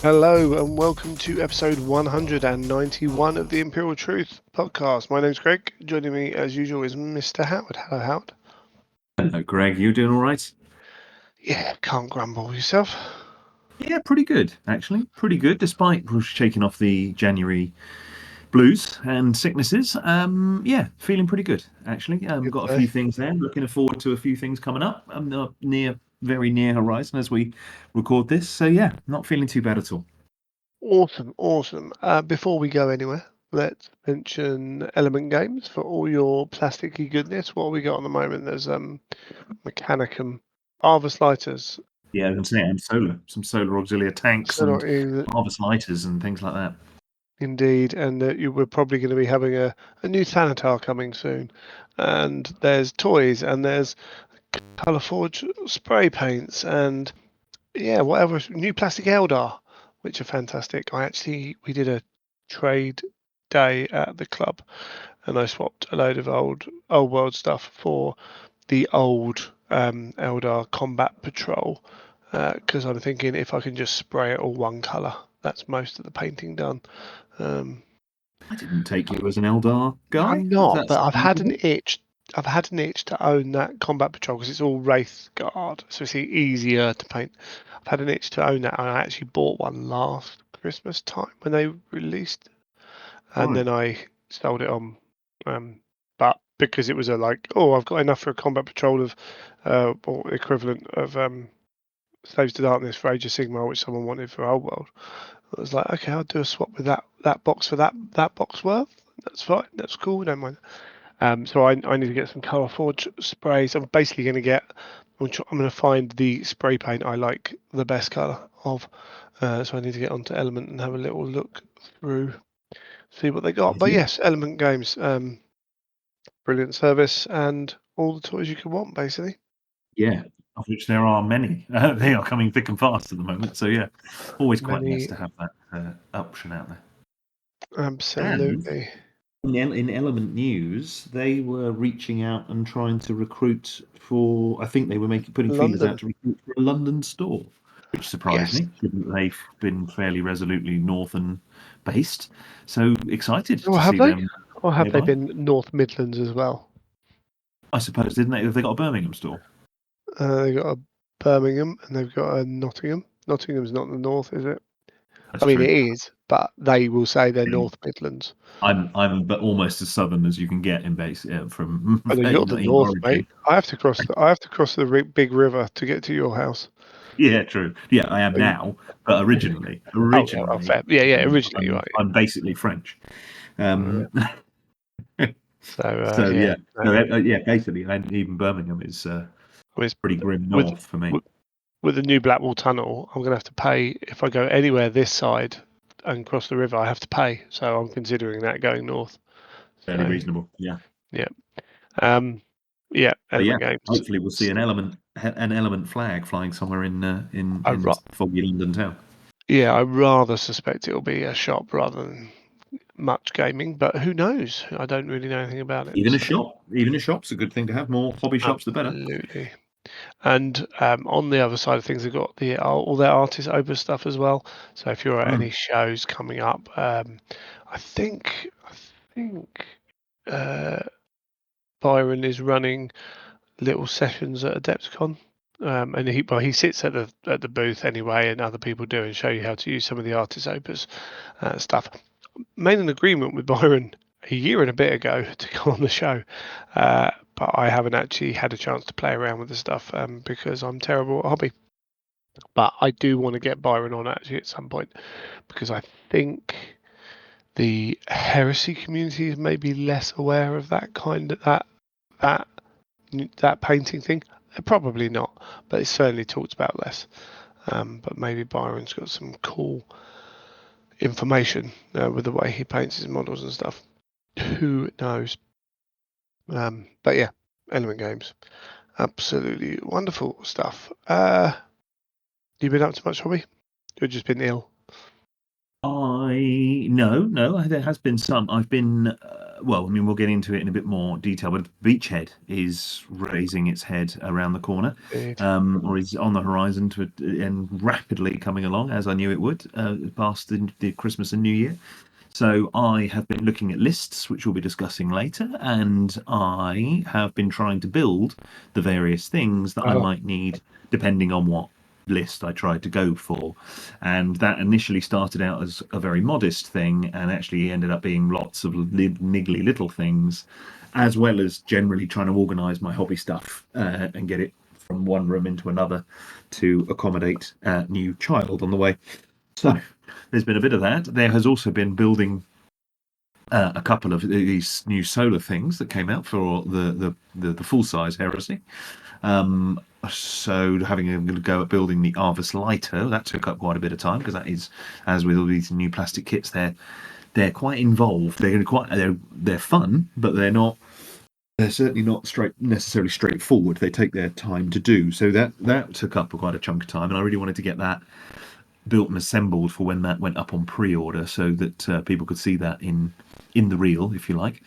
Hello and welcome to episode 191 of the Imperial Truth podcast. My name's Greg. Joining me as usual is Mr. Howard. Hello, Howard. Hello, Greg. You doing all right? Yeah, can't grumble. Yourself? Yeah, pretty good, actually. Pretty good, despite shaking off the January blues and sicknesses. Yeah, feeling pretty good, actually. Good Got a day. few things there. Looking forward to a few things coming up. I'm very near horizon as we record this. So yeah, not feeling too bad at all. Awesome. Before we go anywhere, let's mention Element Games for all your plasticky goodness. What have we got at the moment? There's Mechanicum, Harvest Lighters, Yeah, I was going to say, some solar auxiliary tanks and Solar harvest lighters and things like that. Indeed, and you were probably going to be having a new Thanatar coming soon. And there's toys, and there's Colourforge spray paints, and yeah, whatever new plastic Eldar, which are fantastic. We did a trade day at the club, and I swapped a load of old world stuff for the old Eldar Combat Patrol because I'm thinking if I can just spray it all one colour, that's most of the painting done. Um, I didn't take you as an Eldar guy. I'm Is not, that but I've had an something? itch. I've had an itch to own that Combat Patrol because it's all Wraith Guard, so it's easier to paint. I've had an itch to own that, and I actually bought one last Christmas time when they released, and Right. then I sold it on. But because it was I've got enough for a Combat Patrol of, or equivalent of Slaves to Darkness for Age of Sigmar, which someone wanted for Old World. I was like, okay, I'll do a swap with that box for that box worth. That's fine. That's cool. Don't mind. So I need to get some Colourforge sprays. I'm basically going to I'm going to find the spray paint I like the best colour of. So I need to get onto Element and have a little look through, see what they got. But yes, Element Games, brilliant service and all the toys you could want, basically. Yeah, of which there are many. They are coming thick and fast at the moment. So yeah, always quite nice Many, to have that option out there. And absolutely. in Element News, they were reaching out and trying to recruit for. I think they were putting feelers out London, to recruit for a London store, which surprised yes. me, given that they've been fairly resolutely northern based. So excited Or to have see they? them Or have they nearby. been North Midlands as well? I suppose, didn't they? Have they got a Birmingham store? They've got a Birmingham and they've got a Nottingham. Nottingham's not in the north, is it? I That's mean, it true. is, but they will say they're Yeah. North Midlands. I'm but almost as southern as you can get in base from Oh, no, you're the in north, origin. mate. I have to cross the big river to get to your house. Yeah, true. Yeah, I am So you- now, but originally, oh, yeah, well, fair. Yeah. Originally, I'm, right. I'm basically French. Yeah. Um, So so yeah, yeah, no, yeah, basically, and even Birmingham is with pretty grim with north for me. with with the new Blackwall Tunnel, I'm going to have to pay if I go anywhere this side and cross the river. I have to pay, so I'm considering that going north. Fairly So reasonable. Yeah, yeah, um, yeah, but yeah, Element Games. hopefully we'll see an element flag flying somewhere I in ru- foggy London town. Yeah, I rather suspect it'll be a shop rather than much gaming, but who knows? I don't really know anything about it. So Even a shop's a good thing to have. More hobby shops, the better. absolutely. And on the other side of things, they've got all their artist opus stuff as well. So if you're at Oh, any shows coming up, I think uh, Byron is running little sessions at Adepticon. And he sits at the booth anyway, and other people do, and show you how to use some of the artist opus stuff. Made an agreement with Byron a year and a bit ago to come on the show, but I haven't actually had a chance to play around with the stuff because I'm terrible at hobby. But I do want to get Byron on actually at some point because I think the heresy community is maybe less aware of that kind of that that painting thing. Probably not, but it's certainly talked about less. But maybe Byron's got some cool information with the way he paints his models and stuff. Who knows? But yeah, Element Games, absolutely wonderful stuff. You been up to much hobby? You've just been ill. no, there has been some. I've been. well, I mean, we'll get into it in a bit more detail, but Beachhead is raising its head around the corner, Indeed. or is on the horizon and rapidly coming along, as I knew it would, past the Christmas and New Year. So I have been looking at lists, which we'll be discussing later, and I have been trying to build the various things that I Oh, might need depending on what list I tried to go for. And that initially started out as a very modest thing and actually ended up being lots of niggly little things, as well as generally trying to organize my hobby stuff and get it from one room into another to accommodate a new child on the way. So there's been a bit of that. There has also been building a couple of these new solar things that came out for the full size Heresy. So having a go at building the Arvis Lighter, that took up quite a bit of time because that is, as with all these new plastic kits, they're quite involved. They're fun, but they're certainly not necessarily straightforward. They take their time to do. So that took up quite a chunk of time, and I really wanted to get that built and assembled for when that went up on pre-order, so that people could see that in the reel, if you like.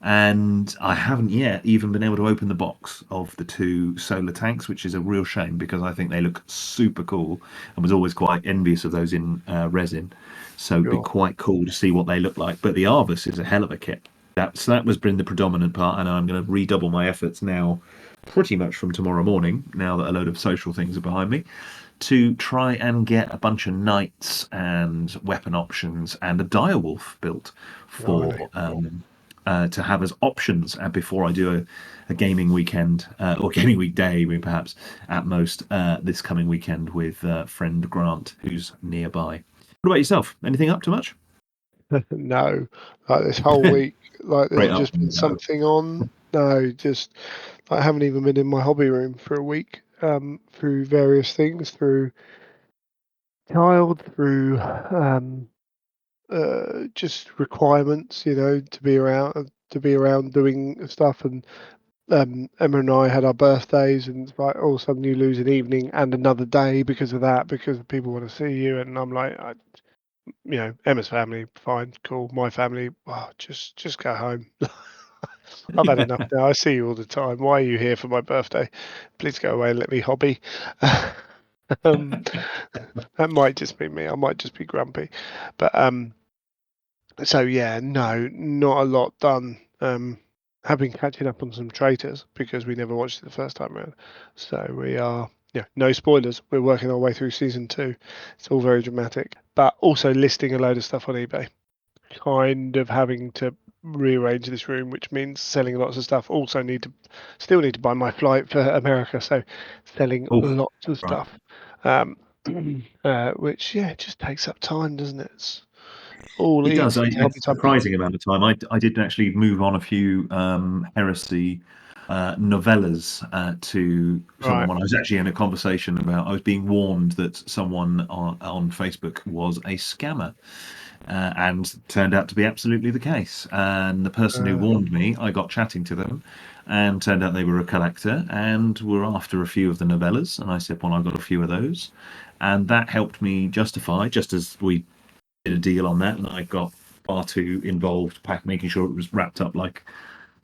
And I haven't yet even been able to open the box of the two solar tanks, which is a real shame because I think they look super cool and was always quite envious of those in resin. So it'd be sure. quite cool to see what they look like. But the Arvis is a hell of a kit. That was been the predominant part, and I'm going to redouble my efforts now, pretty much from tomorrow morning. Now that a load of social things are behind me, to try and get a bunch of knights and weapon options and a direwolf built Right. for to have as options before I do a gaming weekend or gaming weekday, perhaps at most this coming weekend with friend Grant, who's nearby. What about yourself? Anything up to much? No, like this whole week, like there's Straight up, just been no. something on. No, just I haven't even been in my hobby room for a week. Through various things, through child, through just requirements, to be around doing stuff. And Emma and I had our birthdays, and it's like all of a sudden you lose an evening and another day because of that, because people want to see you. And I'm like, Emma's family, fine, cool. My family, oh, just go home. I've had enough now. I see you all the time. Why are you here for my birthday? Please go away and let me hobby. um, that might just be me. I might just be grumpy, but so yeah, no, not a lot done. Have been catching up on some traitors because we never watched it the first time around. So we are, yeah, no spoilers. We're working our way through season 2. It's all very dramatic, but also listing a load of stuff on eBay. Kind of having to rearrange this room, which means selling lots of stuff. Also still need to buy my flight for America, so selling Oh, lots of right. stuff. Um, which yeah, it just takes up time, doesn't it? It's all It does. eats into hobby It's a time. surprising amount of time. I did actually move on a few heresy novellas to someone Right. when I was actually in a conversation about. I was being warned that someone on Facebook was a scammer, and turned out to be absolutely the case. And the person who Uh, warned me, I got chatting to them, and turned out they were a collector and were after a few of the novellas. And I said, "Well, I've got a few of those," and that helped me justify, just as we did a deal on that, and I got far too involved, making sure it was wrapped up like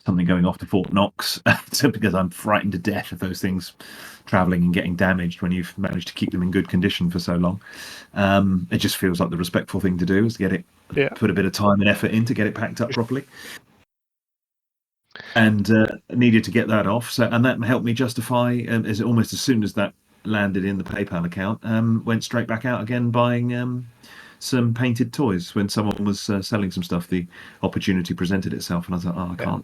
something going off to Fort Knox, because I'm frightened to death of those things traveling and getting damaged when you've managed to keep them in good condition for so long. It just feels like the respectful thing to do is to get it, yeah. put a bit of time and effort in to get it packed up properly. And needed to get that off, so and that helped me justify as almost as soon as that landed in the PayPal account, went straight back out again buying some painted toys when someone was selling some stuff. The opportunity presented itself, and I was like, "Oh, I Yeah.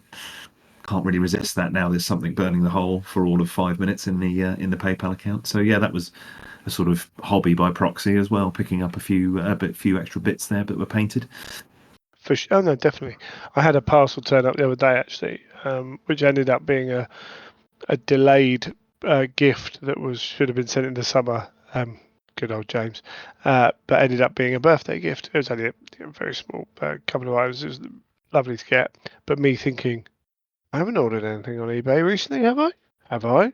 can't really resist that now. There's something burning the hole for all of 5 minutes in the PayPal account." So yeah, that was a sort of hobby by proxy as well, picking up a few extra bits there that were painted. For sure. Oh no, definitely. I had a parcel turn up the other day actually, which ended up being a delayed gift that should have been sent in the summer. Good old James, but ended up being a birthday gift. It was only a very small couple of items. It was lovely to get, but me thinking, I haven't ordered anything on eBay recently, have I? Have I?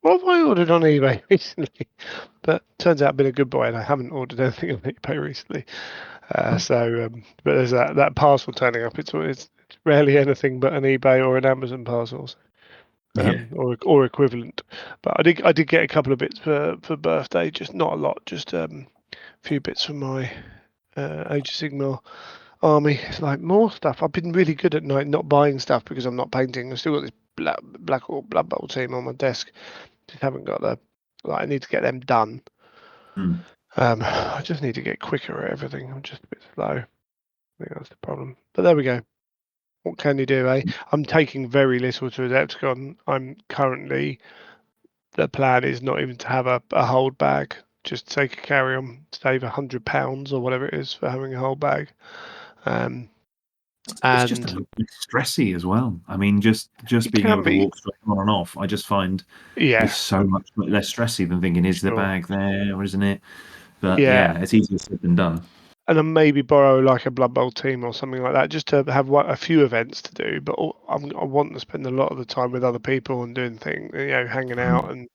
What have I ordered on eBay recently? But turns out I've been a good boy and I haven't ordered anything on eBay recently. But there's that parcel turning up. It's rarely anything but an eBay or an Amazon parcel, or equivalent. But I did get a couple of bits for birthday, just not a lot, just a few bits for my Age of Sigmar army. It's like more stuff. I've been really good at night not buying stuff because I'm not painting. I've still got this Black or Blood Bowl team on my desk. Just haven't got I need to get them done. Mm. I just need to get quicker at everything. I'm just a bit slow. I think that's the problem. But there we go. What can you do, eh? I'm taking very little to Adepticon. The plan is not even to have a hold bag. Just take a carry on, save £100 or whatever it is for having a hold bag. It's just a And little bit stressy as well. I mean, just it being can able to be, walk straight on and off, I just find is yeah, so much less stressy than thinking, is the sure. bag there or isn't it? But Yeah, yeah, it's easier said than done. and then maybe borrow like a Blood Bowl team or something like that, just to have a few events to do. But I want to spend a lot of the time with other people and doing things, hanging out and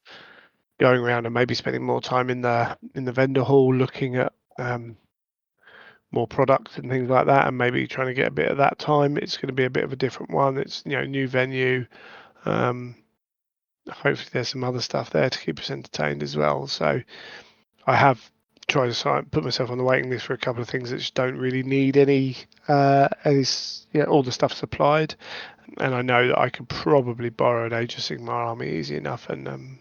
going around, and maybe spending more time in the vendor hall looking at more products and things like that, and maybe trying to get a bit of that time. It's going to be a bit of a different one. It's new venue. Um, Hopefully there's some other stuff there to keep us entertained as well. So I have tried to put myself on the waiting list for a couple of things that just don't really need all the stuff supplied, and I know that I could probably borrow an Age of Sigmar army easy enough, and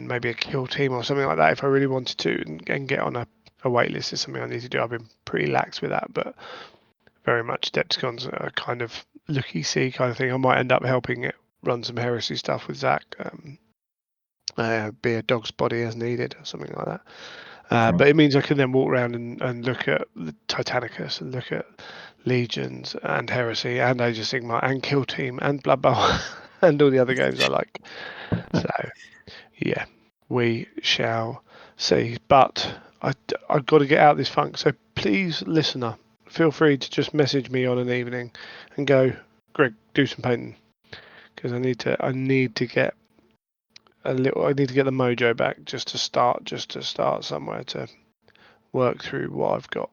maybe a kill team or something like that if I really wanted to, and get on a wait list is something I need to do. I've been pretty lax with that, but very much Depticon's a kind of looky see kind of thing. I might end up helping it run some heresy stuff with Zach. Be a dog's body as needed or something like that. Sure. But it means I can then walk around and look at the Titanicus and look at Legions and Heresy and Age of Sigmar and Kill Team and Blood Bowl and all the other games I like. So yeah, we shall see. But I've got to get out of this funk. So please, listener, feel free to just message me on an evening and go, Greg, do some painting, because I need to get I need to get the mojo back just to start somewhere to work through what I've got,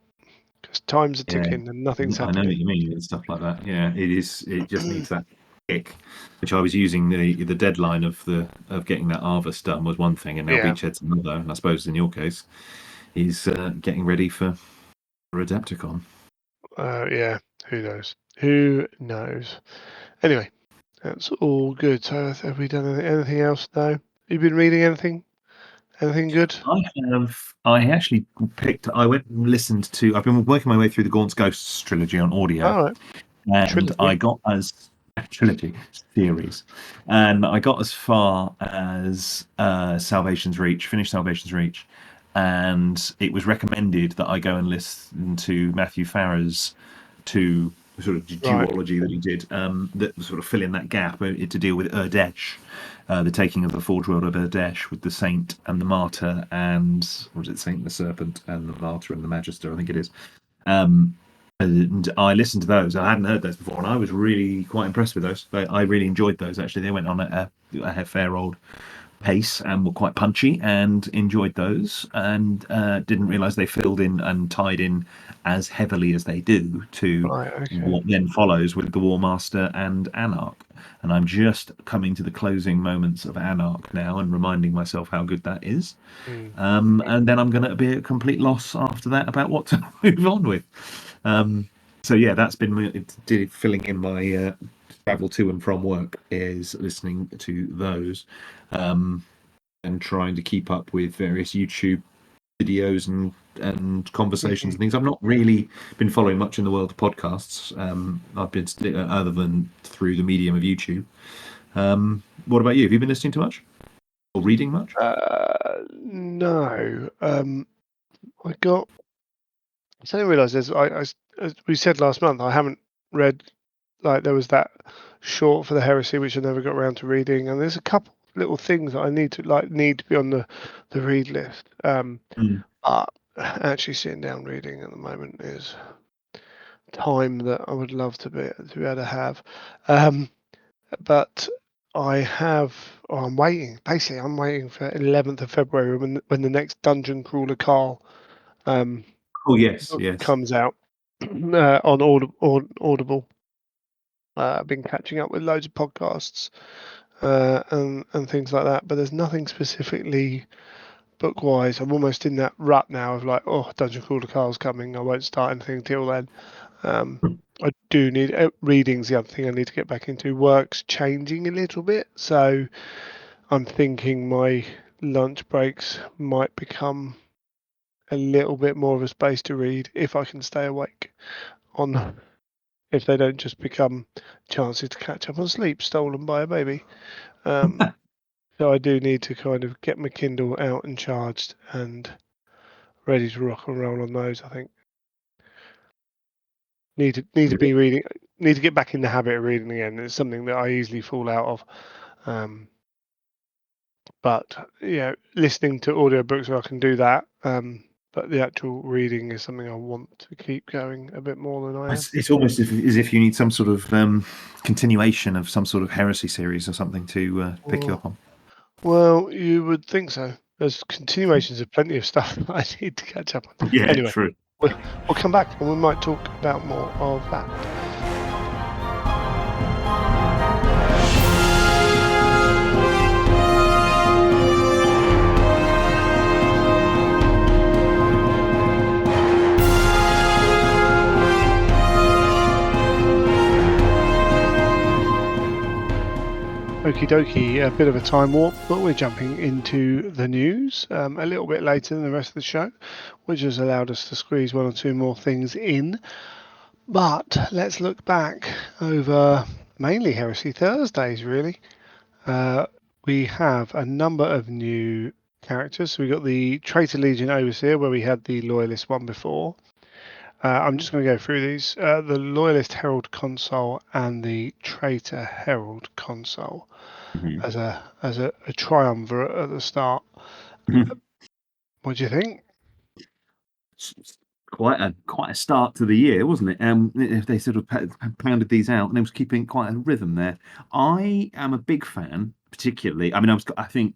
because time's are Yeah, ticking and nothing's I know what happening. you mean and stuff like that. Yeah, it is. It just needs that kick, which I was using the deadline of getting that harvest done was one thing, and now Yeah, Beachhead's another. And I suppose in your case, he's getting ready for Adepticon. yeah. Who knows? Who knows? Anyway, that's all good. So have we done anything else? No. You been reading anything? Anything good? I have. I actually picked. I went and listened to. I've been working my way through the Gaunt's Ghosts trilogy on audio, All right. and I Trilogy. got as trilogy series, and I got as far as Salvation's Reach, finished Salvation's Reach, and it was recommended that I go and listen to Matthew Farrer's two sort of Right. duology that he did that sort of fill in that gap to deal with Urdesh, the taking of the Forge World of Urdesh with the Saint and the Martyr, and what was it, Saint and the Serpent and the Martyr and the Magister, I think it is. And I listened to those. I hadn't heard those before, and I was really quite impressed with those. I really enjoyed those. Actually, they went on at a fair old pace and were quite punchy, and enjoyed those. And didn't realise they filled in and tied in as heavily as they do to Right. Okay. what then follows with the War Master and Anarch. And I'm just coming to the closing moments of Anarch now, and reminding myself how good that is. Mm. And then I'm going to be at a complete loss after that about what to move on with. So yeah, that's been filling in my travel to and from work, is listening to those, and trying to keep up with various YouTube videos and conversations Mhm. and things. I've not really been following much in the world of podcasts. I've been other than through the medium of YouTube. What about you? Have you been listening to much or reading much? No. I got. I didn't realise there's. As we said last month, I haven't read. Like there was that short for the heresy which I never got around to reading, and there's a couple little things that I need to be on the read list. Mm. But actually sitting down reading at the moment is time that I would love to be able to have. Um, but I'm waiting. Basically, I'm waiting for 11th of February when the next Dungeon Crawler Carl Oh yes, book yes. comes out on Audible. I've been catching up with loads of podcasts and things like that, but there's nothing specifically book wise. I'm almost in that rut now of like, oh, Dungeon Crawler Carl's coming. I won't start anything till then. I do need reading's the other thing I need to get back into. Work's changing a little bit, so I'm thinking my lunch breaks might become a little bit more of a space to read if I can stay awake on if they don't just become chances to catch up on sleep stolen by a baby. So I do need to kind of get my Kindle out and charged and ready to rock and roll on those. I think need to be reading. Need to get back in the habit of reading again. It's something that I easily fall out of. But listening to audiobooks, I can do that. But the actual reading is something I want to keep going a bit more than I have. It's almost as if you need some sort of continuation of some sort of heresy series or something to pick you up on. Well, you would think so. There's continuations of plenty of stuff that I need to catch up on. Yeah, Anyway, true. we'll come back and we might talk about more of that. Okie dokie, a bit of a time warp, but we're jumping into the news a little bit later than the rest of the show, which has allowed us to squeeze one or two more things in. But let's look back over mainly Heresy Thursdays, really. We have a number of new characters. So we got the Traitor Legion Overseer, where we had the Loyalist one before. I'm just going to go through these. The Loyalist Herald Consul and the Traitor Herald Consul as a triumvirate at the start. What do you think? Quite a start to the year, wasn't it? If they sort of pounded these out, and it was keeping quite a rhythm there. I am a big fan, particularly. I mean, I think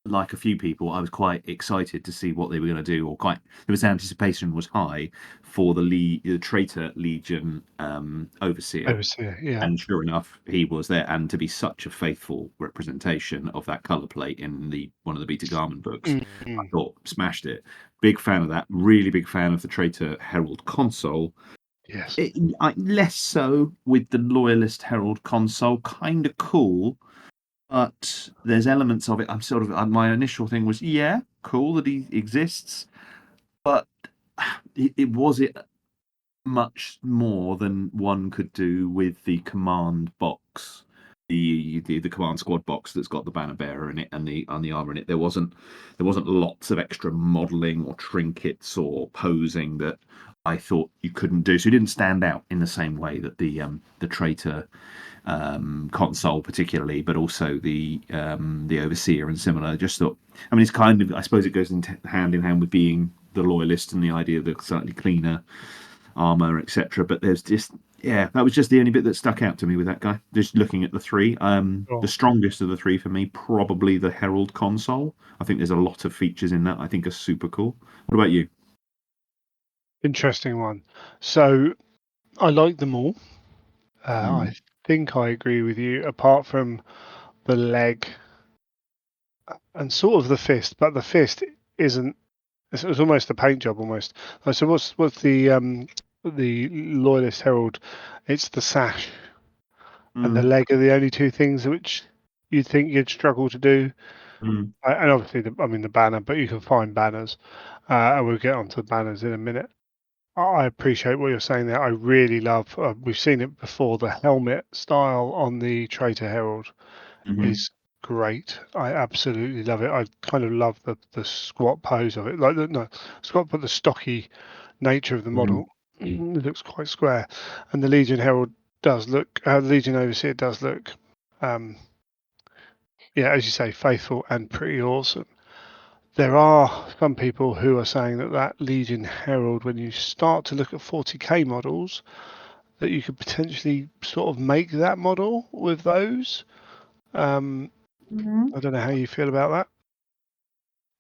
like a few people, I was quite excited to see what they were going to do, or quite there was anticipation was high for the Traitor Legion Overseer. Overseer, yeah. And sure enough, he was there, and to be such a faithful representation of that color plate in one of the Beta Garmin books, I thought smashed it. Big fan of that. Really big fan of the Traitor Herald Consul. Yes. Less so with the Loyalist Herald Consul. Kind of cool, but there's elements of it. I'm sort of my initial thing was cool that he exists, but it was it much more than one could do with the command box, the command squad box that's got the banner bearer in it and the armor in it. There wasn't lots of extra modelling or trinkets or posing that I thought you couldn't do. So it didn't stand out in the same way that the traitor console particularly, but also the overseer and similar. Just thought, I mean, it's kind of, I suppose it goes hand in hand with being the loyalist and the idea of the slightly cleaner armor, etc. But there's just that was just the only bit that stuck out to me with that guy. Just looking at the three, the strongest of the three for me, probably the Herald console. I think there's a lot of features in that I think are super cool. What about you? Interesting one. So I like them all. I think I agree with you, apart from the leg and sort of the fist, but the fist isn't. It's almost a paint job almost. So what's the Loyalist Herald? It's the sash and the leg are the only two things which you'd think you'd struggle to do. And obviously, the banner, but you can find banners, and we'll get onto the banners in a minute. I appreciate what you're saying there. I really love. We've seen it before. The helmet style on the Traitor Herald is great. I absolutely love it. I kind of love the squat pose of it, like squat, but the stocky nature of the model. It looks quite square, and the Legion Herald does look. The Legion Overseer does look. As you say, faithful and pretty awesome. There are some people who are saying that Legion Herald, when you start to look at 40k models, that you could potentially sort of make that model with those. I don't know how you feel about that.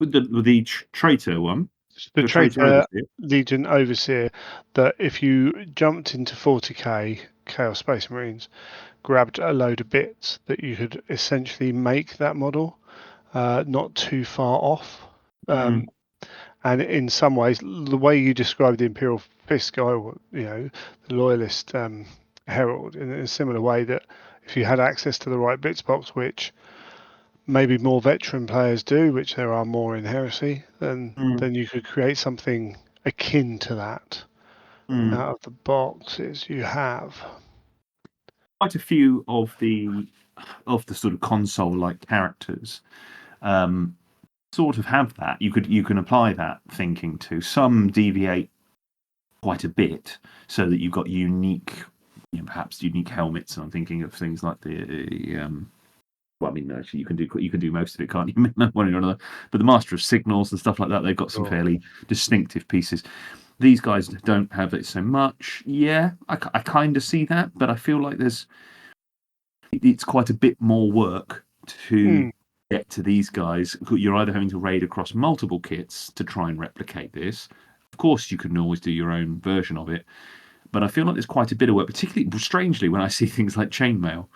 With the traitor one, The the traitor traitor overseer. Legion Overseer, that if you jumped into 40k Chaos Space Marines, grabbed a load of bits, that you could essentially make that model not too far off. Mm. And in some ways, the way you described the Imperial Fist guy, or the Loyalist Herald, in a similar way, that if you had access to the right bits box, which maybe more veteran players do, which there are more in Heresy, then you could create something akin to that out of the boxes you have. Quite a few of the sort of console-like characters sort of have that. You can apply that thinking to. Some deviate quite a bit, so that you've got unique, perhaps unique helmets. And I'm thinking of things like the well, I mean, actually, you can do most of it, can't you? One or another. But the Master of Signals and stuff like that, they've got some Sure. fairly distinctive pieces. These guys don't have it so much. Yeah, I kind of see that, but I feel like it's quite a bit more work to Mm, get to these guys. You're either having to raid across multiple kits to try and replicate this. Of course, you can always do your own version of it, but I feel like there's quite a bit of work, particularly strangely when I see things like chainmail,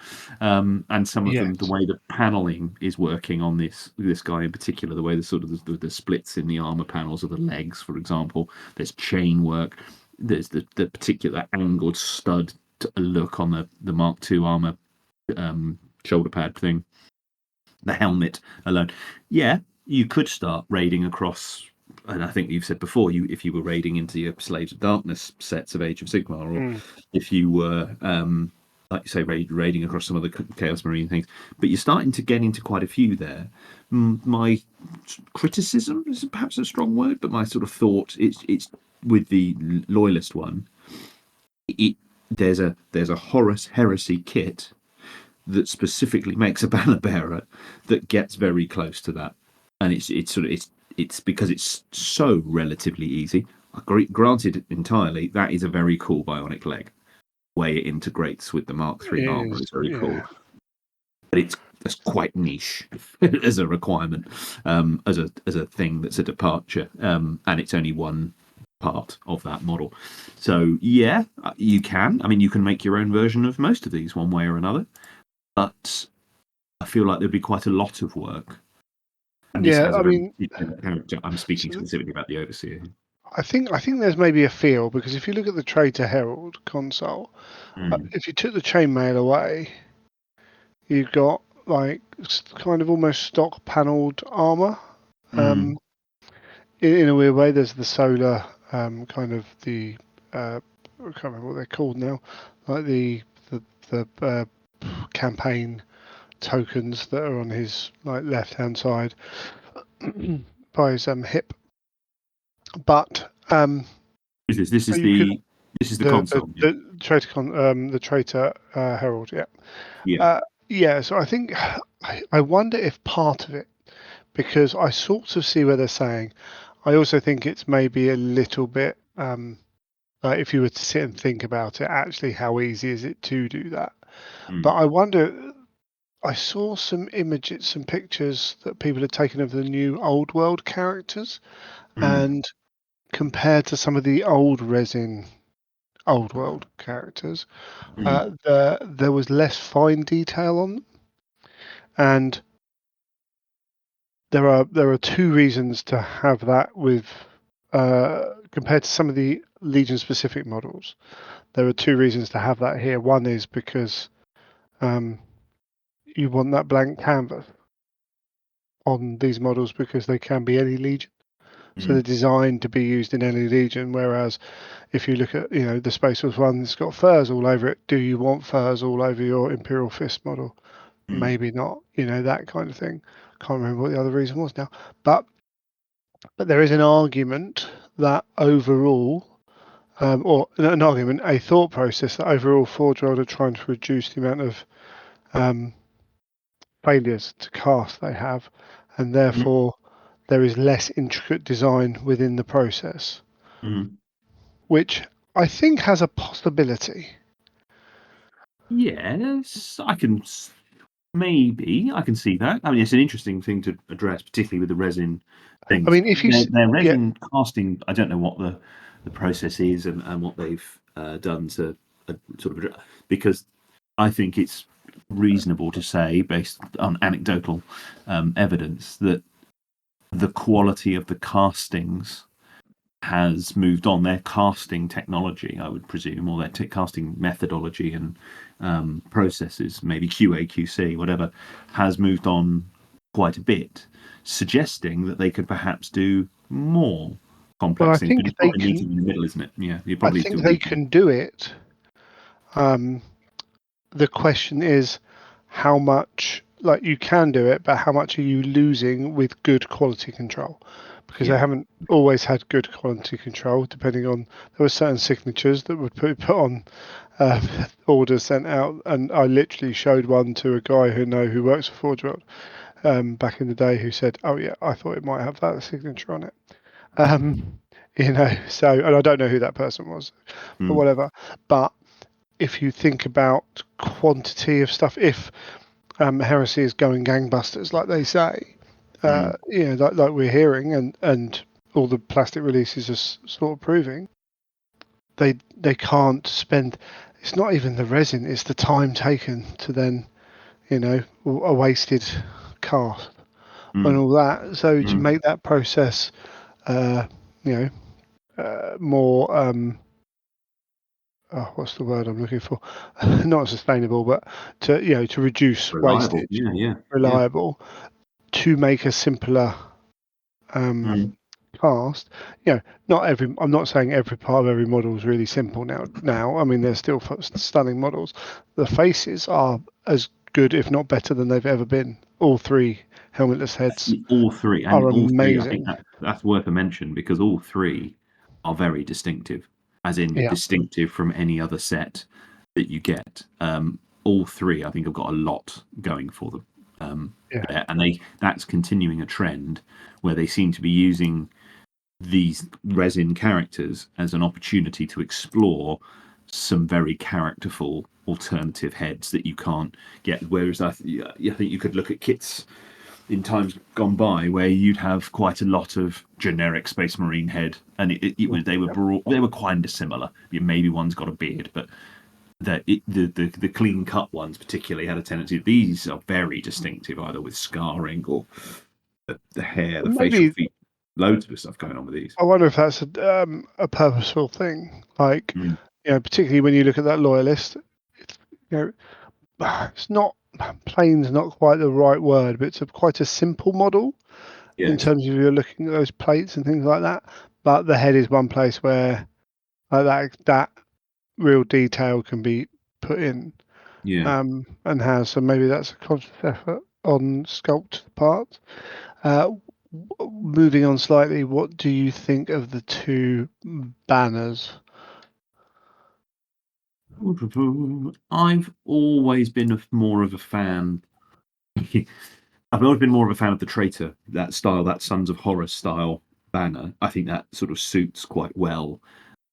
and some of them, the yes. way the paneling is working on this guy in particular, the way the sort of the splits in the armor panels of the legs, for example. There's chain work. There's the particular angled stud look on the Mark II armor shoulder pad thing. The helmet alone. Yeah, you could start raiding across, and I think you've said before, if you were raiding into your Slaves of Darkness sets of Age of Sigmar, or Mm. if you were, like you say, raiding across some of the Chaos Marine things. But you're starting to get into quite a few there. My criticism is perhaps a strong word, but my sort of thought, it's with the Loyalist one. There's a Horus Heresy kit that specifically makes a banner bearer that gets very close to that, and it's because it's so relatively easy. Granted, entirely, that is a very cool bionic leg. The way it integrates with the Mark III It armor is, is very yeah. cool, but that's quite niche as a requirement, as a thing that's a departure, and it's only one part of that model. So yeah, you can. I mean, you can make your own version of most of these one way or another, but I feel like there'd be quite a lot of work. And this Yeah, has a I very mean, particular character. I'm speaking so specifically about the Overseer. I think there's maybe a feel, because if you look at the Traitor Herald console, Mm. if you took the chainmail away, you've got like kind of almost stock panelled armor. Mm. In a weird way, there's the solar kind of the I can't remember what they're called now, like the campaign tokens that are on his like left hand side by his hip. But This is you could the console. Yeah. the traitor the traitor herald, yeah. Yeah. Uh, yeah, so I think I wonder if part of it, because I sort of see where they're saying. I also think it's maybe a little bit, like if you were to sit and think about it, actually, how easy is it to do that? But Mm. I wonder. I saw some images, some pictures that people had taken of the new old world characters, Mm. and compared to some of the old resin old world characters, Mm. there was less fine detail on them, and there are two reasons to have that with compared to some of the Legion specific models. There are two reasons to have that here. One is because um, you want that blank canvas on these models, because they can be any Legion. So they're Mm. designed to be used in any Legion. Whereas if you look at the Space Force one, it's got furs all over it. Do you want furs all over your Imperial Fist model? Mm. Maybe not. That kind of thing. Can't remember what the other reason was now. But there is an argument that overall, or an argument, a thought process that overall Forge World are trying to reduce the amount of um, failures to cast they have, and Mm. therefore there is less intricate design within the process, Mm. which I think has a possibility. Yes, I can. Maybe I can see that. I mean, it's an interesting thing to address, particularly with the resin things. I mean, if you Their yeah, resin casting, I don't know what the process is and what they've done to sort of because I think it's reasonable to say, based on anecdotal evidence, that the quality of the castings has moved on. Their casting technology, I would presume, or their casting methodology and processes, maybe QA, QC, whatever, has moved on quite a bit, suggesting that they could perhaps do more well, complex things. But it's probably meeting in the middle, isn't it? Yeah, you I probably think still they need. can do it. The question is how much, like you can do it, but how much are you losing with good quality control? Because they Yeah. haven't always had good quality control, depending on, there were certain signatures that would put on orders sent out, and I literally showed one to a guy who works for Forge World back in the day, who said, "Oh yeah, I thought it might have that signature on it." Um, so, and I don't know who that person was, but Mm, whatever. But if you think about quantity of stuff, if heresy is going gangbusters, like they say, mm, like we're hearing, and all the plastic releases are sort of proving, they can't spend. It's not even the resin; it's the time taken to then, a wasted cast and mm, all that. So to mm. make that process, uh, you know, more what's the word I'm looking for? Not sustainable, but to reduce Reliable. wastage, Yeah, yeah, yeah. reliable, to make a simpler um, Mm. cast. Not every. I'm not saying every part of every model is really simple now. I mean, they're still stunning models. The faces are as good, if not better, than they've ever been. All three helmetless heads All three, and are all three, I think amazing. that's worth a mention because all three are very distinctive, as in Yeah, distinctive from any other set that you get. All three, I think, have got a lot going for them yeah, there, and that's continuing a trend where they seem to be using these resin characters as an opportunity to explore some very characterful alternative heads that you can't get. Whereas I think you could look at kits in times gone by where you'd have quite a lot of generic Space Marine head, and they were kind of similar. Maybe one's got a beard, but the clean cut ones particularly had a tendency. These are very distinctive, either with scarring or the hair, the facial maybe. features. Loads of stuff going on with these. I wonder if that's a purposeful thing. Like, Mm. particularly when you look at that loyalist, you know, it's not plain's not quite the right word, but it's quite a simple model in Yes. terms of you're looking at those plates and things like that. But the head is one place where that real detail can be put in, Yeah. and has. So maybe that's a conscious effort on sculpt part. Uh, Moving on slightly, what do you think of the two banners? I've always been more of a fan. I've always been more of a fan of the Traitor, that style, that Sons of Horror style banner. I think that sort of suits quite well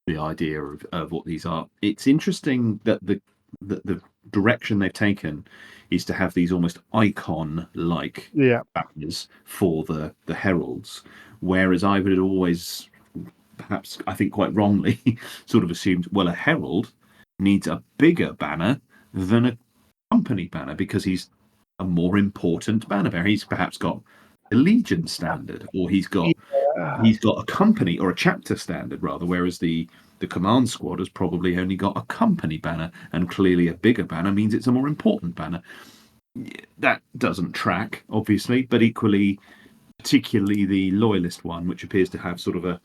the idea of what these are. It's interesting that the direction they've taken is to have these almost icon like Yeah, banners for the heralds, whereas I would always, perhaps I think quite wrongly, sort of assumed, well, a herald needs a bigger banner than a company banner because he's a more important banner bearer. He's perhaps got a legion standard, or yeah. he's got a company or a chapter standard rather, whereas the command squad has probably only got a company banner, and clearly a bigger banner means it's a more important banner. That doesn't track, obviously, but equally, particularly the loyalist one, which appears to have sort of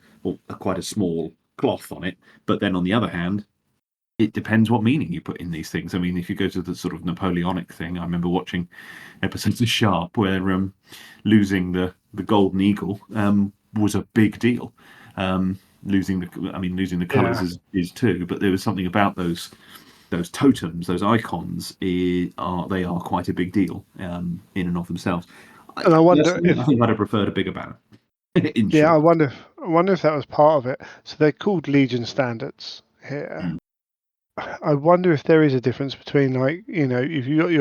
quite a small cloth on it. But then on the other hand, it depends what meaning you put in these things. I mean, if you go to the sort of Napoleonic thing, I remember watching episodes of Sharp where losing the golden eagle was a big deal. Losing the colours Yeah, is too, but there was something about those totems, those icons, they are quite a big deal in and of themselves. and I wonder Personally, I if think I'd have preferred a bigger banner. In yeah, short. I wonder if that was part of it. So they're called Legion standards here. Mm. I wonder if there is a difference between, like, if you got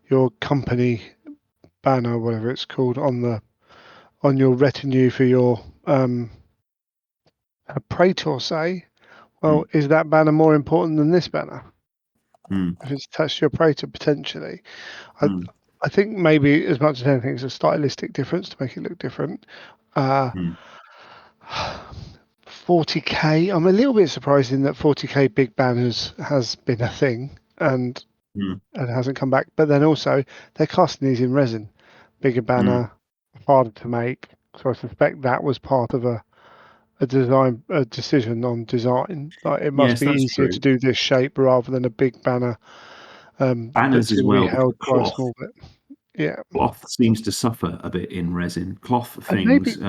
your company banner, whatever it's called, on your retinue for your praetor, say, well, is that banner more important than this banner? Mm. If it's attached to your praetor, potentially. I, Mm. I think maybe as much as anything, it's a stylistic difference to make it look different. Mm. 40k. I'm a little bit surprised in that 40k big banners has been a thing and Mm. hasn't come back. But then also they're casting these in resin, bigger Mm. banner, harder to make. So I suspect that was part of a decision on design. Like it must Yes, be that's easier to true. do this shape rather than a big banner Banners that's as going to be well, because held by a small bit. Yeah, cloth seems to suffer a bit in resin. Cloth and things,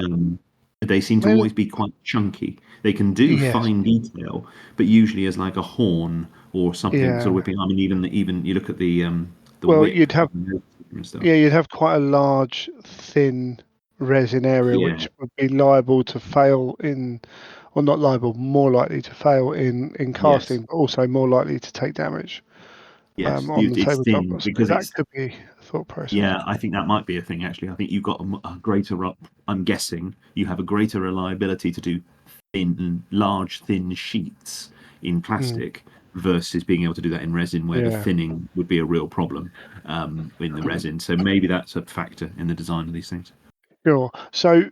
they seem to maybe always be quite chunky. They can do yes, fine detail, but usually as like a horn or something sort of yeah. whipping. I mean, even you look at the Well, whip and stuff. you'd have quite a large, thin resin area, Yeah. which would be liable to fail or not liable, more likely to fail in Yes. casting, but also more likely to take damage Yes. on the It's tabletop. thin So because that it's. could be a thought process. Yeah, I think that might be a thing. Actually, I think you've got a greater. I'm guessing you have a greater reliability to do large, thin sheets in Mm, plastic versus being able to do that in resin, where the yeah, thinning would be a real problem in the resin. So maybe that's a factor in the design of these things. sure. So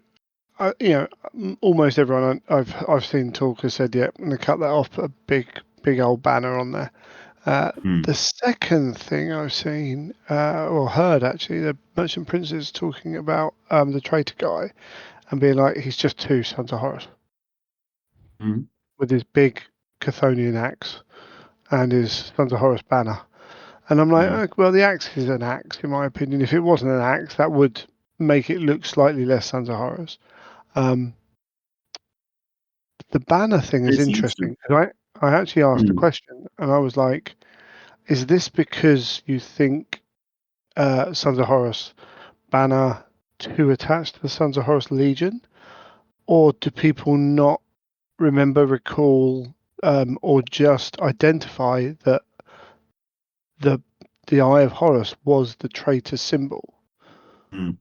almost everyone I've seen talk has said, yeah, I'm going to cut that off, put a big old banner on there. Mm. The second thing I've seen or heard actually, the Merchant Princes talking about the traitor guy and being like, he's just two Sons of Horus Mm. with his big Chthonian axe and his Sons of Horus banner. And I'm like, Mm. well, the axe is an axe, in my opinion. If it wasn't an axe, that would make it look slightly less Sons of Horus. Um, the banner thing But is it seems to. interesting because I actually asked a Mm. question and I was like, is this because you think Sons of Horus banner to attach to the Sons of Horus Legion, or do people not remember, recall, or just identify that the the Eye of Horus was the traitor symbol? Mm.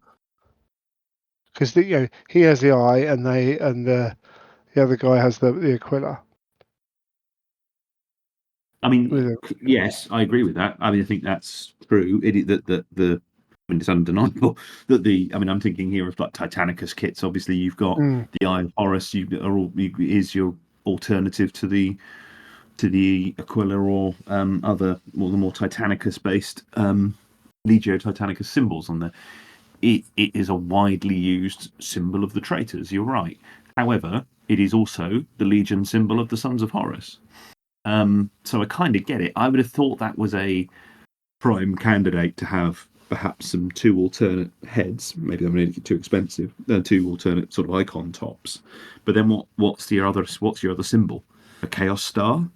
Because he has the eye, and the other guy has the Aquila. I mean, With it. yes, I agree with that. I mean, I think that's true. That the. I mean, it's undeniable that the. I mean, I'm thinking here of like Titanicus kits. Obviously, you've got Mm, the Eye of Horus. Is your alternative to the Aquila or other the more Titanicus based Legio Titanicus symbols on there. It is a widely used symbol of the traitors. You're right. However, it is also the Legion symbol of the Sons of Horus. So I kind of get it. I would have thought that was a prime candidate to have perhaps some two alternate heads. Maybe they're making it too expensive. Two alternate sort of icon tops. But then what's your other symbol? A Chaos Star?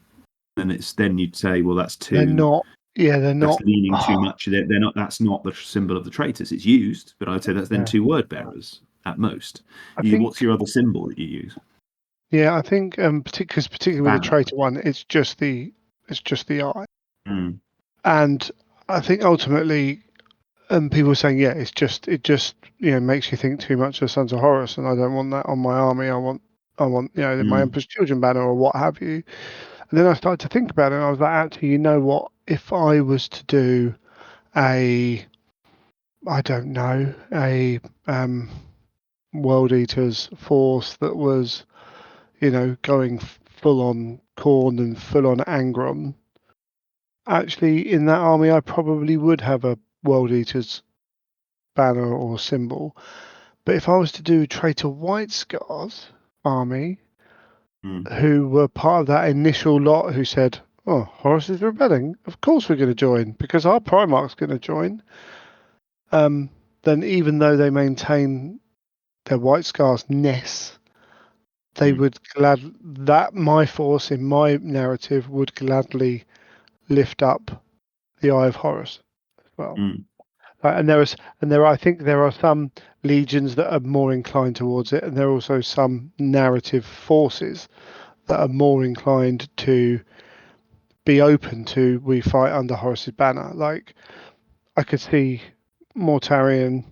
Then you'd say, well, that's they're too not. Yeah, they're that's not. leaning too much. They're not. That's not the symbol of the traitors. It's used, but I'd say that's then Yeah, two word bearers at most. I What's think. your other symbol that you use? Yeah, I think. Particularly with the Banner. traitor one, it's just the eye, Mm. and I think ultimately people are saying, yeah, it just makes you think too much of Sons of Horus, and I don't want that on my army. I want my Mm. Emperor's Children banner or what have you. And then I started to think about it, and I was like, actually, you know what? If I was to do a, I don't know, a World Eaters force that was going full on Khorne and full on Angron, actually in that army I probably would have a World Eaters banner or symbol. But if I was to do Traitor White Scars army, Mm. who were part of that initial lot who said, "Oh, Horus is rebelling. Of course we're going to join because our Primarch's going to join." Then even though they maintain their White Scars ness, they Mm. would that my force in my narrative would gladly lift up the Eye of Horus as well. Mm. I think there are some legions that are more inclined towards it, and there are also some narrative forces that are more inclined to be open to we fight under Horus's banner. Like I could see Mortarion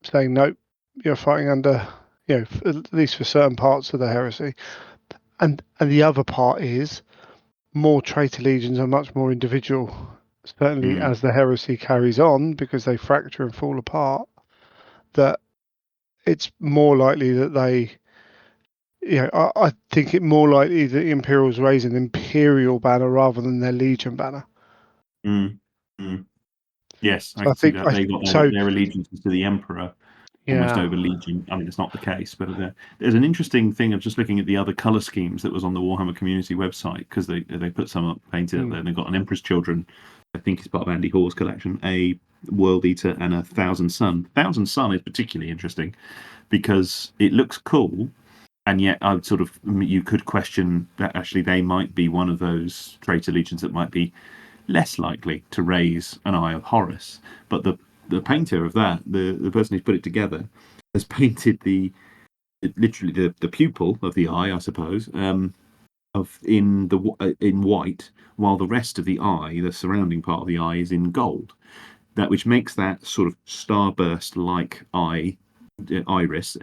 saying, nope, you're fighting under, at least for certain parts of the heresy. And the other part is more traitor legions are much more individual, certainly as the heresy carries on, because they fracture and fall apart, that it's more likely that they, I think it more likely that the Imperials raise an Imperial banner rather than their Legion banner. Yes, I So I can see think, that they got their allegiances to the Emperor almost over Legion. I mean, it's not the case, but there's an interesting thing of just looking at the other color schemes that was on the Warhammer community website, because they put some up painted up there, and they've got an Emperor's Children. I think it's part of Andy Hall's collection, a World Eater, and a Thousand Sun. Thousand Sun is particularly interesting because it looks cool, and yet I would you could question that actually they might be one of those traitor legions that might be less likely to raise an Eye of Horus. But the painter of that, the person who's put it together, has painted literally the pupil of the eye, I suppose, in white, while the rest of the eye, the surrounding part of the eye, is in gold. That which makes that sort of starburst like iris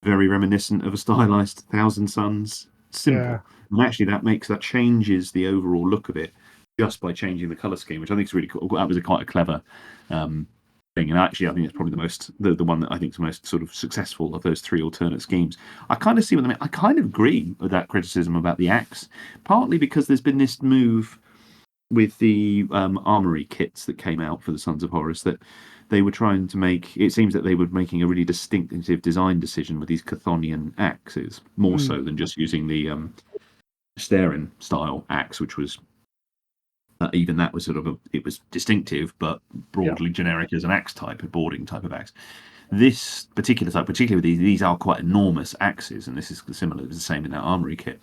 very reminiscent of a stylized Thousand Suns symbol. Yeah. And actually, that changes the overall look of it just by changing the color scheme, which I think is really cool. That was quite a clever thing, and actually, I think it's probably the one that I think is the most sort of successful of those three alternate schemes. I kind of see what they mean. I kind of agree with that criticism about the axe, partly because there's been this move with the armory kits that came out for the Sons of Horus that they were trying to make. It seems that they were making a really distinctive design decision with these Chthonian axes, more so than just using the Sterin style axe, which was even that was it was distinctive but broadly generic as an axe type, a boarding type of axe. This particular type, particularly with these are quite enormous axes, and this is similar, the same in that armory kit.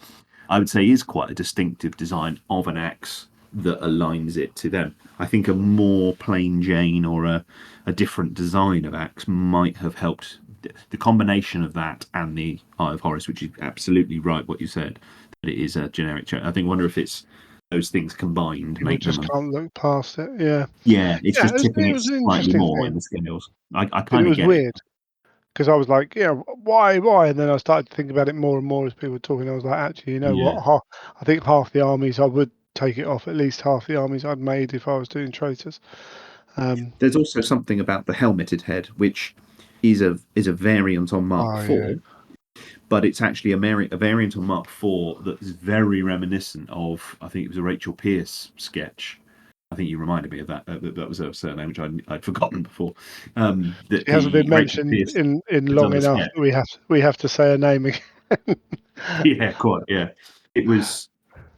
I would say is quite a distinctive design of an axe that aligns it to them. I think a more plain Jane or a different design of axe might have helped. The combination of that and the Eye of Horus, which is absolutely right what you said, that it is a generic. I think wonder if it's those things combined People make just them. can't look past it. Yeah. Yeah, it's just tipping It it was an slightly interesting more in thing. the scales. I And it kind of was get it. weird because I was like, why? And then I started to think about it more and more as people were talking. I was like, actually, you know Yeah. what? I think half the armies I would take it off. At least half the armies I'd made if I was doing traitors. There's also something about the helmeted head, which is a variant on Mark Oh yeah. IV, but it's actually a variant on Mark IV that is very reminiscent of, I think it was a Rachel Pierce sketch. I think you reminded me of that. That was a surname which I'd forgotten before. That She hasn't the been Rachel mentioned Pierce in had long done the enough sketch. that we have to say her name again. Yeah, quite. Yeah, it was.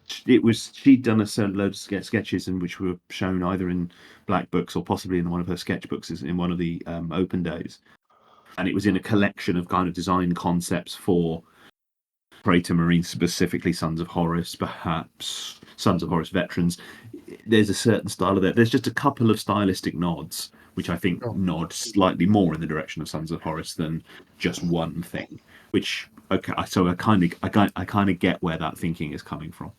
She'd done a certain load of sketches, and which were shown either in black books or possibly in one of her sketchbooks in one of the open days, and it was in a collection of kind of design concepts for Praetor Marines, specifically Sons of Horus, perhaps Sons of Horus veterans. There's a certain style of that. There's just a couple of stylistic nods, which I think nod slightly more in the direction of Sons of Horus than just one thing. Which okay, so I kind of get where that thinking is coming from.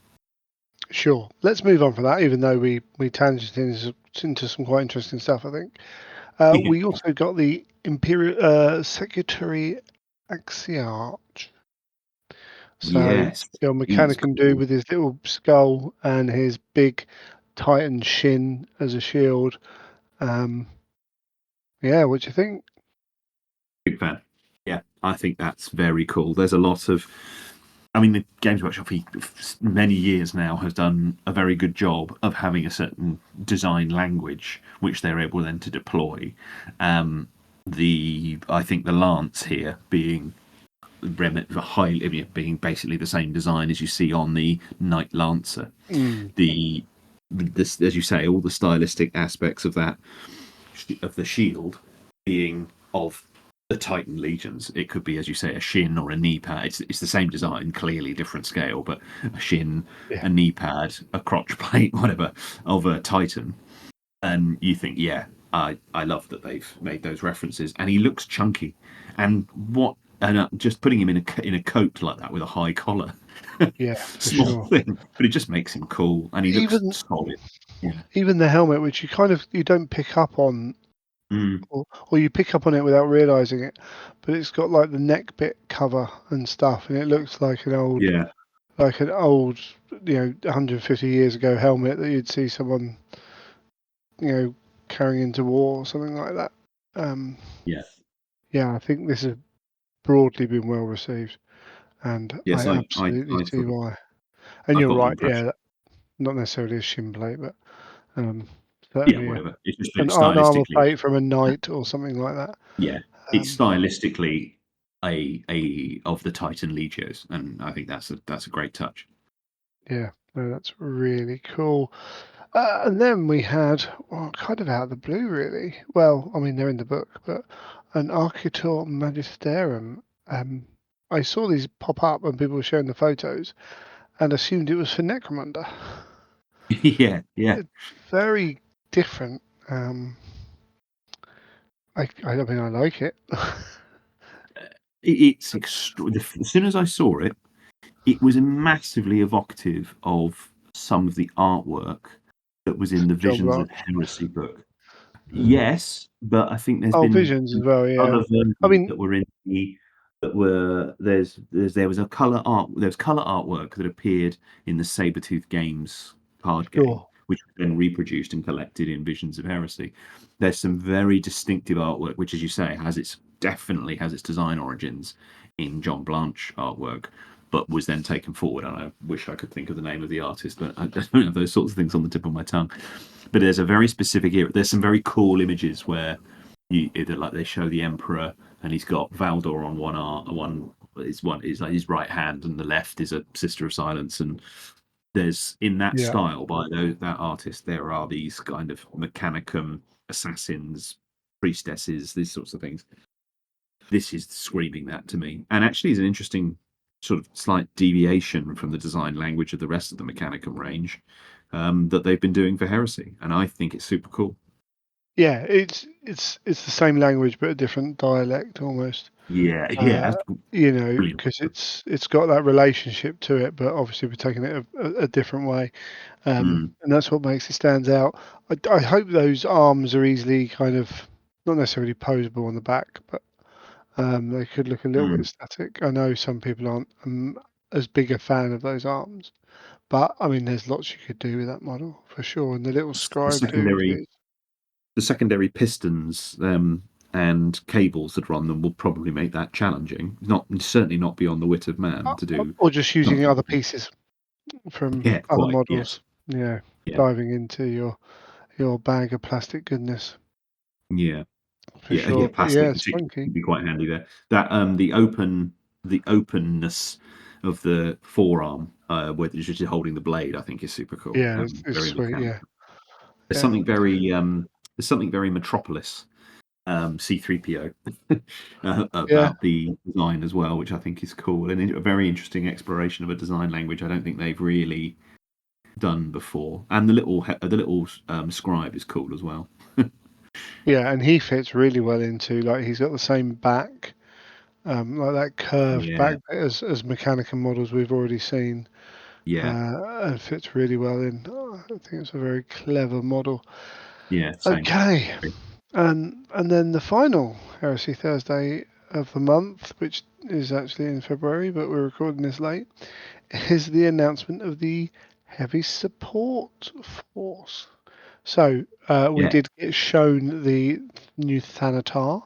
Sure. Let's move on from that, even though we tangented into some quite interesting stuff, I think. We also got the Imperial Secretary Axiarch. So Yes, your Mechanicum dude with his little skull and his big Titan shin as a shield. What do you think? big fan. Yeah, I think that's very cool. There's a lot of, I mean, the Games Workshop for many years now has done a very good job of having a certain design language which they're able then to deploy. I think the Lance here being being basically the same design as you see on the Knight Lancer. This, as you say, all the stylistic aspects of that of the shield being of the Titan legions. It could be, as you say, a shin or a knee pad. It's the same design, clearly different scale, but a shin, a knee pad, a crotch plate, whatever, of a Titan. And you think, yeah, I love that they've made those references. And he looks chunky. And just putting him in a coat like that with a high collar, Yeah, for small sure. thing, but it just makes him cool, and he looks Even solid. Yeah. Even the helmet, which you don't pick up on, Mm. or you pick up on it without realizing it, but it's got like the neck bit cover and stuff, and it looks Yeah. like an old, 150 years ago helmet that you'd see someone, carrying into war or something like that. Um, Yeah. yeah, I think this has broadly been well received, and Yes, I I absolutely see sort of why. And I've you're got the right, impression. yeah, not necessarily a shin plate, but um, Yeah, certainly whatever. It's just an armor stylistically. plate from a knight or something like that. Yeah, it's Um, stylistically a of the Titan Legios, and I think that's a great touch. yeah, no, that's really cool. And then we had, well, kind of out of the blue, really. Well, I mean, they're in the book, but an Architor Magisterum. I saw these pop up when people were showing the photos and assumed it was for Necromunda. Yeah, yeah. It's very different. I mean, I like it. It's as soon as I saw it, it was massively evocative of some of the artwork that was in the John Visions of Blanche. Heresy book. Yes, but I think there's Oh, been Visions as well, yeah. other I versions mean, that were in the that were there was a color artwork that appeared in the Sabretooth Games card game, sure. which was then reproduced and collected in Visions of Heresy. There's some very distinctive artwork, which, as you say, definitely has its design origins in John Blanche artwork, but was then taken forward. And I wish I could think of the name of the artist, but I don't have those sorts of things on the tip of my tongue. But there's a very specific era. There's some very cool images where like they show the Emperor and he's got Valdor on one arm, one is like his right hand, and the left is a Sister of Silence. And there's in that Yeah. style by that artist, there are these kind of Mechanicum assassins, priestesses, these sorts of things. This is screaming that to me, and actually is an interesting sort of slight deviation from the design language of the rest of the Mechanicum range that they've been doing for Heresy, and I think it's super cool. Yeah, it's the same language but a different dialect almost. Yeah, yeah, Uh, that's brilliant. because it's got that relationship to it, but obviously we're taking it a different way, Mm, and that's what makes it stands out. I hope those arms are easily kind of not necessarily posable on the back, but they could look a little bit mm. static. I know some people aren't as big a fan of those arms, but I mean, there's lots you could do with that model for sure, and the little The scribe dude secondary, is. the secondary pistons and cables that run them will probably make that challenging. Not certainly not beyond the wit of man to do Or just using something. other pieces from Yeah, other quite. Yes. models. Yeah, Yeah. diving into your bag of plastic goodness Yeah. for Yeah. Yeah. sure. But Plastic yeah, it's particularly funky. can be quite handy there. That the openness of the forearm, where it's just holding the blade, I think is super cool. Yeah, it's Very sweet. Yeah, mechanical. There's yeah, something very Metropolis C3PO yeah, about the design as well, which I think is cool and a very interesting exploration of a design language I don't think they've really done before. And the little scribe is cool as well. yeah. And he fits really well into like he's got the same back, like that curved Yeah, back bit as Mechanicum models we've already seen, yeah, and fits really well in. Oh, I think it's a very clever model. yeah. Same. Okay, and then the final Heresy Thursday of the month, which is actually in February, but we're recording this late, is the announcement of the Heavy Support Force. So we Yeah, did get shown the new Thanatar,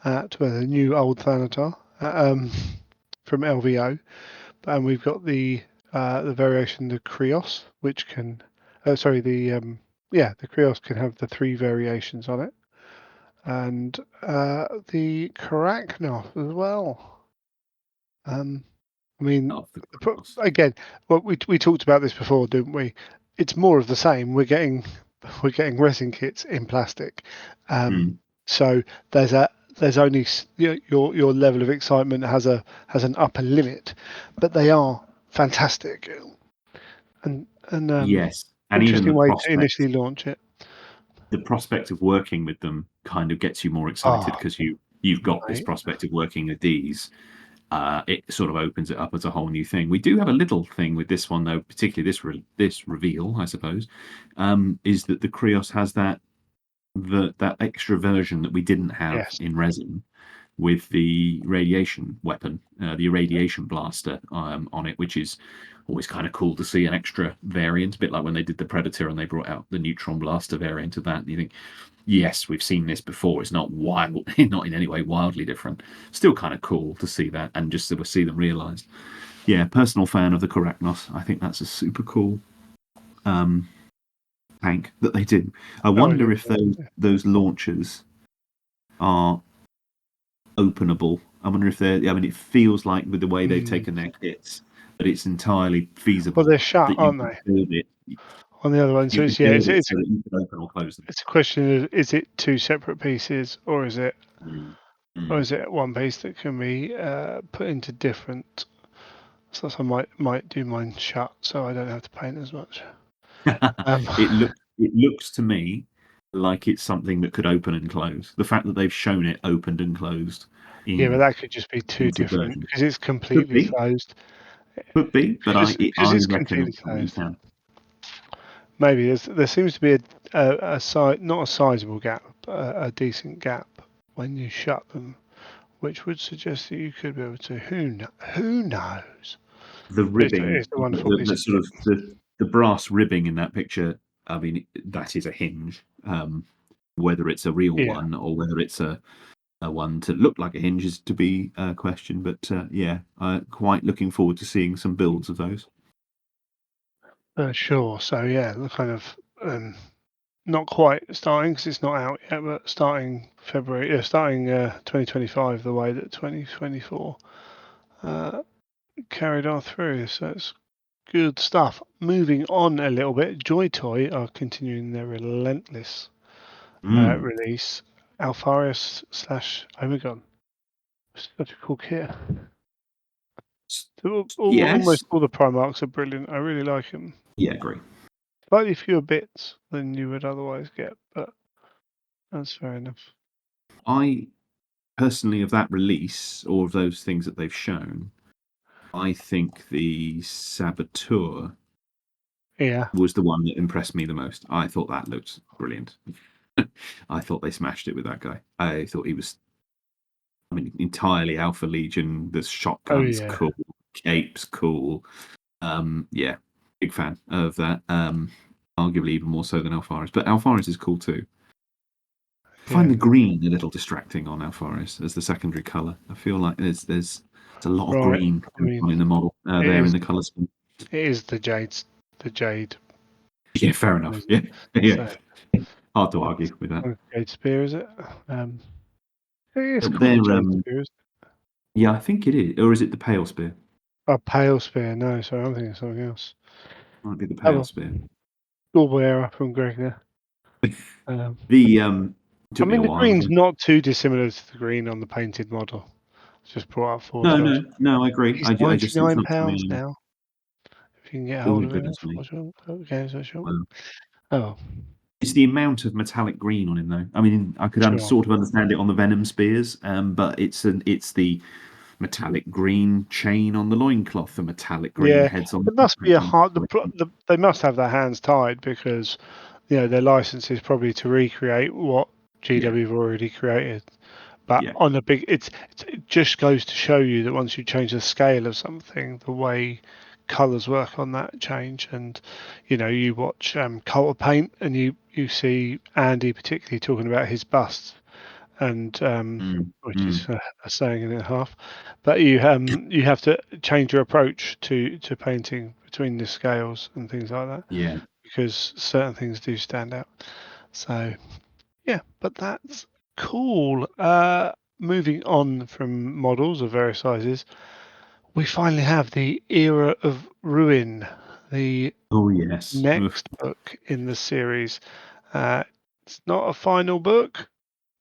the new old Thanatar from LVO, and we've got the variation the Krios, which can, sorry, the Krios can have the three variations on it, and the Karaknoth as well. Um, I mean, of the cross. again, well, we talked about this before, didn't we? It's more of the same. We're getting resin kits in plastic, Mm, so there's a there's only your level of excitement has an upper limit, but they are fantastic and yes, and even interesting way to initially launch it. the prospect of working with them kind of gets you more excited Oh, because you've got this mate. prospect of working with these. it sort of opens it up as a whole new thing. We do have a little thing with this one, though, particularly this reveal, I suppose, is that the Krios has that extra version that we didn't have Yes. in resin, with the radiation weapon, the irradiation blaster on it, which is always kind of cool to see an extra variant, a bit like when they did the Predator and they brought out the neutron blaster variant of that. And you think, yes, we've seen this before. It's not wild, not in any way wildly different. Still kind of cool to see that and just to see them realised. Yeah, personal fan of the Koraknos. I think that's a super cool tank that they do. I Oh, it wonder if is. those launchers are openable. I wonder if they're. I mean, it feels like with the way they've taken their kits, that it's entirely Well, feasible they're shut, that you aren't could they? build it. On the other one, so You could it's yeah, build it so that you could open or close them. it's a question of, is it two separate pieces, or is it Mm. Mm. one piece that can be put into different? So I might do mine shut, so I don't have to paint as much. It looks to me like it's something that could open and close. The fact that they've shown it opened and closed Yeah, but in that could just be two limited different versions. because it's Could completely be, closed. could be, but Because I it's reckon completely it probably closed. can. Maybe there seems to be not a sizable gap, but a decent gap when you shut them, which would suggest that you could be able to. Who knows? The But ribbing, it's a wonderful piece the of sort kit. of the brass ribbing in that picture. I mean, that is a hinge. Whether it's a real Yeah, one or whether it's a one to look like a hinge is to be questioned. But yeah, quite looking forward to seeing some builds of those. sure. So yeah, the kind of not quite starting because it's not out yet, but starting February, starting 2025, the way that 2024 uh, carried on through. So it's good stuff. Moving on a little bit, Joy Toy are continuing their relentless Mm. release. Alpharius slash Omegon. Such a cool kit. So Yes. almost all the Primarchs are brilliant. I really like them. Yeah, agree. Slightly fewer bits than you would otherwise get, but that's fair enough. I personally, of that release or of those things that they've shown, I think the Saboteur Yeah. was the one that impressed me the most. I thought that looked brilliant. I thought they smashed it with that guy. I thought he was, I mean, entirely Alpha Legion. The Oh shotgun's yeah. cool, cape's cool. Yeah, big fan of that. Arguably even more so than Alpharis, but Alpharis is cool too. I find Yeah. the green a little distracting on Alpharis as the secondary color. I feel like there's a lot of Right. green I mean, on in the model it there in is the color scheme. it is the jade. Yeah, fair enough. Isn't Yeah, it? yeah. So Hard to argue with that. jade spear is it? Um, it's called the They're jade spear. Is it? yeah, I think it is, or is it the pale spear? Oh, pale spear. No, sorry, I'm thinking of something else. Might be the Oh pale well, spear. schoolboy error from Greg there. The I took me a mean, the while. green's not too dissimilar to the green on the painted model. It's just brought up 4 times. No, I agree. He's I just it's not £99 something. now. If you can get hold Oh of it goodness at me! Games Workshop. Well, Oh, it's the amount of metallic green on him, though. I mean, I could sure. sort of understand it on the Venom spears, but it's the metallic green chain on the loincloth, the metallic green Yeah, heads on it must be a hard. the. They must have their hands tied because their license is probably to recreate what Yeah, GW have already created. But yeah. on a big, it just goes to show you that once you change the scale of something, the way colors work on that change. And you watch Cult of Paint, and you see Andy particularly talking about his bust, and Mm, which mm, is a saying and a half. But you have to change your approach to painting between the scales and things like that yeah. because certain things do stand out. So yeah, but that's cool. Moving on from models of various sizes, we finally have the Era of Ruin, the Oh yes. Oof. next book in the series. It's not a final book.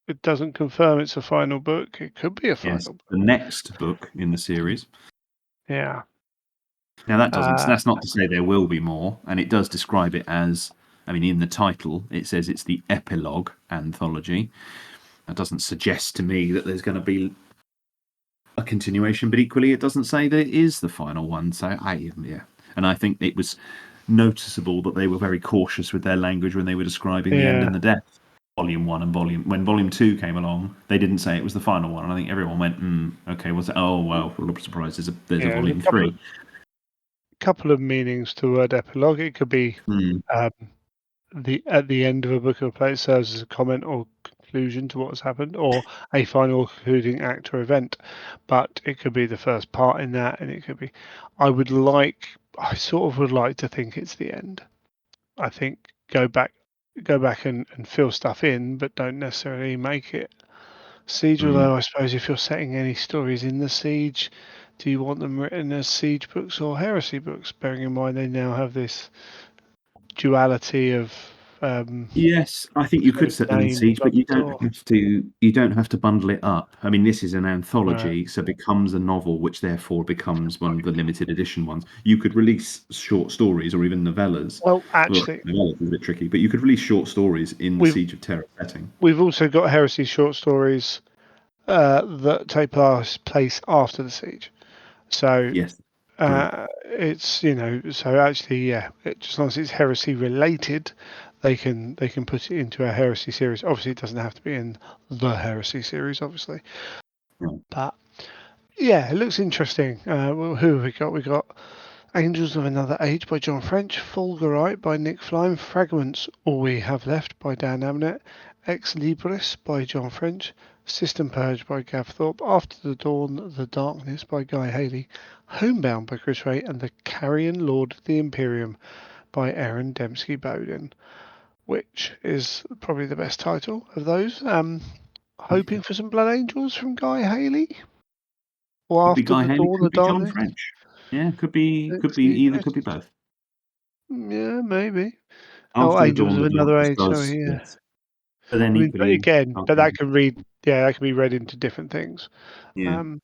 It doesn't confirm it's a final book. It could be a Yes, final book. the next book in the series. Yeah. Now that doesn't. Uh, That's not to say there will be more, and it does describe it as. I mean, in the title, it says it's the epilogue anthology. That doesn't suggest to me that there's going to be a continuation, but equally it doesn't say that it is the final one. So and I think it was noticeable that they were very cautious with their language when they were describing the end Yeah, and the death. Volume 1 and Volume 2 came along, they didn't say it was the final one, and I think everyone went, okay, what's it? Oh well, we're not surprised. There's a yeah. There's Volume 3. couple of meanings to the word epilogue. It could be Mm. um, at the end of a book or play, it serves as a comment or conclusion to what has happened, or a final concluding act or event. But it could be the first part in that, and it could be. I sort of would like to think it's the end. I think go back and fill stuff in, but don't necessarily make it siege. Mm. Although I suppose if you're setting any stories in the siege, do you want them written as siege books or heresy books? Bearing in mind they now have this duality of Yes, I think you sort could of set them in names siege, on but you the don't door. have to. You don't have to bundle it up. I mean, this is an Right. anthology, so it becomes a novel, which therefore becomes one of the limited edition ones. You could release short stories or even novellas. Well, Well, actually, novellas is a bit tricky, but you could release short stories in the we've Siege of Terror setting. we've also got heresy short stories that take place after the siege. So Yes, true. it's so actually just as long as it's heresy related, they can put it into a heresy series. Obviously, it doesn't have to be in the heresy series, obviously, Right. but yeah, it looks interesting. Well, who have we got? We got Angels of Another Age by John French, Fulgurite by Nick Flynn, Fragments All We Have Left by Dan Abnett, Ex Libris by John French, System Purge by Gav Thorpe, After the Dawn, The Darkness by Guy Haley, Homebound by Chris Ray, and The Carrion Lord of the Imperium by Aaron Dembski Bowden, which is probably the best title of those. Hoping for some Blood Angels from Guy Haley, or Could be After Guy the Haley, Dawn, The could be John Darkness. French. Yeah, could be Ex either, Libris. could be both. Yeah, maybe. Oh, After the Angels Dawn, of the Another Darkness Age. does, Sorry, yeah. yes. But then I mean, but equally, again, but that can read. Yeah, that can be read into different things. yeah, Um,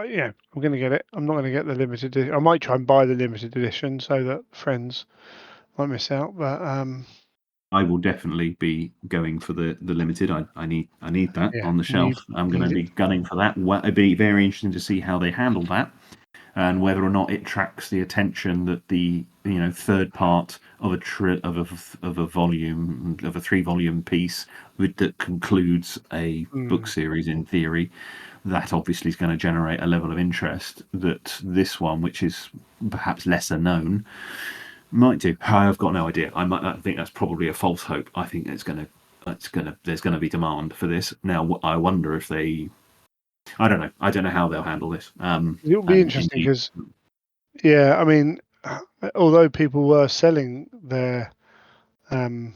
yeah, I'm gonna get it. I'm not gonna get the limited edition. I might try and buy the limited edition so that friends might miss out. But I will definitely be going for the limited. I need that yeah, on the shelf. I'm going to need be it. gunning for that. It'd be very interesting to see how they handle that, and whether or not it tracks the attention that the third part of a volume of a 3-volume piece that concludes a book Mm. series in theory. That obviously is going to generate a level of interest that this one, which is perhaps lesser known, might do. I've got no idea. I think that's probably a false hope. I think there's gonna be demand for this. Now, I wonder if they. I don't know. I don't know how they'll handle this. It'll be And interesting indeed, because yeah, I mean, although people were selling um,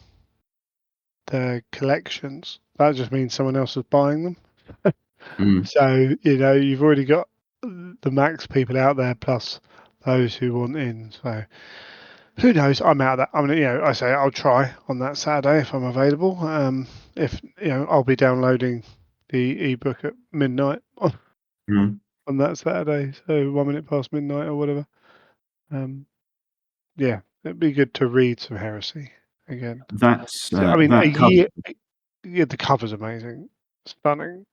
their collections, that just means someone else was buying them. mm, So, you've already got the max people out there plus those who want in. So, who knows? I'm out of that. I mean, I say I'll try on that Saturday if I'm available. If, I'll be downloading the ebook at midnight mm. on that Saturday. So, 1 minute past midnight or whatever. Um, yeah, it'd be good to read some heresy again. That's So, I mean, a that cover year, yeah, the cover's amazing, stunning.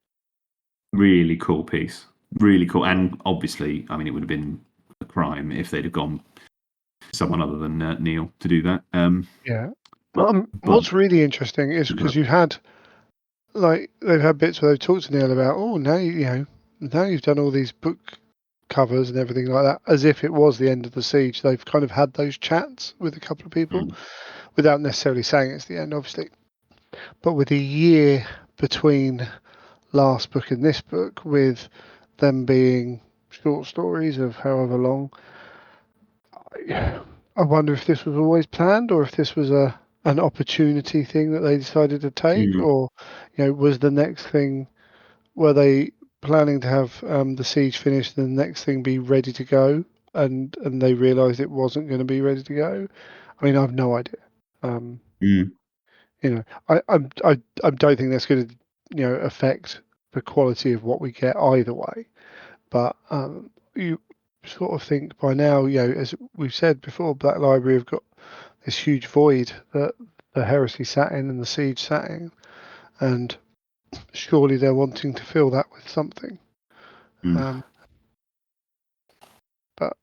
really cool piece. Really cool. And obviously, I mean, it would have been a crime if they'd have gone someone other than Neil to do that. Yeah. But What's really interesting is because you've had like they've had bits where they've talked to Neil about, oh, now you've done all these book covers and everything like that, as if it was the end of the siege. They've kind of had those chats with a couple of people mm, without necessarily saying it's the end, obviously. But with a year between last book and this book, with them being short stories of however long, I wonder if this was always planned or if this was a an opportunity thing that they decided to take, mm, or was the next thing were they planning to have the siege finished and the next thing be ready to go, and they realised it wasn't going to be ready to go. I mean, I've no idea. Um, mm, I don't think that's going to affect the quality of what we get either way. But you sort of think by now, as we've said before, Black Library have got this huge void that the heresy sat in and the siege sat in, and surely they're wanting to fill that with something. But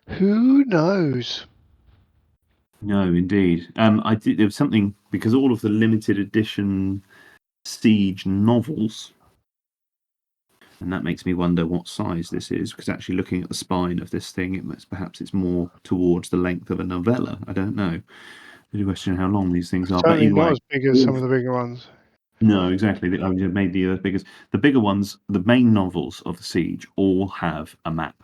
who knows? No, indeed. There was something because all of the limited edition Siege novels, and that makes me wonder what size this is. Because actually, looking at the spine of this thing, perhaps it's more towards the length of a novella. I don't know. Really question how long these things are. But Certainly either not way, as big as some of the bigger ones. no, exactly. I mean, made the biggest. The bigger ones, the main novels of the Siege, all have a map,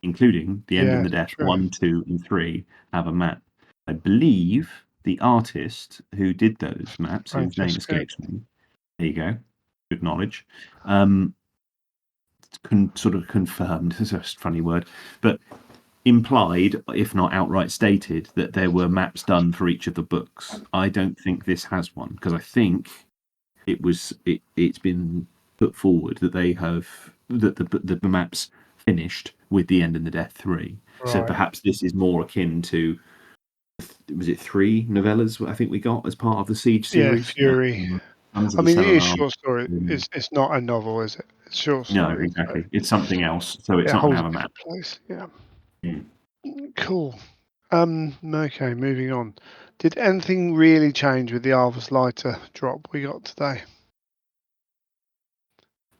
including The End and Yeah, the Death true. 1, 2, and 3 have a map. I believe the artist who did those maps, whose name Francesco. escapes me, there you go, good knowledge, sort of confirmed, is a funny word, but implied, if not outright stated, that there were maps done for each of the books. I don't think this has one, because I think it's been put forward that they have that the maps finished with The End and the Death 3. So Right. perhaps this is more akin to, was it 3 novellas I think we got as part of the Siege Yeah, series? Fury. Sons of I the mean, it is Selenar. short story. It's not a novel, is it? It's short No, story. So exactly. It's something else, so it's it not going to holds have a a map. different place. Yeah. Mm. Cool. Okay, moving on. Did anything really change with the Arvus lighter drop we got today?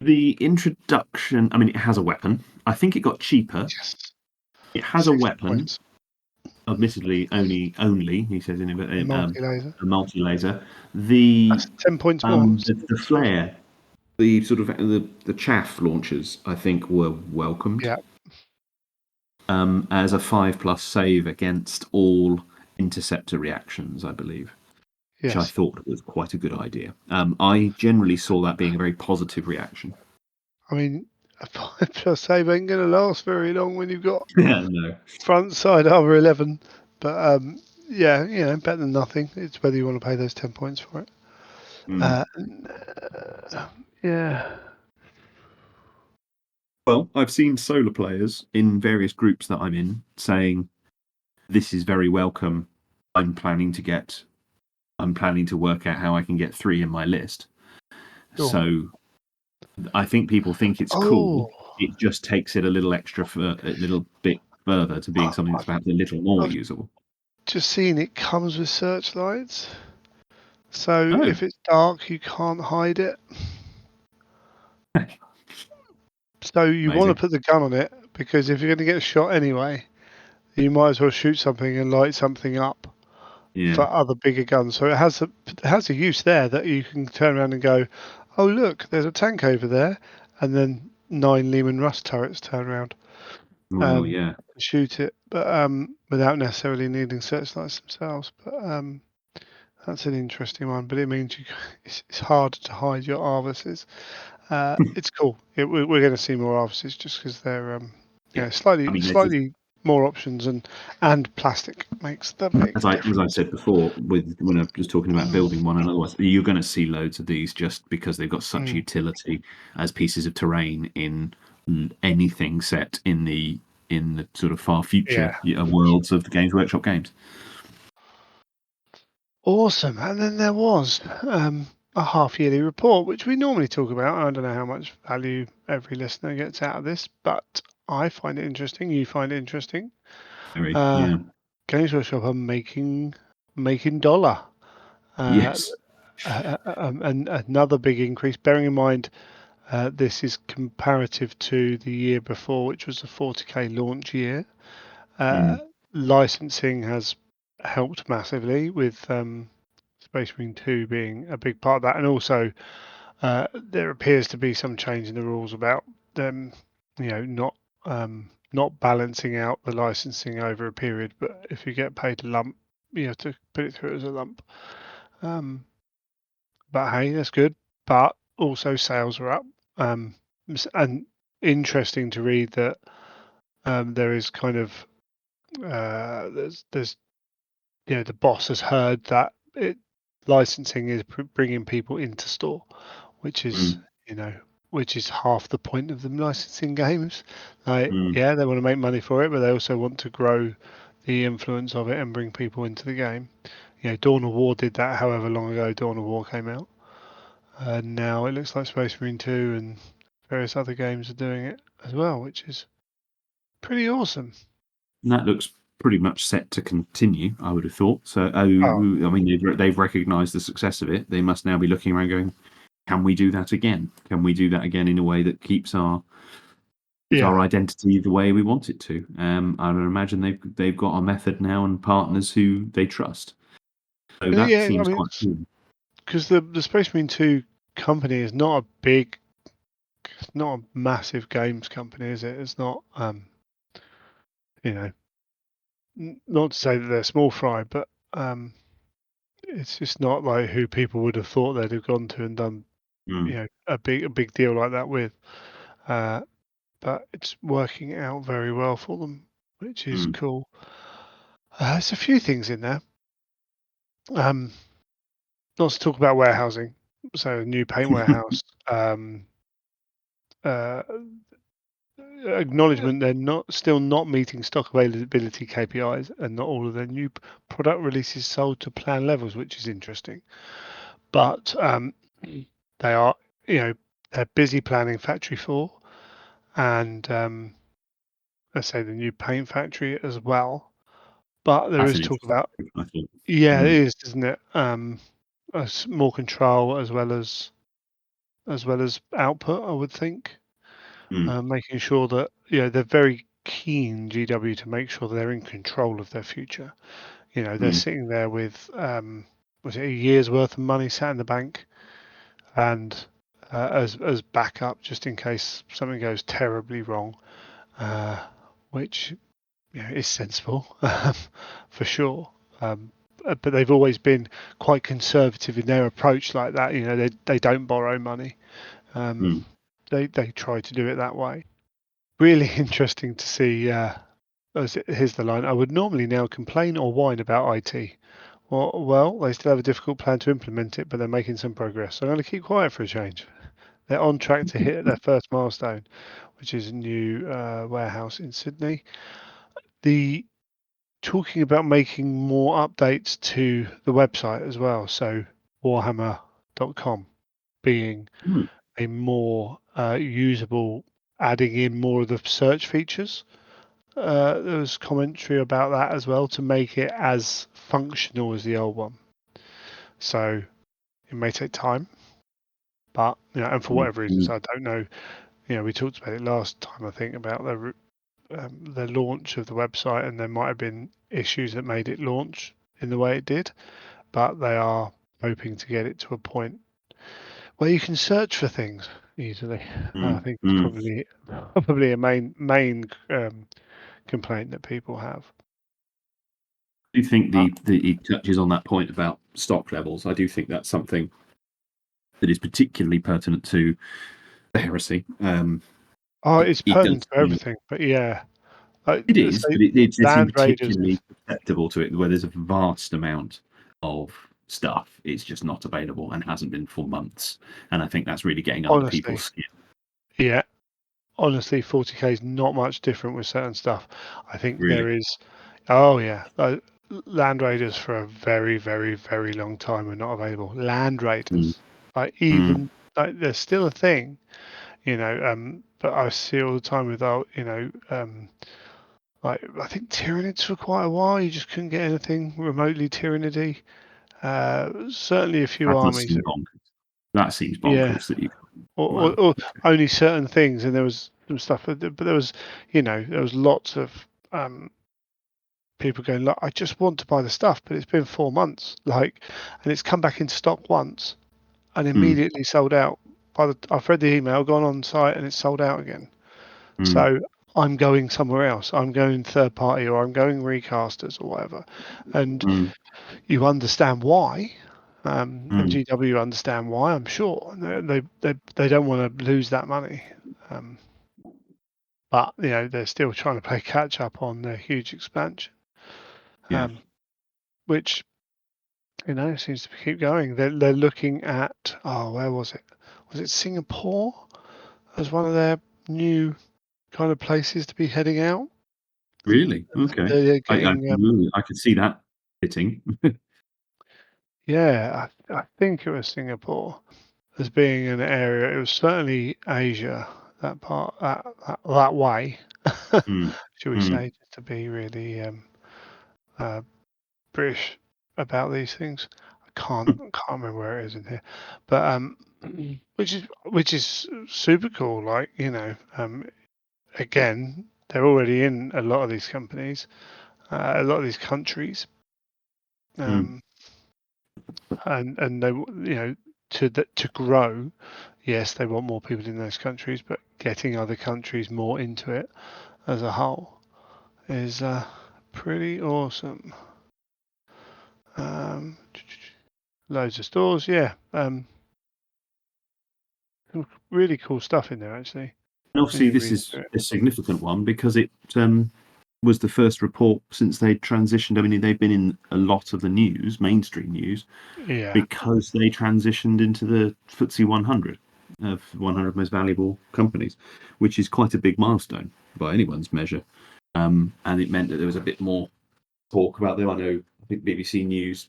The introduction, I mean, it has a weapon. I think it got cheaper. Yes. It has a 60 weapon, points. admittedly only he says A in multi-laser. a multi laser. The That's 10 points more. the flare, the sort of the chaff launchers, I think were welcomed Yeah. as a 5+ save against all interceptor reactions, I believe, which I Yes. thought was quite a good idea. I generally saw that being a very positive reaction. I mean, a 5+ save ain't going to last very long when you've got Yeah, no. front side armor 11. But yeah, better than nothing. It's whether you want to pay those 10 points for it. Mm. Yeah. Well, I've seen solar players in various groups that I'm in saying this is very welcome. I'm planning to work out how I can get 3 in my list. Sure. So I think people think it's Oh, cool. It just takes it a little a little bit further to being something that's perhaps a little more I've usable. just seen it comes with searchlights. So Oh, if it's dark, you can't hide it. So you want to amazing. put the gun on it because if you're going to get shot anyway, you might as well shoot something and light something up Yeah. for other bigger guns. So it has a use there that you can turn around and go, oh look, there's a tank over there, and then 9 Lehman Russ turrets turn around Well, and yeah. shoot it, but without necessarily needing searchlights themselves. But that's an interesting one. But it means it's harder to hide your Arvises. It's cool. We're going to see more Arvises just because they're Yeah. I slightly mean, slightly more options, and plastic makes the big as I difference. said before, with when I was talking about building one and otherwise, you're going to see loads of these just because they've got such Mm, utility as pieces of terrain in anything set in the sort of far future yeah. worlds of the Games Workshop games. Awesome. And then there was a half yearly report, which we normally talk about. I don't know how much value every listener gets out of this, but I find it interesting. You find it interesting. Very, Uh, yeah. Games Workshop are making dollar. Uh, Yes. and another big increase, bearing in mind this is comparative to the year before, which was a 40k launch year. Uh, Mm, Licensing has helped massively with Space Marine 2 being a big part of that, and also there appears to be some change in the rules about them, not balancing out the licensing over a period, but if you get paid a lump, you have to put it through as a lump. Um, but hey, that's good. But also sales are up, and interesting to read that there is kind of there's the boss has heard that licensing is bringing people into store, which is mm, you know which is half the point of them licensing games. Like, mm, yeah, they want to make money for it, but they also want to grow the influence of it and bring people into the game. Dawn of War did that however long ago Dawn of War came out. And now it looks like Space Marine 2 and various other games are doing it as well, which is pretty awesome. And that looks pretty much set to continue, I would have thought. So, I Oh, mean, they've recognised the success of it. They must now be looking around, going, "Can we do that again? Can we do that again in a way that keeps our yeah. identity the way we want it to?" I would imagine they've got a method now and partners who they trust. So that Yeah, I seems mean, quite cool. because the Space Marine 2 company is not a big, it's not a massive games company, is it? It's not, you know, not to say that they're small fry, but it's just not like who people would have thought they'd have gone to and done, Mm, a big deal like that with. Uh, but it's working out very well for them, which is mm. cool. There's a few things in there. Um, Lots to talk about warehousing. So new paint warehouse. Uh, Acknowledgement they're still not meeting stock availability KPIs, and not all of their new product releases sold to plan levels, which is interesting. But they are, they're busy planning Factory 4 and let's say the new paint factory as well. But there That's is an talk interesting about, topic, I think. yeah, it Mm, is, isn't it? More control as well as output, I would think. mm, Making sure that they're very keen GW to make sure they're in control of their future. They're mm, sitting there with was it a year's worth of money sat in the bank, and as backup just in case something goes terribly wrong, uh, which is sensible for sure. But they've always been quite conservative in their approach like that. They don't borrow money. Um, mm. they try to do it that way. Really interesting to see. Here's the line: I would normally now complain or whine about IT. Well, they still have a difficult plan to implement it, but they're making some progress. So I'm going to keep quiet for a change. They're on track to hit their first milestone, which is a new warehouse in Sydney. The Talking about making more updates to the website as well. So Warhammer.com being Mm, a more usable, adding in more of the search features. There was commentary about that as well to make it as functional as the old one. So it may take time, but and for mm, whatever reasons, mm. I don't know. We talked about it last time, I think, about the launch of the website, and there might have been issues that made it launch in the way it did, but they are hoping to get it to a point where you can search for things easily. I Mm, think it's mm. probably a main complaint that people have. I do think Uh, the it touches on that point about stock levels. I do think that's something that is particularly pertinent to the heresy. oh, It, it's it does pertinent to everything, but yeah, it let's is, say but it seems Land Raiders is particularly susceptible to it, where there's a vast amount of stuff. It's just not available and hasn't been for months, and I think that's really getting under people's honestly, skin. yeah, honestly, 40k is not much different with certain stuff. I think Really. there is, oh yeah, Land Raiders for a very, very, very long time are not available. Land Mm, Raiders, like mm, even like they're still a thing, but I see all the time with like I think Tyranids for quite a while. You just couldn't get anything remotely Tyranidy. Certainly a few that does armies. seem bonkers. That seems Yeah, bonkers that you. or, or, Wow. or Okay. only certain things, and there was some stuff, but there was, there was lots of people going, look, I just want to buy the stuff, but it's been 4 months, like, and it's come back into stock once and Mm, immediately sold out. I've read the email, gone on site, and it's sold out again. mm, So I'm going somewhere else. I'm going third party, or I'm going recasters, or whatever, and mm, you understand why. And mm. GW understand why, I'm sure. They don't want to lose that money. Um, but they're still trying to play catch up on their huge expansion, Yeah. which seems to keep going. They're looking at, where was it? Was it Singapore as one of their new kind of places to be heading out? Really? Okay. They're I getting I could see that fitting. I think it was Singapore as being an area. It was certainly Asia. part that way, Mm. shall we Mm. say, just to be really British about these things. I can't remember where it is in here, but which is super cool. Like, again, they're already in a lot of these companies, a lot of these countries, Mm. um, and they to grow. Yes, they want more people in those countries, but getting other countries more into it as a whole is pretty awesome. Um, Loads of stores, yeah. Some really cool stuff in there actually. And When obviously, you this read is through a significant one because it was the first report since they transitioned. I mean, they've been in a lot of the news, mainstream news, it. Yeah, because they transitioned into the FTSE 100 of 100 most valuable companies, which is quite a big milestone by anyone's measure. And it meant that there was a bit more talk about them. I know, I think BBC News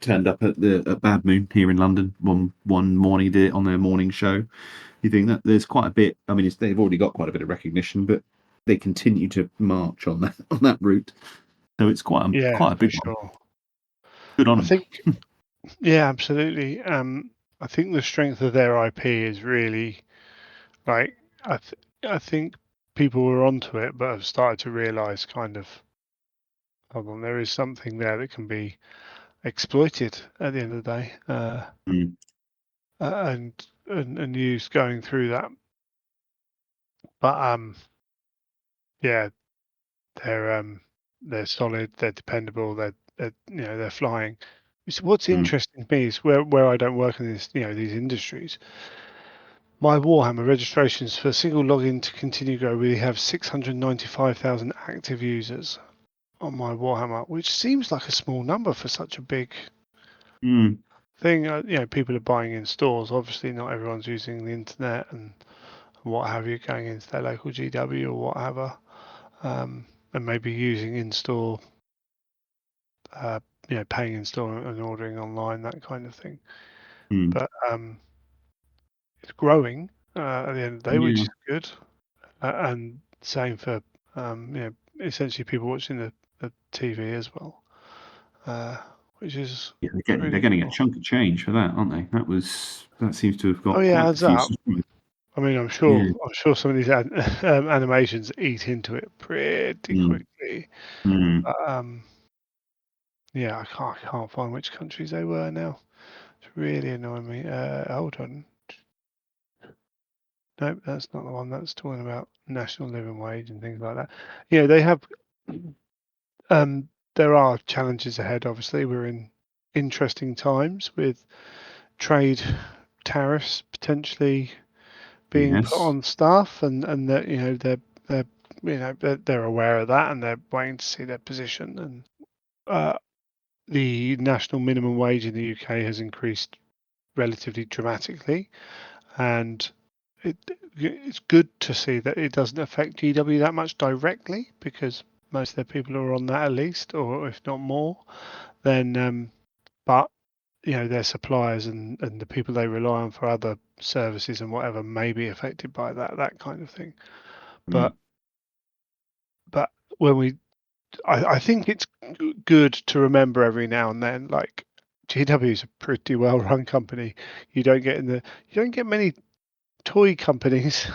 turned up at Bad Moon here in London one morning, did it on their morning show. You think that there's quite a bit. I mean, they've already got quite a bit of recognition, but they continue to march on that route. So it's yeah, quite a for big one. sure. Good on I them. think, yeah, absolutely. I think the strength of their IP is really like I think people were onto it, but have started to realise kind of, hold on, there is something there that can be exploited at the end of the day, Mm. and used going through that. But yeah, they're um, they're solid, they're dependable, they're flying. What's Mm. interesting to me is where I don't work in these industries. My Warhammer registrations for single login to continue grow. We have 695,000 active users on my Warhammer, which seems like a small number for such a big Mm. thing. People are buying in stores. Obviously, not everyone's using the internet and what have you, going into their local GW or whatever, and maybe using in-store, uh, paying in-store and ordering online, that kind of thing. Mm. But it's growing at the end of the day, which Yeah. is good. And same for essentially people watching the TV as well, uh, which is Yeah, they're pretty getting a cool. chunk of change for that, aren't they? That seems to have Oh got yeah, quite a adds few up. subscribers. I mean, I'm Yeah. sure I'm sure some of these animations eat into it pretty Mm. quickly. Mm. But, yeah, I can't find which countries they were now. It's really annoying me. Hold on. Nope, that's not the one. That's talking about national living wage and things like that. They have. There are challenges ahead. Obviously, we're in interesting times with trade tariffs potentially being put Yes. on stuff, and that they're aware of that, and they're waiting to see their position. And the national minimum wage in the UK has increased relatively dramatically, and it's good to see that it doesn't affect GW that much directly, because most of their people are on that at least, or if not more. Then, but their suppliers and the people they rely on for other services and whatever may be affected by that kind of thing. Mm. But but when I think it's good to remember every now and then, like, GW is a pretty well run company. You don't get many toy companies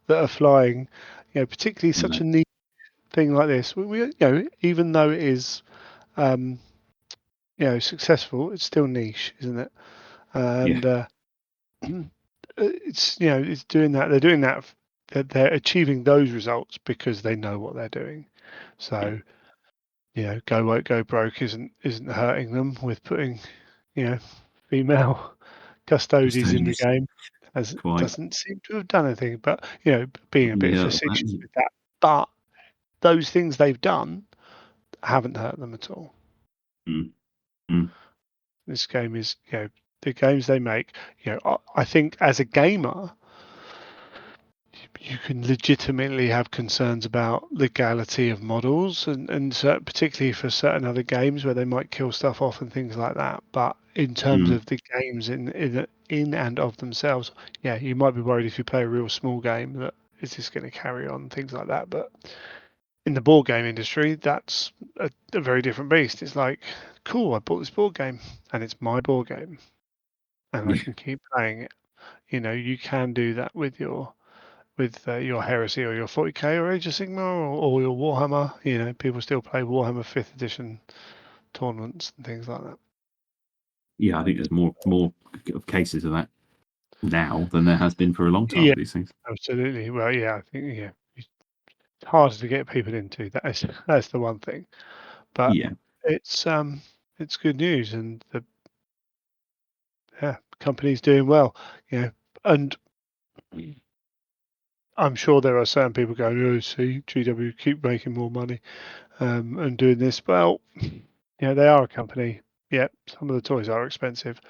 that are flying, particularly such No. a neat thing like this. Even though it is um, successful, it's still niche, isn't it? Yeah. And it's doing that. They're doing that. They're achieving those results because they know what they're doing. Yeah. So go woke, go broke isn't hurting them with putting female custodies in the Custodians. game. As Quite. doesn't seem to have done anything, but being a Really bit hurt of that, facetious is it? with that. But those things they've done haven't hurt them at all. Mm. Mm. This game is, the games they make. I think as a gamer, you can legitimately have concerns about legality of models, and particularly for certain other games where they might kill stuff off and things like that. But in terms Mm. of the games in and of themselves, yeah, you might be worried if you play a real small game that is this going to carry on, things like that. But in the board game industry, that's a very different beast. It's like, cool, I bought this board game and it's my board game and I Yeah. can keep playing it. You can do that with your Heresy or your 40k or Age of Sigmar or your Warhammer. People still play Warhammer 5th edition tournaments and things like that. Yeah, I think there's more cases of that now than there has been for a long time Yeah, with these things. absolutely. Well, yeah, I think it's harder to get people into. That's the one thing, but Yeah. it's good news, and the company's doing well. And I'm sure there are certain people going, "Oh, see, GW keep making more money and doing this." Well, they are a company. Yeah, some of the toys are expensive.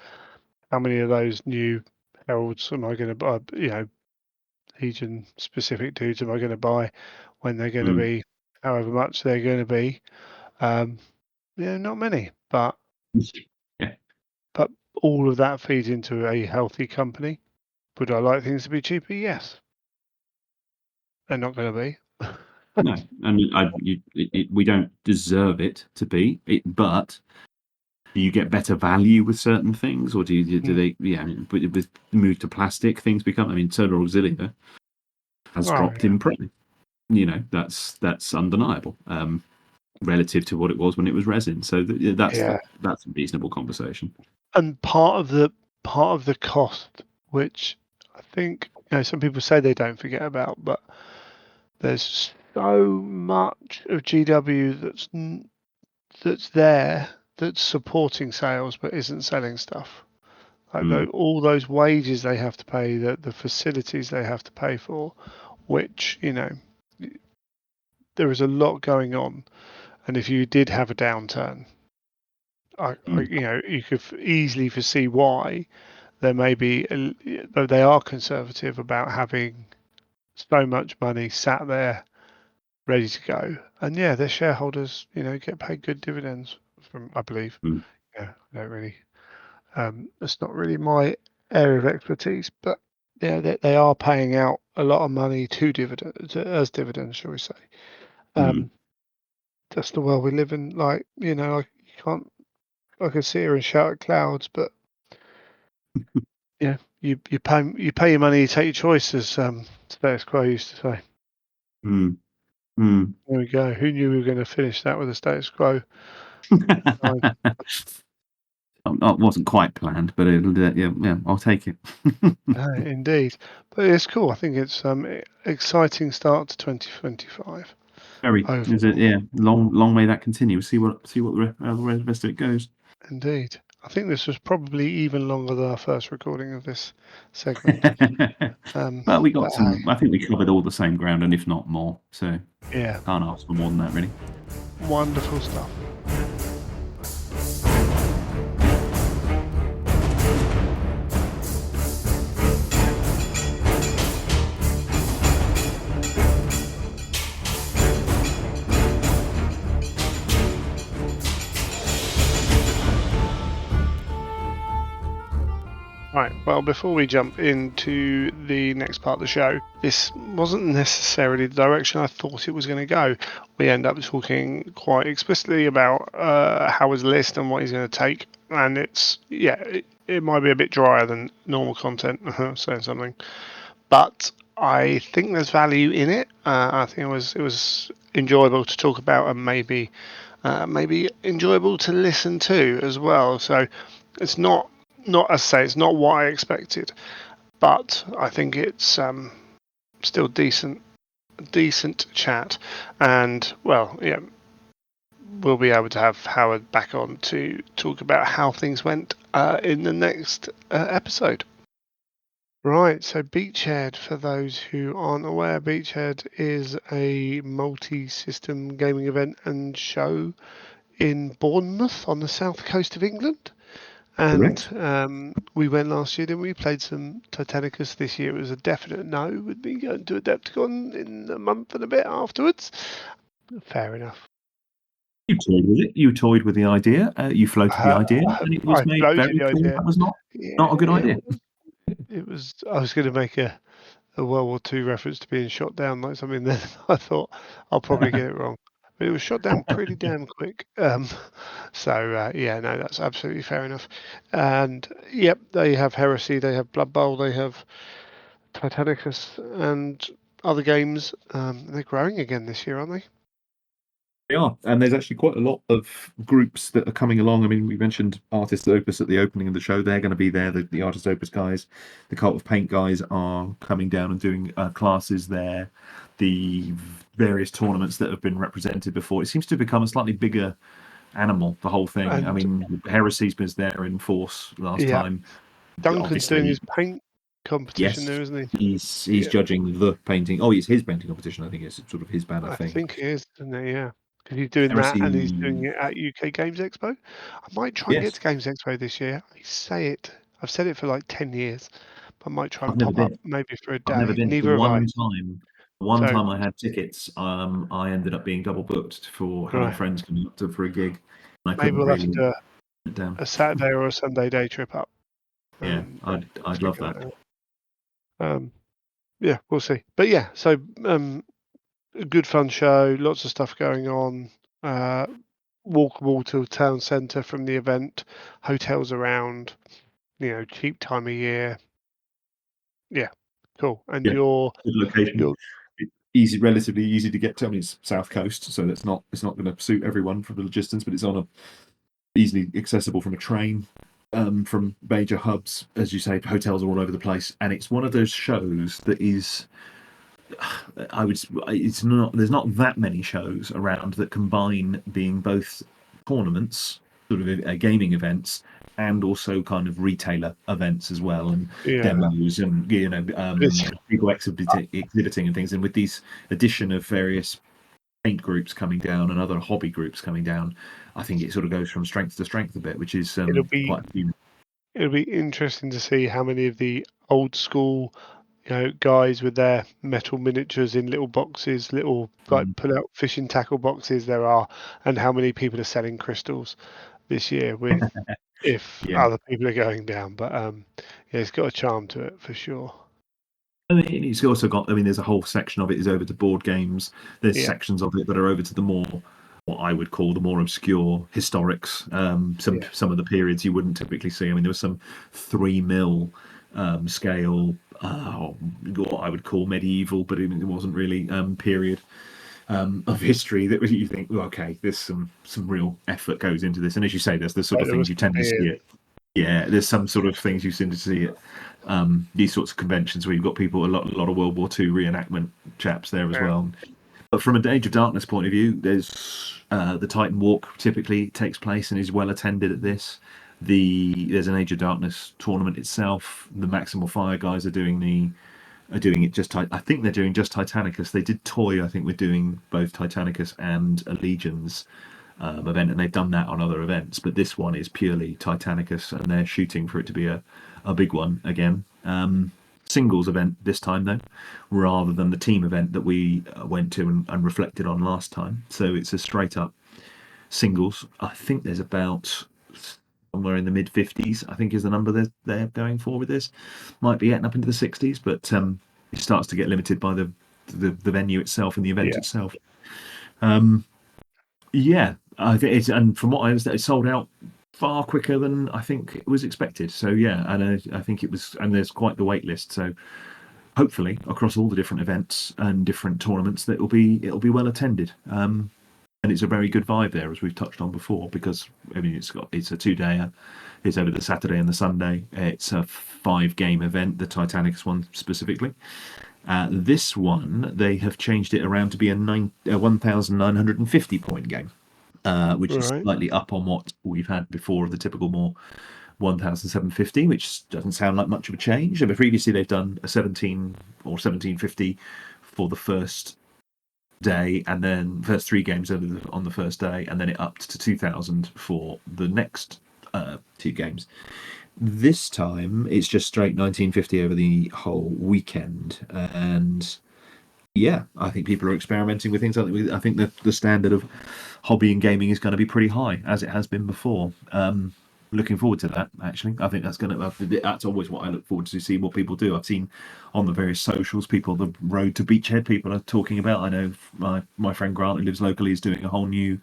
How many of those new heralds am I going to buy? Legion specific dudes am I going to buy when they're going to Mm. be however much they're going to be? Um, not many, but Yeah. all of that feeds into a healthy company. Would I like things to be cheaper? Yes. They're not going to be. No, and we don't deserve it to be, but do you get better value with certain things, or do Mm. they? Yeah, with the move to plastic, things become. I mean, Solar Auxilia has Oh dropped yeah, in price. That's undeniable relative to what it was when it was resin. So yeah. that's a reasonable conversation. And part of the cost, which I think some people say they don't forget about, but there's so much of GW that's there that's supporting sales but isn't selling stuff. Like Mm, all those wages they have to pay, the facilities they have to pay for, which there is a lot going on. And if you did have a downturn, mm, you could easily foresee why there may be, though they are conservative about having so much money sat there ready to go. And yeah, their shareholders, get paid good dividends from, I believe. mm, Yeah, I don't really. It's not really my area of expertise, but yeah, they are paying out a lot of money to dividends as dividends, shall we say? mm, Um, that's the world we live in. Like you can't. I can sit here and shout at clouds, but yeah, you pay your money, you take your choices. Status Quo used to say. mm, mm. There we go. Who knew we were going to finish that with a status quo? Line? It wasn't quite planned, but yeah, I'll take it. Indeed, but it's cool. I think it's exciting start to 2025 Very is it? overall. Yeah, long may that continue. See what how the rest of it goes. Indeed. I think this was probably even longer than our first recording of this segment. Well, we got But hey, some. I think we covered all the same ground, and if not more. So yeah, can't ask for more than that, really. wonderful stuff. Right, well, before we jump into the next part of the show, this wasn't necessarily the direction I thought it was going to go. We end up talking quite explicitly about Howard's list and what he's going to take, and it might be a bit drier than normal content, saying something, but I think there's value in it. I think it was enjoyable to talk about and maybe enjoyable to listen to as well. So it's not as I say, it's not what I expected, but I think it's still decent chat, and well, yeah, we'll be able to have Howard back on to talk about how things went in the next episode. Right, so Beachhead, for those who aren't aware, Beachhead is a multi-system gaming event and show in Bournemouth on the south coast of England. And Correct. we went last year, didn't we? Played some Titanicus. This year it was a definite no with me going to Adepticon in a month and a bit afterwards. Fair enough. You toyed with it. You toyed with the idea. You floated the Uh, idea, and it was I made floated very the clear idea. that was not Yeah, a good idea. it was. I was going to make a World War II reference to being shot down like something. Then I thought I'll probably get it wrong, but it was shot down pretty damn quick. So yeah, no, that's absolutely fair enough. And yep, they have Heresy, they have Blood Bowl, they have Titanicus, and other games. They're growing again this year, aren't they? They are, and there's actually quite a lot of groups that are coming along. I mean, we mentioned Artist Opus at the opening of the show. They're going to be there. The Artist Opus guys, the Cult of Paint guys are coming down and doing classes there. The various tournaments that have been represented before. It seems to have become a slightly bigger animal, the whole thing. I And mean, Heresy's was there in force last yeah, time. Duncan's doing Obviously, his paint competition yes, there, isn't he? he's Yeah, judging the painting. Oh, it's his painting competition. I think it's sort of his banner I thing. think he is, isn't he? Yeah, because he's doing that and he's doing Heresy, it at UK Games Expo. I might try and get yes. to Games Expo this year. I say it. I've said it for like 10 years. I might try I've and never pop up been. maybe for a I've never day. been. Neither have I. The one So, time I had tickets, I ended up being double booked for having right, friends coming up to for a gig, and I maybe couldn't we'll have to really do let it down. a Saturday or a Sunday day trip up. Yeah, I'd love Figure that. that out. Yeah, we'll see. But yeah, so a good fun show, lots of stuff going on. Uh, Walkable to town centre from the event, hotels around, cheap time of year. Yeah, cool. And Yeah, good location. you're Easy, relatively easy to get to. I mean, it's South Coast, so it's not going to suit everyone from the distance, but it's on a easily accessible from a train. From major hubs, as you say, hotels are all over the place, and it's one of those shows that is I would. It's not. There's not that many shows around that combine being both tournaments, sort of gaming events, and also kind of retailer events as well, and yeah. demos, and It's, people exhibiting and things. And with these addition of various paint groups coming down and other hobby groups coming down, I think it sort of goes from strength to strength a bit, which is it'll be quite appealing. it'll be interesting to see how many of the old school, guys with their metal miniatures in little boxes, little like Mm, pull out fishing tackle boxes there are, and how many people are selling crystals this year with if yeah. other people are going down. But yeah, it's got a charm to it for sure. I mean, it's also got. I mean, there's a whole section of it is over to board games. There's Yeah, sections of it that are over to the more, what I would call the more obscure historics. yeah. Some of the periods you wouldn't typically see. I mean, there was some 3 mil scale, what I would call medieval, but it wasn't really period of history that you think, well, okay, there's some real effort goes into this. And as you say, there's the sort Like of there things was you tend to see beers. it. Yeah, there's some sort of things you seem to see at these sorts of conventions where you've got people, a lot of World War II reenactment chaps there as Yeah, well. But from an Age of Darkness point of view, there's the Titan Walk typically takes place and is well attended at this. There's an Age of Darkness tournament itself. The Maximal Fire guys are doing it just. I think they're doing just Titanicus. They did toy. I think we're doing both Titanicus and a Legions event, and they've done that on other events. But this one is purely Titanicus, and they're shooting for it to be a big one again. Singles event this time though, rather than the team event that we went to and reflected on last time. So it's a straight up singles. I think there's about somewhere in the mid 50s. I think is the number they're going for with this. Might be getting up into the 60s, but it starts to get limited by the venue itself and the event yeah. itself. Yeah, I think it's, and from what I understand, it sold out far quicker than I think it was expected. So yeah, and I think it was, and there's quite the wait list. So hopefully, across all the different events and different tournaments, that it'll be well attended. And it's a very good vibe there, as we've touched on before, because I mean it's a 2 day. It's over the Saturday and the Sunday. It's a 5 game event, the Titanicus one specifically. This one, they have changed it around to be a 1,950 point game, which is Right. slightly up on what we've had before, the typical more 1,750, which doesn't sound like much of a change. But previously, they've done a 17 or 1,750 for the first day, and then first 3 games on the first day, and then it upped to 2,000 for the next 2 games. This time, it's just straight 1950 over the whole weekend, and yeah, I think people are experimenting with things. I think the standard of hobby and gaming is going to be pretty high, as it has been before. looking forward to that. Actually, I think that's always what I look forward to see what people do. I've seen on the various socials, people the road to Beachhead, people are talking about. I know my friend Grant, who lives locally, is doing a whole new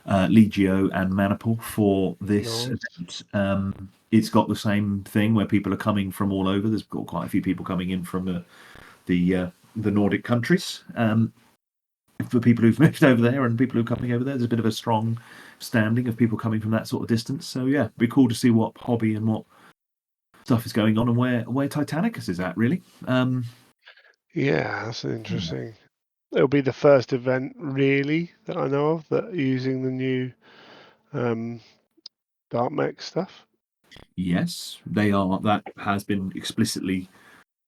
Legio and Maniple for this Nice. event. It's got the same thing where people are coming from all over. There's got quite a few people coming in from the Nordic countries. For people who've moved over there and people who are coming over there, there's a bit of a strong standing of people coming from that sort of distance. So yeah, it'd be cool to see what hobby and what stuff is going on and where Titanicus is at. Really. Yeah, that's interesting. It'll be the first event really that I know of that are using the new um, Dark Mech stuff. Yes, they are. That has been explicitly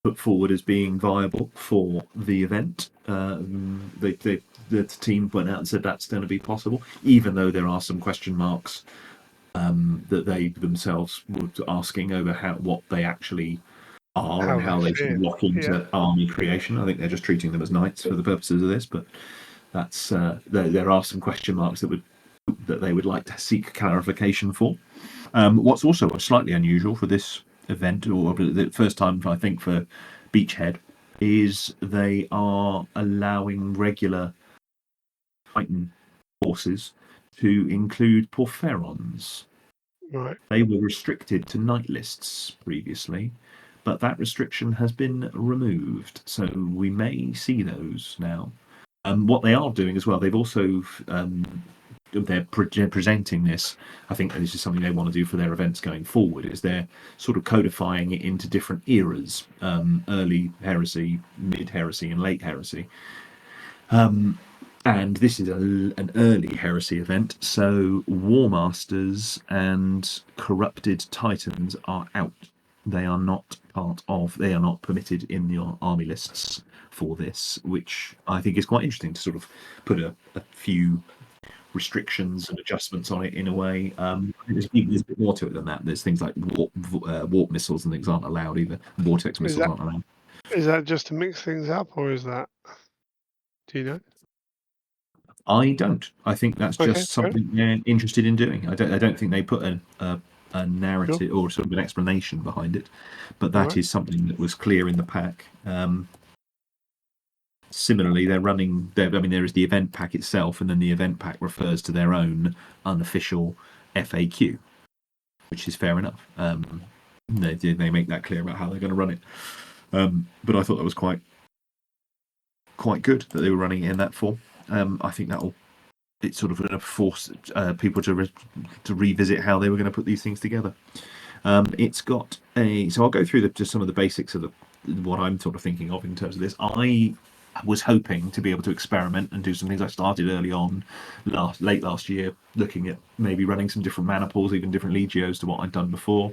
put forward as being viable for the event. The team went out and said that's going to be possible, even though there are some question marks that they themselves were asking over what they actually are and How they how they should fit. lock Yeah. into army creation. I think they're just treating them as knights for the purposes of this, but there are some question marks that they would like to seek clarification for. What's also slightly unusual for this event, or the first time I think for Beachhead, is they are allowing regular Titan forces to include Porphyrons. Right. They were restricted to knight lists previously, but that restriction has been removed, so we may see those now. What they are doing as well, they've also they're presenting this. I think this is something they want to do for their events going forward. Is they're sort of codifying it into different eras: early heresy, mid heresy, and late heresy. And this is an early heresy event, so War Masters and Corrupted Titans are out. They are not part of. They are not permitted in your army lists for this, which I think is quite interesting to sort of put a few restrictions and adjustments on it in a way. There's a bit more to it than that. There's things like warp missiles and things aren't allowed either. Vortex Is missiles that aren't allowed. is that just to mix things up, or is that? Do you know? I don't. I think that's Okay, just fair enough. something they're interested in doing. I don't think they put a Sure. narrative or sort of an explanation behind it, but All that right. is something that was clear in the pack. Similarly, they're running. I mean, there is the event pack itself, and then the event pack refers to their own unofficial FAQ, which is fair enough. They make that clear about how they're going to run it. But I thought that was quite good that they were running it in that form. I think that'll it's sort of going to force people to revisit how they were going to put these things together. It's got so I'll go through just some of the basics of what I'm sort of thinking of in terms of this. I was hoping to be able to experiment and do some things I started early on, late last year, looking at maybe running some different maniples, even different legios to what I'd done before.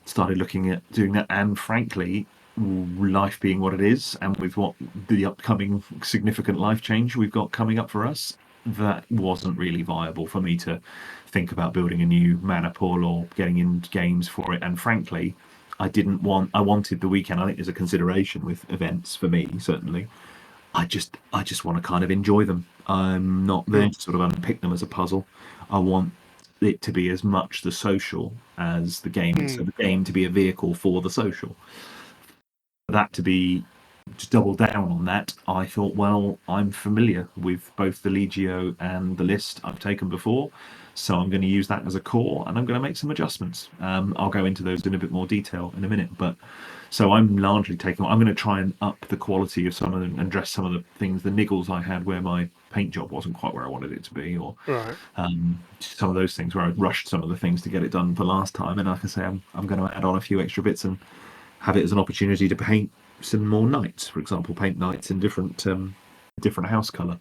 Started looking at doing that, and frankly, life being what it is, and with what the upcoming significant life change we've got coming up for us, that wasn't really viable for me to think about building a new mana pool or getting in games for it. And frankly, I wanted the weekend. I think there's a consideration with events for me, certainly. I just want to kind of enjoy them. I'm not there Sure. to sort of unpick them as a puzzle. I want it to be as much the social as the game. So Mm. the game to be a vehicle for the social. That to be to double down on that, I thought, well, I'm familiar with both the Legio and the list I've taken before, so I'm going to use that as a core, and I'm going to make some adjustments. I'll go into those in a bit more detail in a minute, but so I'm largely taking. I'm going to try and up the quality of some of them and address some of the things, the niggles I had where my paint job wasn't quite where I wanted it to be, or Right. some of those things where I rushed some of the things to get it done for last time. And like I say, I'm going to add on a few extra bits and have it as an opportunity to paint some more knights, for example, paint knights in different house color,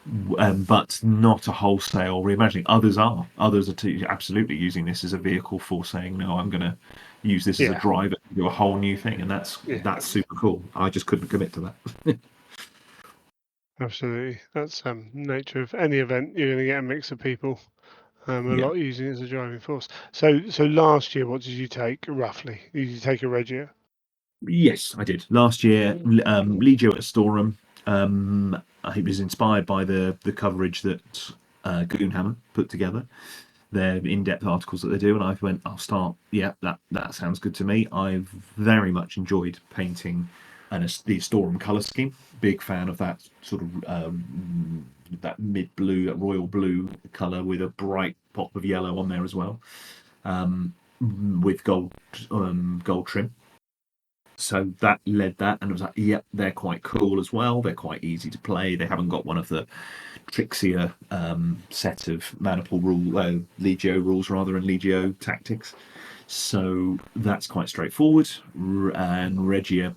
but not a wholesale reimagining. Others are absolutely using this as a vehicle for saying, no, I'm going to use this as a Yeah. driver to do a whole new thing, and Yeah. that's super cool. I just couldn't commit to that. Absolutely. That's nature of any event. You're going to get a mix of people. A Yeah. lot using it as a driving force. So last year, what did you take roughly? Did you take a Regia? Yes, I did. Last year, Legio at Storeroom. I was inspired by the coverage that Goonhammer put together. their in-depth articles that they do, and I went, I'll start. Yeah, that sounds good to me. I've very much enjoyed painting the Storm color scheme. Big fan of that sort of that mid blue, that royal blue color with a bright pop of yellow on there as well, with gold trim. So that led that, and it was like, yep, they're quite cool as well. They're quite easy to play. They haven't got one of the trixier set of Maniple Legio rules rather, and Legio tactics. So that's quite straightforward, and Regia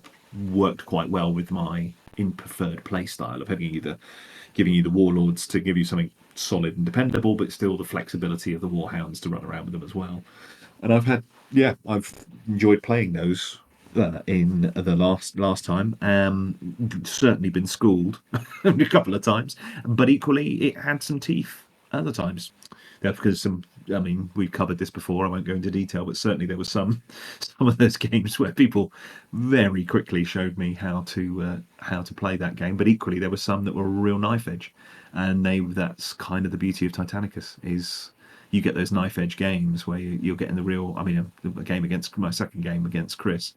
worked quite well with my preferred play style of having giving you the warlords to give you something solid and dependable, but still the flexibility of the warhounds to run around with them as well. And I've enjoyed playing those in the last time. Certainly been schooled a couple of times, but equally it had some teeth other times. Yeah, because I mean, we've covered this before. I won't go into detail, but certainly there was some of those games where people very quickly showed me how to play that game. But equally, there were some that were a real knife edge, and that's kind of the beauty of Titanicus is you get those knife edge games where you're getting the real. I mean, a game against my second game against Chris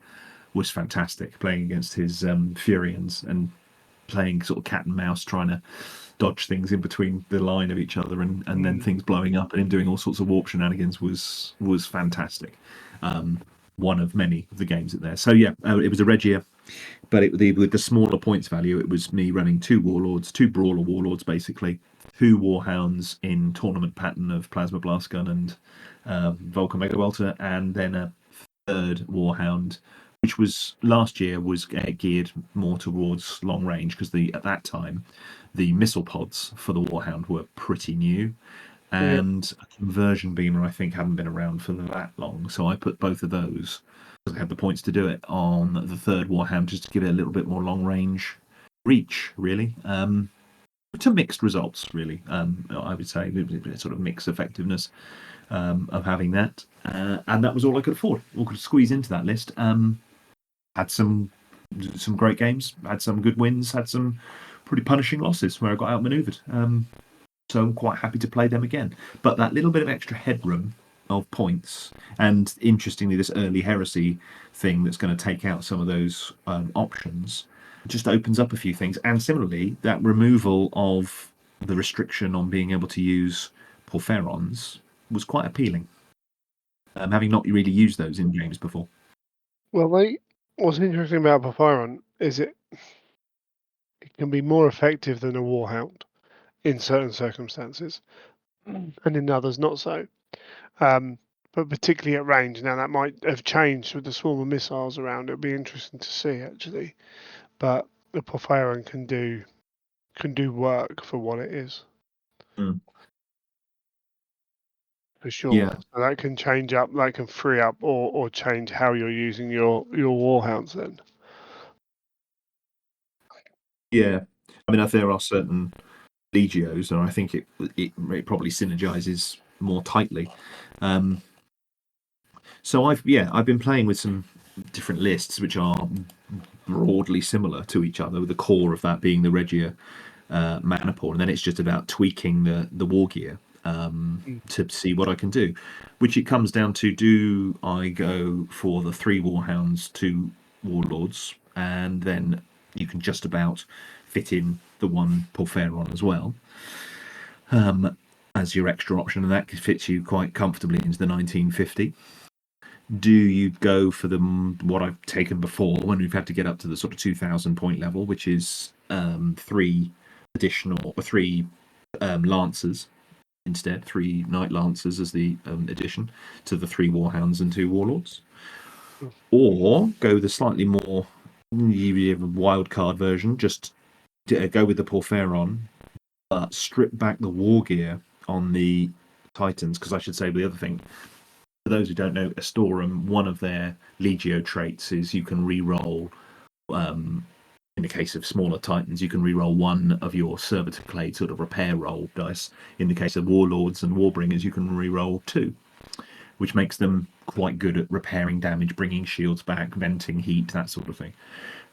was fantastic, playing against his Furians and playing sort of cat and mouse, trying to dodge things in between the line of each other, and then things blowing up and him doing all sorts of warp shenanigans was fantastic. One of many of the games at there. So yeah, it was a Regia, but with the smaller points value, it was me running two warlords, two brawler warlords basically, two warhounds in tournament pattern of plasma blast gun and Vulcan Mega Welter, and then a third warhound, which was last year was geared more towards long range because at that time the missile pods for the warhound were pretty new, and a conversion beamer I think hadn't been around for that long. So I put both of those, because I had the points to do it, on the third warhound just to give it a little bit more long range reach, really. To mixed results, really. I would say sort of mixed effectiveness of having that, and that was all I could afford, or could squeeze into that list. Had some great games, had some good wins, had some pretty punishing losses where I got outmaneuvered. So I'm quite happy to play them again. But that little bit of extra headroom of points, and interestingly, this early heresy thing that's going to take out some of those options, just opens up a few things. And similarly, that removal of the restriction on being able to use Porphyrons was quite appealing, having not really used those in games before. Well, what's interesting about Porphyron is it can be more effective than a Warhound in certain circumstances, and in others not so. But particularly at range. Now that might have changed with the swarm of missiles around. It'll be interesting to see actually. But the Porphyron can do work for what it is. Mm. For sure. Yeah. So that can change up, that can free up or change how you're using your warhounds then. Yeah. I mean, if there are certain legios, and I think it probably synergizes more tightly. So I've been playing with some different lists which are broadly similar to each other, with the core of that being the Regia Maniple, and then it's just about tweaking the war gear to see what I can do. Which it comes down to: do I go for the 3 warhounds, 2 warlords, and then you can just about fit in the 1 Porphyron as well, as your extra option, and that fits you quite comfortably into the 1950. Do you go for what I've taken before when we've had to get up to the sort of 2,000 point level, which is 3 additional or 3 lancers instead, 3 knight lancers as the addition to the 3 warhounds and 2 warlords, or go the slightly more wild card version, just go with the Porphyron, but strip back the war gear on the Titans, because I should say the other thing. For those who don't know, Astorum, one of their Legio traits is you can re-roll, in the case of smaller Titans, you can re-roll 1 of your Servitor Clade sort of repair roll dice. In the case of Warlords and Warbringers, you can re-roll 2, which makes them quite good at repairing damage, bringing shields back, venting heat, that sort of thing.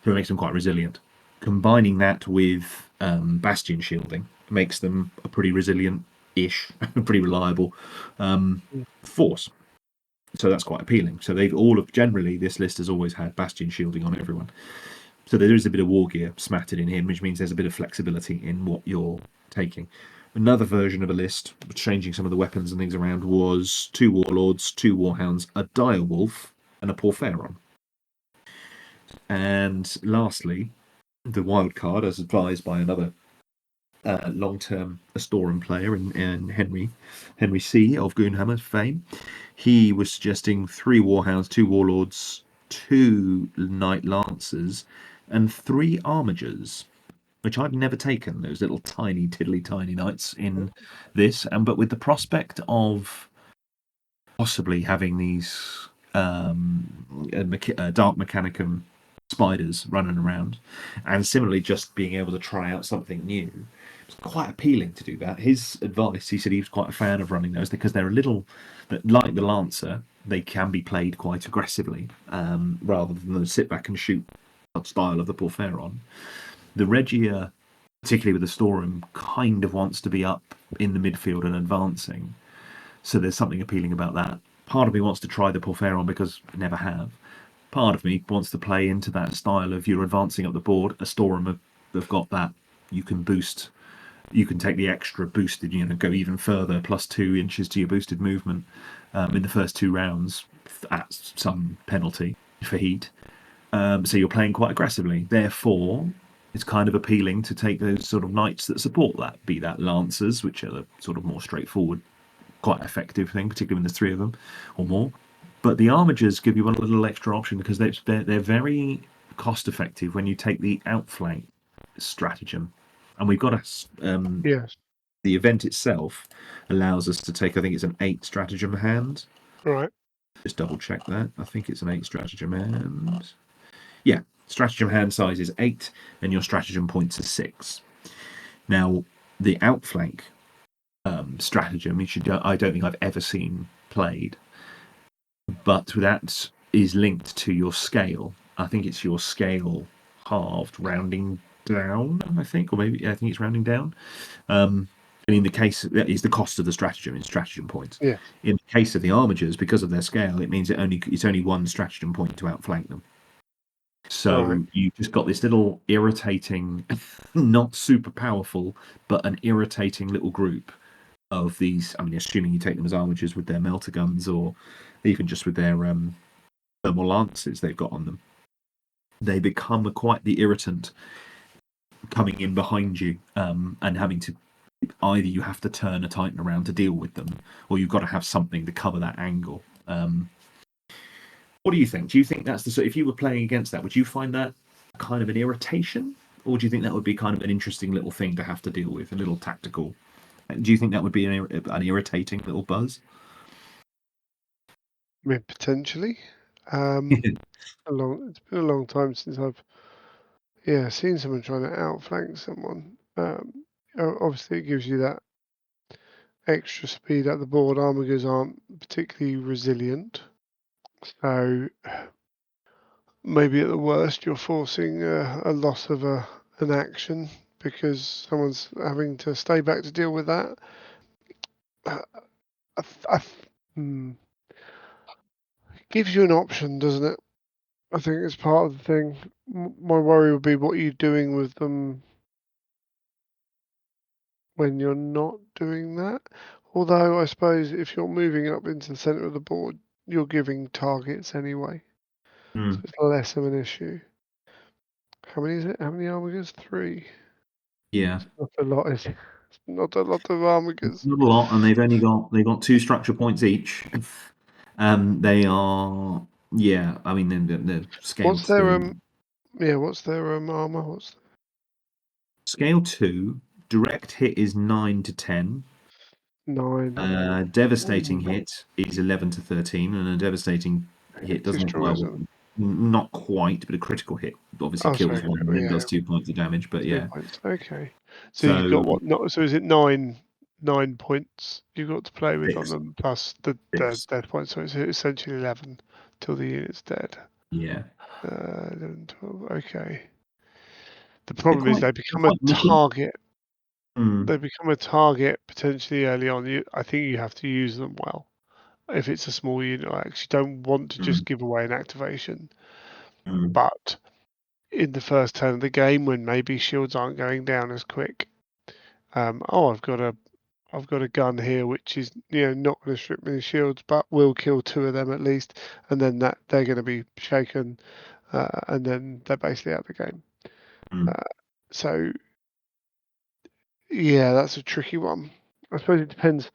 So it makes them quite resilient. Combining that with Bastion shielding makes them a pretty resilient ish, pretty reliable force. So that's quite appealing. So they've all of generally this list has always had bastion shielding on everyone. So there is a bit of war gear smattered in him, which means there's a bit of flexibility in what you're taking. Another version of a list, changing some of the weapons and things around, was 2 warlords, 2 warhounds, a direwolf, and a porphyron. And lastly, the wild card, as advised by another long-term Astoran player in Henry C of Goonhammer fame, he was suggesting 3 warhounds, 2 warlords, 2 knight lancers, and 3 armigers, which I've never taken. Those little tiny, tiddly, tiny knights in this, and but with the prospect of possibly having these dark mechanicum spiders running around, and similarly just being able to try out something new. It's quite appealing to do that. His advice, he said he was quite a fan of running those because they're a little, like the Lancer, they can be played quite aggressively rather than the sit back and shoot style of the Porphyron. The Regia, particularly with the Storm, kind of wants to be up in the midfield and advancing. So there's something appealing about that. Part of me wants to try the Porphyron because I never have. Part of me wants to play into that style of you're advancing up the board. A Storm have got that. You can boost. You can take the extra boosted, go even further, plus 2 inches to your boosted movement in the first 2 rounds at some penalty for heat. So you're playing quite aggressively. Therefore, it's kind of appealing to take those sort of knights that support that, be that lancers, which are the sort of more straightforward, quite effective thing, particularly when there's 3 of them or more. But the armigers give you a little extra option because they're very cost effective when you take the outflank stratagem. And we've got Yes. the event itself allows us to take, I think it's an 8 stratagem hand. Right. Just double check that. I think it's an 8 stratagem hand. Yeah, stratagem hand size is 8, and your stratagem points are 6. Now, the outflank stratagem, I don't think I've ever seen played, but that is linked to your scale. I think it's your scale halved, rounding down, I think, or maybe I think it's rounding down. And in the case, that is the cost of the stratagem in stratagem points. Yeah. In the case of the armigers, because of their scale, it means it's only 1 stratagem point to outflank them. So Right. you just got this little irritating, not super powerful, but an irritating little group of these. I mean, assuming you take them as armigers with their melter guns, or even just with their thermal lances they've got on them, they become quite the irritant coming in behind you and having to either you have to turn a Titan around to deal with them, or you've got to have something to cover that angle. What do you think? Do you think that's the sort? If you were playing against that, would you find that kind of an irritation, or do you think that would be kind of an interesting little thing to have to deal with, a little tactical? Do you think that would be an irritating little buzz? I mean, potentially. It's been a long time since I've seen someone trying to outflank someone. Obviously, it gives you that extra speed at the board. Armigers aren't particularly resilient, so maybe at the worst you're forcing a loss of an action because someone's having to stay back to deal with that. Gives you an option, doesn't it? I think it's part of the thing. My worry would be what you're doing with them when you're not doing that. Although I suppose if you're moving up into the centre of the board, you're giving targets anyway, so it's less of an issue. How many is it? How many armigers? 3. Yeah, Not a lot, is it? It's not a lot of armigers. not a lot, and they've got 2 structure points each. They are, yeah. I mean, they're scale What's their 2. What's their armor? What's Scale 2. Direct hit is 9 to 10. 9? Devastating hit is 11 to 13, and a devastating hit doesn't Destroys them. not quite, but a critical hit obviously Oh, kills sorry. one and then Yeah, does 2 points of damage. But 2 yeah, points. Okay. So you've got so what? Not so is it 9 points you've got to play with on 6, them plus the 6. death points. So it's essentially 11 till the unit's dead. Yeah, 11, 12. Okay. The they're problem is they they're become a quite nippy. target. they become a target potentially early on. I think you have to use them well. If it's a small unit, I actually don't want to just give away an activation. But in the first turn of the game, when maybe shields aren't going down as quick, I've got a gun here which is not going to strip me of shields, but will kill 2 of them at least, and then that they're going to be shaken, and then they're basically out of the game. So yeah, that's a tricky one. I suppose it depends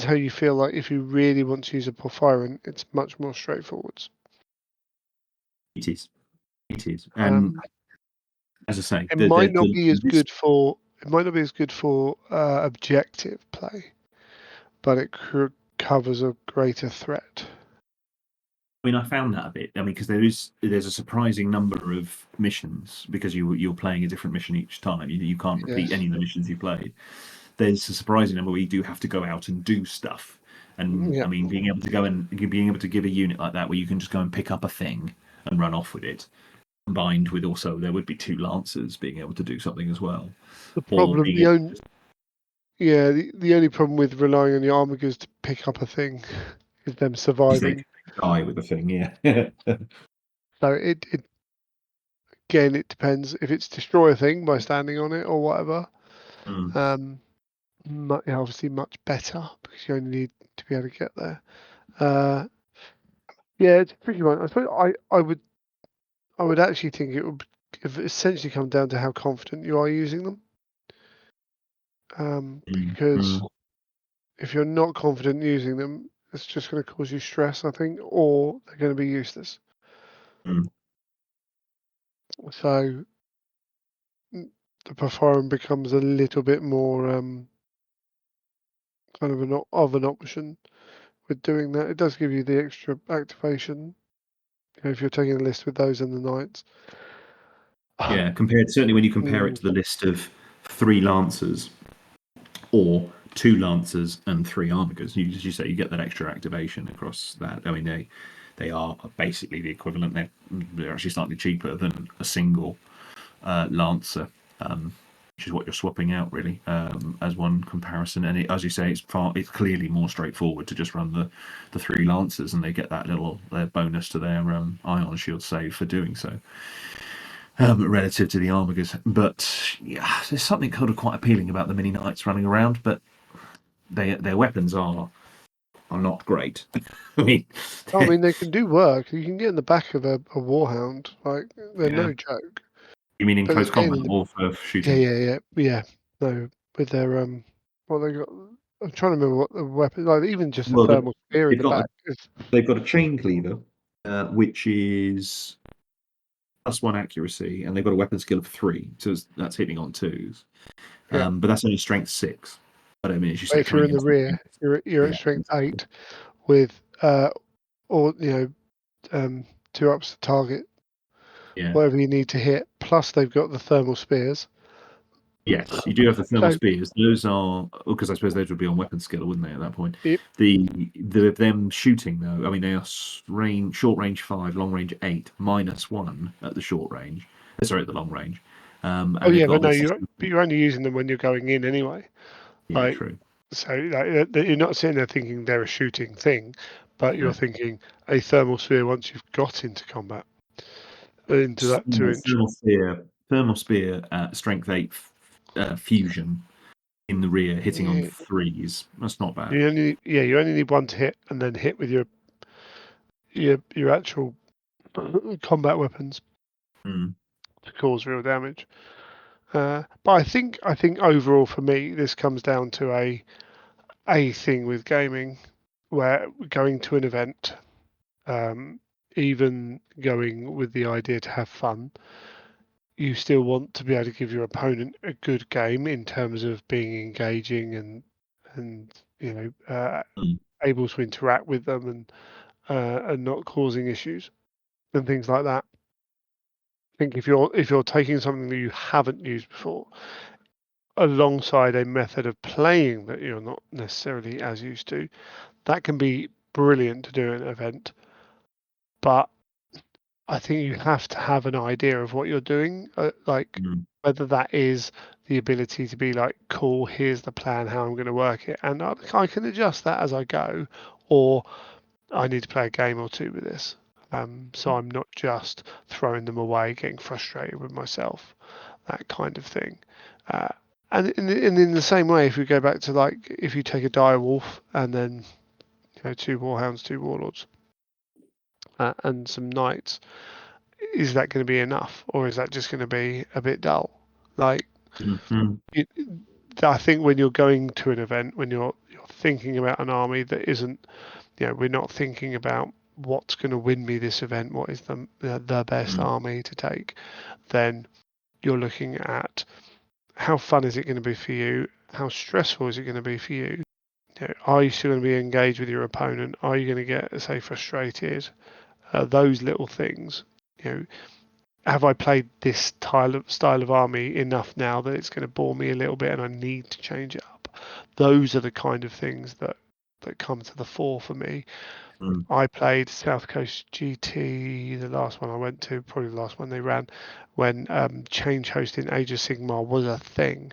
how you feel. Like if you really want to use a Porphyrin, it's much more straightforward. It is. It is. And Um, as I say, it the might the, not the be as this, good for objective play, but it covers a greater threat. I mean, I found that a bit. I mean, because there's a surprising number of missions because you're playing a different mission each time. You can't repeat Yes. any of the missions you played. There's a surprising number where you do have to go out and do stuff. And Yeah. I mean, being able to give a unit like that where you can just go and pick up a thing and run off with it, combined with also there would be 2 lancers being able to do something as well, The or problem, being able to just the only problem with relying on your armigers to pick up a thing is them use they surviving. die with a thing. Yeah. So it again, it depends if it's destroy a thing by standing on it or whatever. Mm, Um, obviously much better because you only need to be able to get there. Uh, yeah, it's a tricky one. I suppose I would actually think it would essentially come down to how confident you are using them. mm, Because mm, if you're not confident using them, it's just going to cause you stress, I think, or they're going to be useless. mm. So the perform becomes a little bit more kind of an option with doing that. It does give you the extra activation if you're taking a list with those and the knights. Yeah, certainly when you compare it Mm, to the list of 3 lancers or 2 lancers and 3 armigers, as you say, you get that extra activation across that. I mean, they are basically the equivalent. They're actually slightly cheaper than a single lancer, which is what you're swapping out really as one comparison. And as you say, it's clearly more straightforward to just run the 3 lancers, and they get that little bonus to their ion shield save for doing so. Relative to the armigers, but yeah, there's something kind of quite appealing about the mini knights running around, but their weapons are not great. I mean, I mean, they can do work. You can get in the back of a warhound. Like they're yeah. no joke. You mean in But close again, combat or for yeah, shooting? yeah, yeah, yeah. No, with their what they got. I'm trying to remember what the weapon. Like even just a Well, thermal spear in they've the got back is. they've got a chain cleaver, which is +1 accuracy, and they've got a weapon skill of 3, so that's hitting on 2s. Yeah. But that's only strength 6. But I mean, as you But say, if you're coming in the into rear, you're at yeah, strength 8 with or 2 ups to target, yeah. whatever you need to hit. Plus they've got the thermal spears. Yes, you do have the thermal So spears. Those are because I suppose those would be on weapon skill, wouldn't they? At that point, it, the them shooting though. I mean, they are short range 5, long range 8, -1 at the short range. Sorry, at the long range, oh and they've yeah, got but no, this. you're only using them when you're going in anyway. Yeah, Like true. so, you're not sitting there thinking they're a shooting thing, but you're No. thinking a thermal spear once you've got into combat, into that Yeah, 2 inch. thermal spear at strength 8 fusion in the rear, hitting on Yeah, 3s. That's not bad. you only need one to hit, and then hit with your actual combat weapons Mm, to cause real damage. But I think overall for me, this comes down to a thing with gaming, where going to an event, um, even going with the idea to have fun, you still want to be able to give your opponent a good game in terms of being engaging and mm, able to interact with them and not causing issues and things like that. I think if you're taking something that you haven't used before alongside a method of playing that you're not necessarily as used to, that can be brilliant to do an event. But I think you have to have an idea of what you're doing. Like mm. whether that is the ability to be like, cool, here's the plan, how I'm going to work it, and I can adjust that as I go, or I need to play a game or two with this. So I'm not just throwing them away, getting frustrated with myself, that kind of thing. Uh, and in the same way, if we go back to like, if you take a dire wolf and then two warhounds, two warlords, and some knights, is that going to be enough, or is that just going to be a bit dull? Like, Mm-hmm. it, I think when you're going to an event, when you're thinking about an army that isn't, we're not thinking about what's going to win me this event, what is the best army to take, then you're looking at how fun is it going to be for you, how stressful is it going to be for you. Are you still going to be engaged with your opponent? Are you going to get, say, frustrated? Those little things. You know, have I played this style of army enough now that it's going to bore me a little bit and I need to change it up? Those are the kind of things that come to the fore for me. Mm. I played South Coast GT, the last one I went to, probably the last one they ran, when change hosting Age of Sigmar was a thing.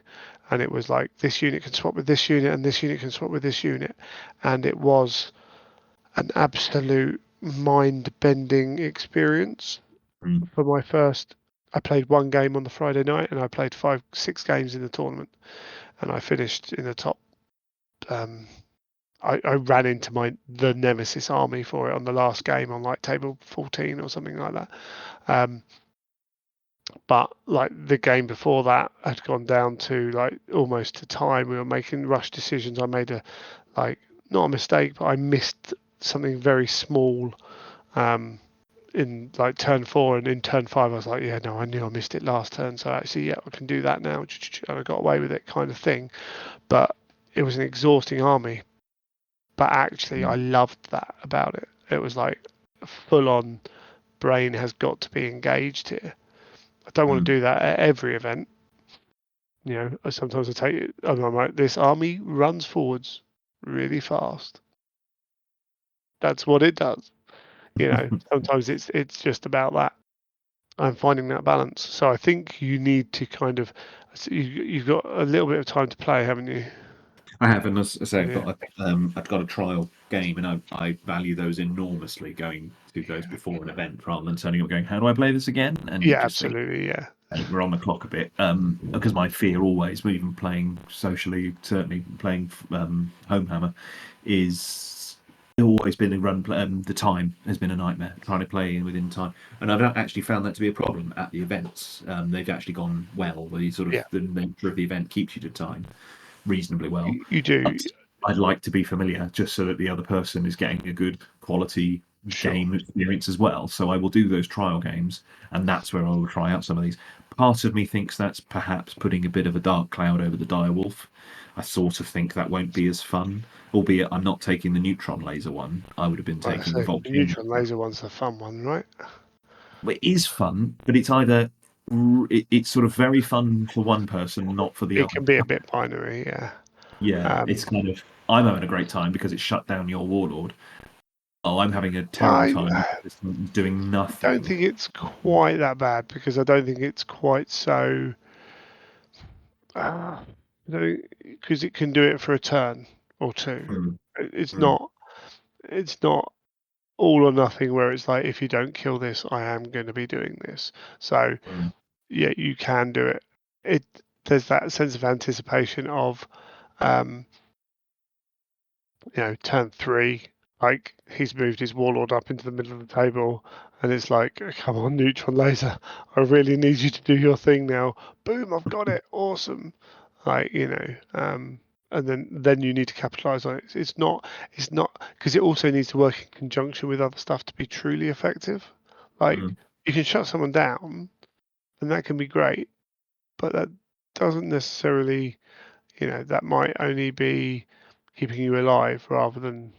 And it was like, this unit can swap with this unit and this unit can swap with this unit. And it was an absolute mind-bending experience Mm. for my first. I played one game on the Friday night and I played 6 games in the tournament. And I finished in the top. I ran into the Nemesis army for it on the last game on like table 14 or something like that. Um, but like the game before that had gone down to like almost to time. We were making rush decisions. I made like not a mistake, but I missed something very small in like turn 4, and in turn 5 I was like, yeah, no, I knew I missed it last turn, so actually, yeah, I can do that now, and I got away with it, kind of thing. But it was an exhausting army. But actually, I Mm. loved that about it. It was like full on brain has got to be engaged here. I don't want to Mm. do that at every event. Sometimes I take it, and I'm like, this army runs forwards really fast. That's what it does. Sometimes it's just about that. I'm finding that balance. So I think you need to kind of, you've got a little bit of time to play, haven't you? I have, and as I say, Yeah. I've got a trial game, and I value those enormously. Going to those before an event, rather than turning up going, "How do I play this again?" And Yeah, just think absolutely. Yeah. we're on the clock a bit. Because my fear always, even playing socially, certainly playing Homehammer, is always been a run. The time has been a nightmare trying to play in within time, and I've not actually found that to be a problem at the events. They've actually gone well. The sort of Yeah. the nature of the event keeps you to time reasonably well. You do. But I'd like to be familiar just so that the other person is getting a good quality Sure. game experience as well. So I will do those trial games, and that's where I will try out some of these. Part of me thinks that's perhaps putting a bit of a dark cloud over the direwolf. I sort of think that won't be as fun, albeit I'm not taking the neutron laser one. I would have been Right. taking the So the volcano. neutron laser one's the fun one, right? It is fun, but it's either it's sort of very fun for one person, not for the It other. can be a bit binary. Yeah. Yeah, it's Um, kind of I'm having a great time because it shut down your warlord. Oh, I'm having a terrible I time because it's doing don't nothing. think it's quite that bad because I don't think it's quite so. Uh, because it can do it for a turn or two. Mm, It's mm, not. It's not all or nothing where it's like, if you don't kill this, I am going to be doing this. So mm, yeah, you can do it. It There's that sense of anticipation of um, turn 3, like he's moved his warlord up into the middle of the table, and it's like, come on, neutron laser, I really need you to do your thing now. Boom, I've got it, awesome. Like and then you need to capitalize on it. It's not because it also needs to work in conjunction with other stuff to be truly effective. Like mm, you can shut someone down, and that can be great, but that doesn't necessarily, that might only be keeping you alive rather than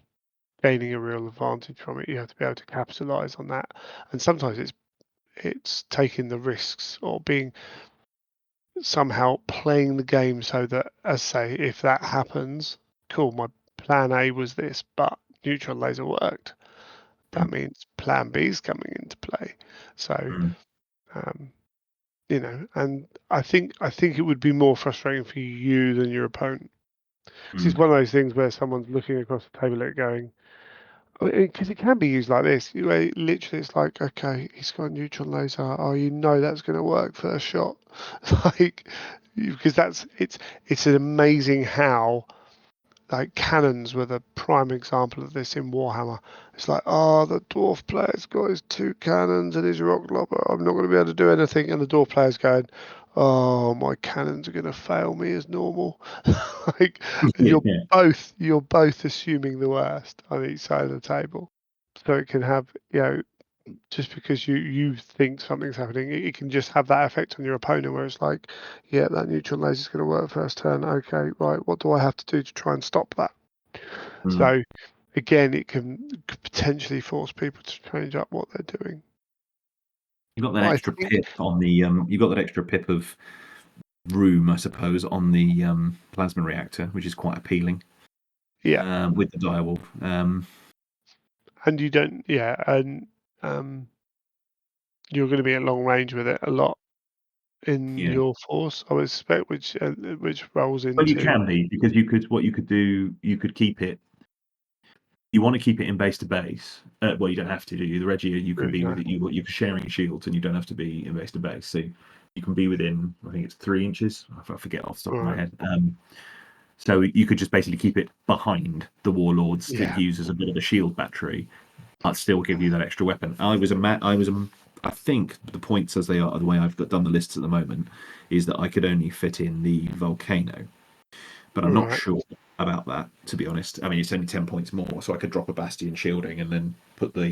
gaining a real advantage from it. You have to be able to capitalize on that. And sometimes it's taking the risks or being somehow playing the game so that, as say, if that happens, cool, my plan A was this, but neutron laser worked. That mm, means plan B is coming into play. So mm. um, And I think it would be more frustrating for you than your opponent. Because it's Mm. one of those things where someone's looking across the table at it going, because it can be used like this. Literally, it's like, okay, he's got a neutron laser. Oh, that's going to work first shot. Like, because it's an amazing how, like, cannons were the prime example of this in Warhammer. It's like, oh, the dwarf player's got his two cannons and his rock lobber. I'm not going to be able to do anything. And the dwarf player's going, oh, my cannons are going to fail me as normal. Like, and Yeah. you're both assuming the worst on each side of the table. So it can have, just because you think something's happening, it can just have that effect on your opponent where it's like, yeah, that neutron laser's going to work first turn. Okay, right, what do I have to do to try and stop that? Mm. So again, it could potentially force people to change up what they're doing. You've got that But I extra think, pip on the you've got that extra pip of room, I suppose, on the plasma reactor, which is quite appealing. yeah, With the direwolf. and you don't, yeah, and you're going to be at long range with it a lot in Yeah. your force, I would suspect, which rolls Well, you into, can be, because what you could do, you could keep it. You want to keep it in base to base. Well, you don't have to, do you? The Regia, you can be no, with it. You're sharing shields, and you don't have to be in base to base. So you can be within, I think it's 3 inches. I forget off the top of my right, head. So you could just basically keep it behind the warlords to yeah, use as a bit of a shield battery, but still give you that extra weapon. I think the points as they are, the way I've done the lists at the moment, is that I could only fit in the volcano, but I'm not right, sure about that, to be honest. I mean, it's only 10 points more, so I could drop a bastion shielding and then put the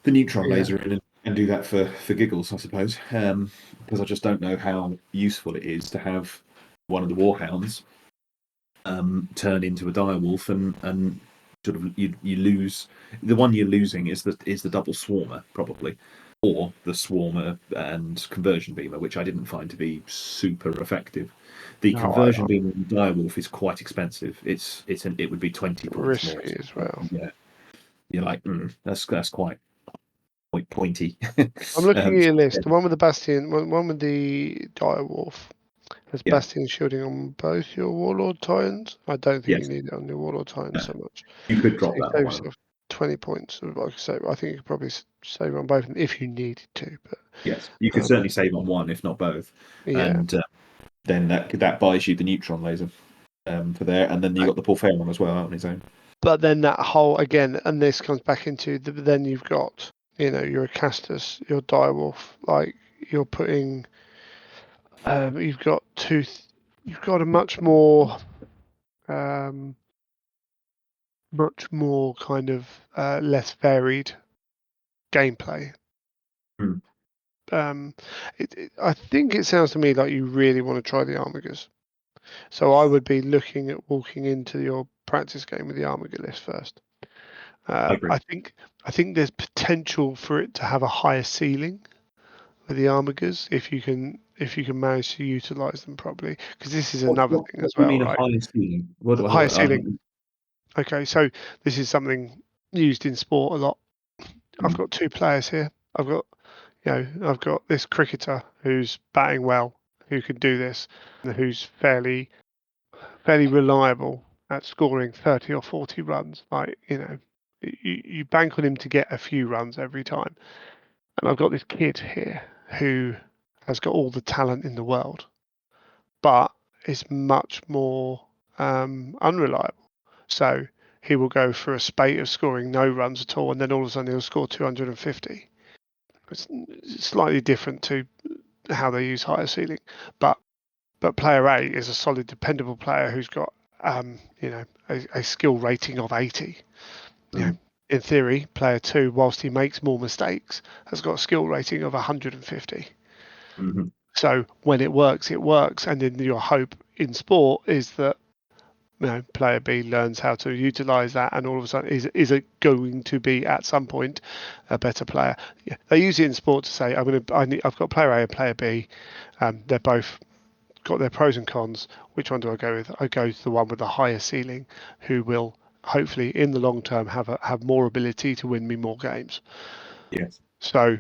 neutron yeah, laser in and do that for giggles, I suppose. Because I just don't know how useful it is to have one of the warhounds turn into a direwolf, and sort of you lose. The one you're losing is the double swarmer, probably, or the swarmer and conversion beamer, which I didn't find to be super effective. The no, I conversion beamer and direwolf is quite expensive. It would be 20 points more. risky as well. Yeah, you're like, that's quite pointy. I'm looking um, at your list. The one with the Bastion, one with the Direwolf, has yeah, Bastion shielding on both your Warlord Titans. I don't think you yes, need it on your Warlord Titans so much. you could So drop you that on save one of them. yourself 20 points. Like I say, I think you could probably save on both of them if you needed to. But Yes, you could certainly save on one, if not both, yeah, and then that buys you the neutron laser for there, and then you got the Porphyron as well out on his own. but then that whole again, and this comes back into then you've got your Acastus, your Direwolf, like you're putting. You've got you've got a um, much more kind of less varied gameplay. Hmm. Um, I think it sounds to me like you really want to try the Armigers. So I would be looking at walking into your practice game with the Armiger list first. I agree. I think there's potential for it to have a higher ceiling with the Armigers if you can manage to utilize them properly. Because this is another thing What as do you well, mean a right? higher ceiling? What do Higher I? ceiling. Okay, so this is something used in sport a lot. I've got two players here. I've got this cricketer who's batting well, who can do this, and who's fairly reliable at scoring 30 or 40 runs. Like, you bank on him to get a few runs every time. And I've got this kid here who has got all the talent in the world, but is much more unreliable. So he will go for a spate of scoring no runs at all, and then all of a sudden he'll score 250. It's slightly different to how they use higher ceiling, but player A is a solid, dependable player who's got a skill rating of 80. You know, Mm, in theory, player two, whilst he makes more mistakes, has got a skill rating of 150. mhm. So when it works, it works, and then your hope in sport is that player B learns how to utilize that, and all of a sudden is it going to be at some point a better player? Yeah, they use it in sport to say I've got player A and player B. They're both got their pros and cons. Which one do I go with? I go to the one with the higher ceiling, who will hopefully in the long term have more ability to win me more games. Yes. So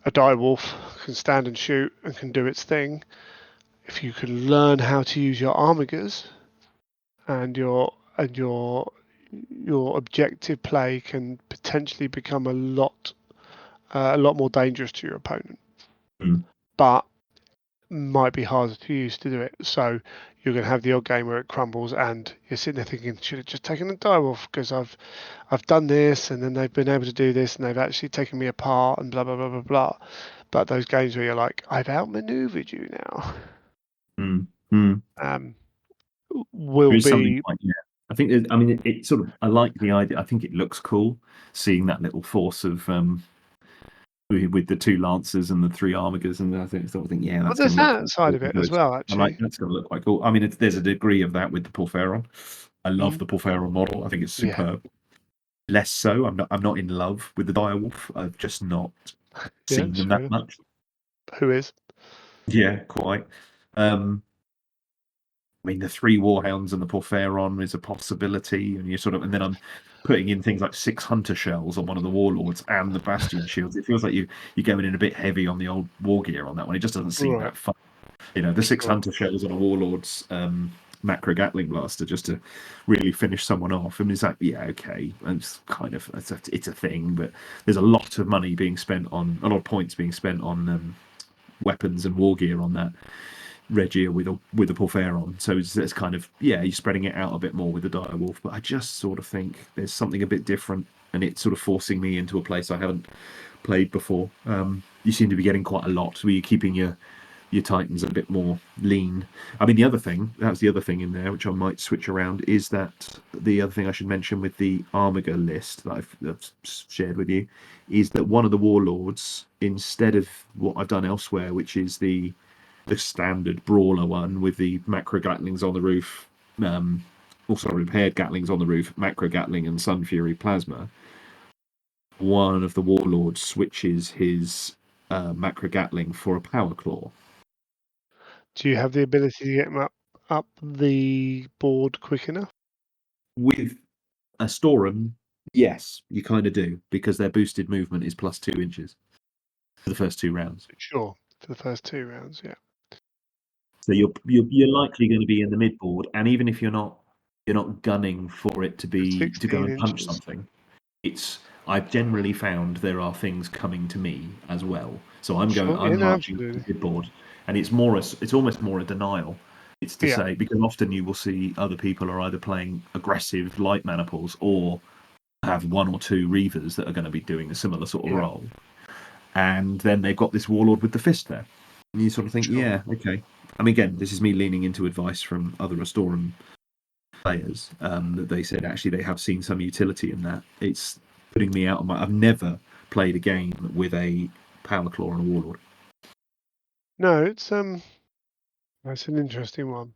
a direwolf can stand and shoot and can do its thing. If you can learn how to use your armigers and your objective play can potentially become a lot more dangerous to your opponent, Mm. but might be harder to use to do it. So you're going to have the odd game where it crumbles, and you're sitting there thinking, should have just taken a direwolf because I've done this, and then they've been able to do this, and they've actually taken me apart, and blah blah blah blah blah. But those games where you're like, I've outmaneuvered you now, Mm. Mm. um, There will is something be quite, yeah. I think, I mean, it sort of, I like the idea. I think it looks cool seeing that little force of, with the two lancers and the three armigers, and I think sort of think, yeah, well, that's going there's to look that quite side cool. of it as well, I like actually. that's going to look quite cool. I mean, there's a degree of that with the Porphyron. I love Mm, the Porphyron model. I think it's yeah, superb. Less so. I'm not in love with the direwolf. I've just not yeah, seen it's them fair that enough. much. Who is? Yeah, quite. Um, I mean, the three warhounds and the Porphyron is a possibility, and you sort of, and then I'm putting in things like 6 hunter shells on one of the warlords and the bastion shields. It feels like you're going in a bit heavy on the old war gear on that one. It just doesn't seem Right, that fun. You know, the 6 sure. hunter shells on a warlord's macro Gatling blaster just to really finish someone off. I mean, it's like, yeah, okay, it's kind of it's a thing, but there's a lot of money being spent on a lot of points being spent on weapons and war gear on that Regia with a Porphyron. So it's kind of, yeah, you're spreading it out a bit more with the direwolf. But I just sort of think there's something a bit different, and it's sort of forcing me into a place I haven't played before. You seem to be getting quite a lot. Where you're keeping your Titans a bit more lean. I mean, that's the other thing in there, which I might switch around, is that the other thing I should mention with the Armiger list that I've shared with you is that one of the warlords, instead of what I've done elsewhere, which is the standard brawler one with the macro Gatlings on the roof, also repaired Gatlings on the roof, macro Gatling and Sun Fury plasma. One of the warlords switches his macro Gatling for a power claw. Do you have the ability to get them up the board quick enough? With a Storum, yes, you kind of do, because their boosted movement is plus 2 inches for the first 2 rounds. Sure, for the first 2 rounds, yeah. So you're likely going to be in the mid board, and even if you're not gunning for it to go 16 and punch inches. something, it's I've generally found there are things coming to me as well. So I'm Sure, yeah, no, marching to the absolutely. mid board, and it's almost more a denial. It's to Yeah, say, because often you will see other people are either playing aggressive light maniples or have one or two reavers that are going to be doing a similar sort of yeah, role, and then they've got this warlord with the fist there, and you sort of think, sure. yeah, okay. I mean, again, this is me leaning into advice from other Restorum players, that they said actually they have seen some utility in that. It's putting me out of my. I've never played a game with a power claw and a warlord. No, that's an interesting one.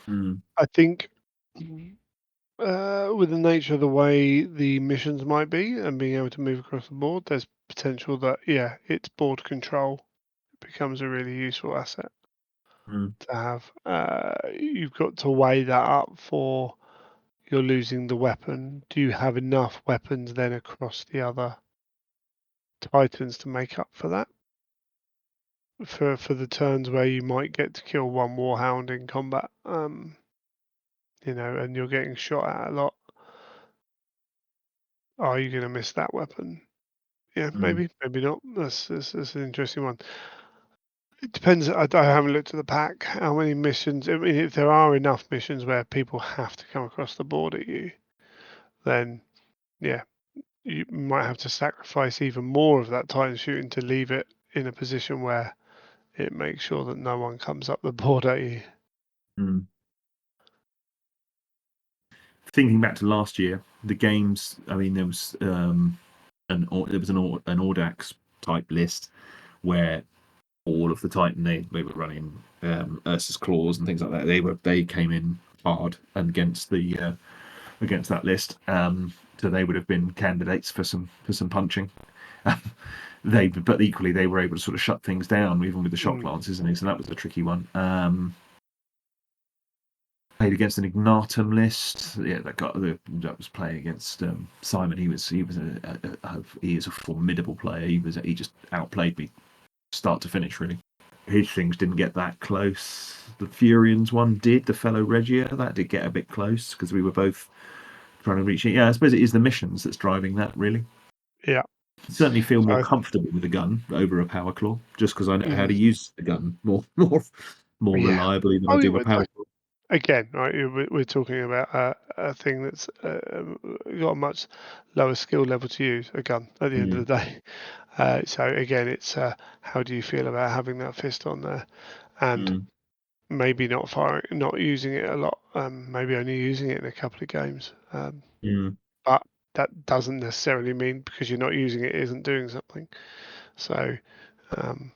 Mm. I think with the nature of the way the missions might be and being able to move across the board, there's potential that, yeah, its board control becomes a really useful asset Mm. to have. You've got to weigh that up for you're losing the weapon. Do you have enough weapons then across the other titans to make up for that? For the turns where you might get to kill one warhound in combat, and you're getting shot at a lot. Are you going to miss that weapon? Yeah, Mm. maybe not. That's an interesting one. It depends. I haven't looked at the pack. How many missions? I mean, if there are enough missions where people have to come across the board at you, then yeah, you might have to sacrifice even more of that Titan shooting to leave it in a position where it makes sure that no one comes up the board at you. Mm. Thinking back to last year, the games. I mean, there was an Audax type list where all of the Titan they were running Ursus claws and things like that. They came in hard against against that list. So they would have been candidates for some punching. But equally they were able to sort of shut things down even with the shock Mm. lances, and so that was a tricky one. Played against an Ignatum list. Yeah, that was playing against Simon. He is a formidable player. He just outplayed me start to finish, really. His things didn't get that close. The Furians one did, the fellow Regia, that did get a bit close because we were both trying to reach it. Yeah, I suppose it is the missions that's driving that, really. Yeah. I certainly feel more So, comfortable with a gun over a power claw, just because I know how to use the gun more yeah. reliably than I Oh, do a power claw. again, right? We're talking about a thing that's got a much lower skill level to use, a gun. At the end of Mm, the day, so again, it's how do you feel about having that fist on there, and mm, maybe not using it a lot, maybe only using it in a couple of games. mm. But that doesn't necessarily mean because you're not using it isn't doing something. So, um,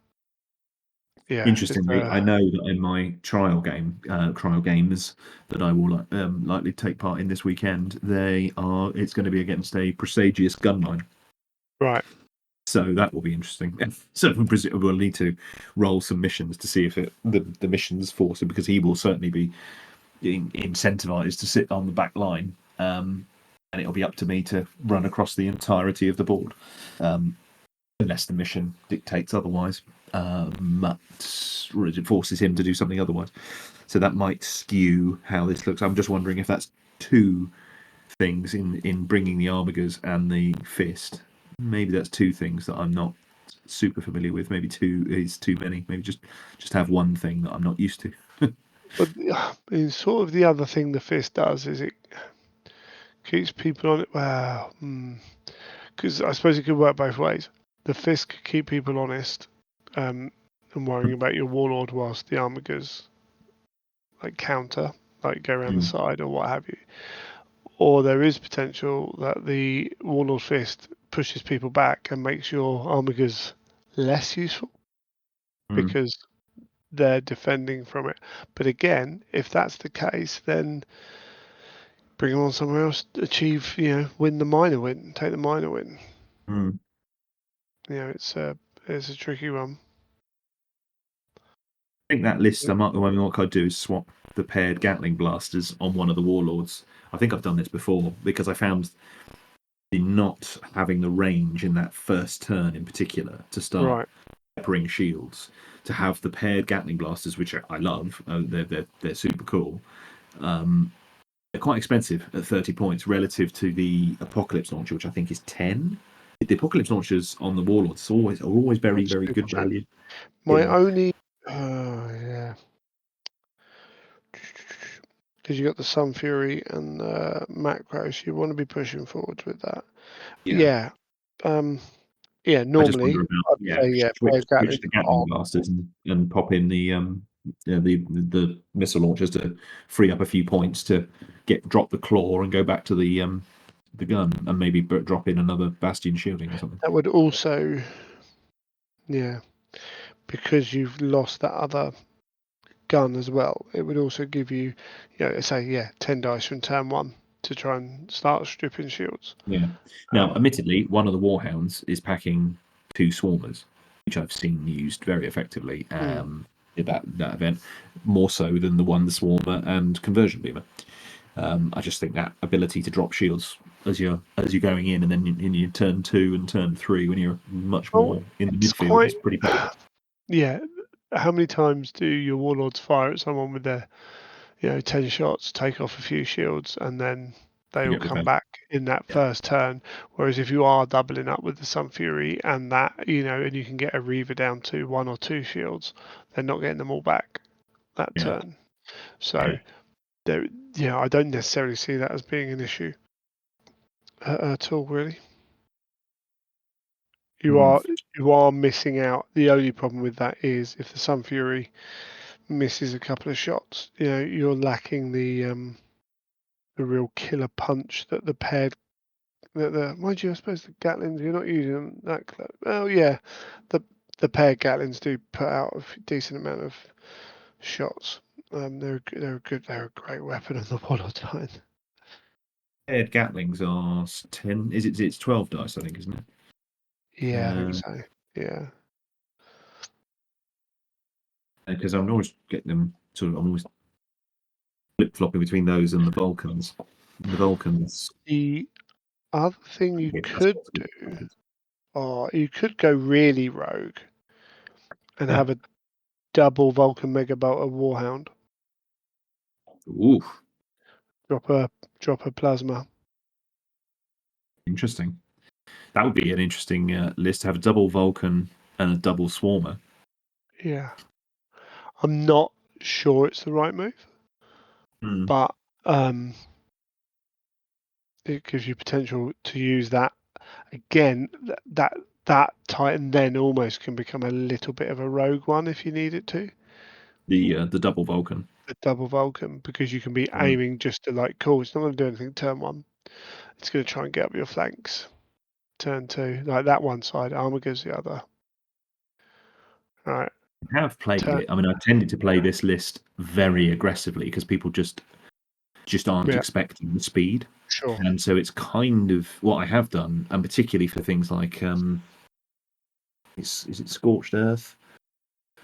yeah, it's Interestingly, I know that in my trial games that I will likely take part in this weekend, it's going to be against a Presagius gunline. right. So that will be interesting. So we'll need to roll some missions to see if the missions force him, because he will certainly be incentivized to sit on the back line, and it'll be up to me to run across the entirety of the board, unless the mission dictates otherwise, or it forces him to do something otherwise. So that might skew how this looks. I'm just wondering if that's two things in bringing the Armigers and the fist. Maybe that's two things that I'm not super familiar with. Maybe two is too many. Maybe just have one thing that I'm not used to. But I mean, sort of the other thing the fist does is it keeps people on it. Well, because I suppose it could work both ways. The fist could keep people honest, and worrying about your warlord whilst the armigers like counter, like go around the Mm, side or what have you. Or there is potential that the warlord fist pushes people back and makes your armigers less useful mm, because they're defending from it. But again, if that's the case, then bring them on somewhere else, achieve, win the minor win, take the minor win. mm. It's a tricky one. I think that list, what I'd do is swap the paired Gatling blasters on one of the warlords. I think I've done this before because I found the not having the range in that first turn in particular to start Right. peppering shields, to have the paired Gatling blasters, which I love. They're super cool. They're quite expensive at 30 points relative to the Apocalypse launcher, which I think is 10. The Apocalypse launchers on the warlords are always very, That's very super good cheap. value. My Yeah, only, yeah, because you got the Sun Fury and Macros, you want to be pushing forward with that. yeah. Yeah, um, yeah. I just Normally, wonder about, I'd yeah, say switch Gatlin the Gatling on. blasters and pop in the missile launchers to free up a few points to drop the claw and go back to the gun, and maybe drop in another bastion shielding or something. That would also, yeah, because you've lost that other gun as well. It would also give you, say, 10 dice from turn one to try and start stripping shields. Yeah. Now, admittedly, one of the Warhounds is packing two Swarmers, which I've seen used very effectively Mm. at that event, more so than the Swarmer and Conversion Beamer. I just think that ability to drop shields as you're going in, and then in your turn two and turn three, when you're much Well, more in the it's midfield, quite, is pretty powerful. yeah. How many times do your warlords fire at someone with their 10 shots, take off a few shields, and then they You all get come revenge. back in that Yeah, first turn? Whereas if you are doubling up with the Sun Fury and that, and you can get a Reaver down to one or two shields, they're not getting them all back that yeah, turn. So, yeah. there, yeah, I don't necessarily see that as being an issue at all, really. You Mm, are you are missing out. The only problem with that is if the Sun Fury misses a couple of shots, you're lacking the real killer punch that the paired mind you, I suppose the Gatlins you're not using them that close. Oh yeah, the the paired Gatlins do put out a decent amount of shots. They're a great weapon on the Palatine. paired Gatlings are 10. It's 12 dice, I think, isn't it? Yeah, I think so. Yeah. Because I'm always getting them I'm always flip flopping between those and the Vulcans. The Vulcans. The other thing you Okay, that's could possible. do, or you could go really rogue and have a double Vulcan Mega Bolter Warhound. Ooh, Drop a plasma. interesting. That would be an interesting list to have a double Vulcan and a double Swarmer. Yeah. I'm not sure it's the right move, but it gives you potential to use that again. That Titan then almost can become a little bit of a rogue one if you need it to. The double Vulcan. The double Vulcan, because you can be aiming just to like, cool, it's not going to do anything turn one. It's going to try and get up your flanks. Turn two, like that one side, armor goes the other. All right. I have played it. I mean, I tended to play this list very aggressively because people just aren't expecting the speed. Sure. And so it's kind of what I have done, and particularly for things like is it Scorched Earth?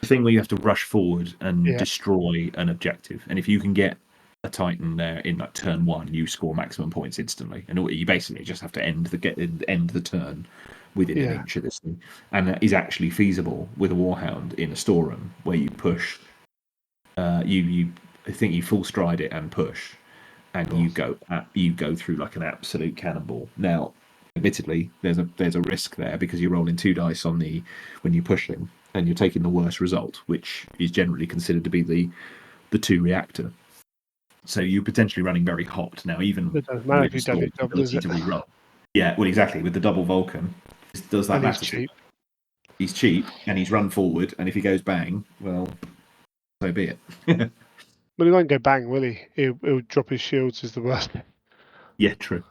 The thing where you have to rush forward and destroy an objective. And if you can get a Titan there in like turn one, you score maximum points instantly. And you basically just have to end the turn within an inch of this thing. And that is actually feasible with a Warhound in a storeroom where you push. I think you full stride it and push, and you go through like an absolute cannonball. Now, admittedly, there's a risk there because you're rolling 2 dice on when you're pushing, and you're taking the worst result, which is generally considered to be the 2 reactor. So you're potentially running very hot now, even It doesn't matter if you don't Storm's double, does ability it? to re-roll. Yeah, well, exactly. With the double Vulcan, does that And he's matter? cheap. He's cheap, and he's run forward, and if he goes bang, well, so be it. But he won't go bang, will he? He'll drop his shields is the worst. Yeah, true.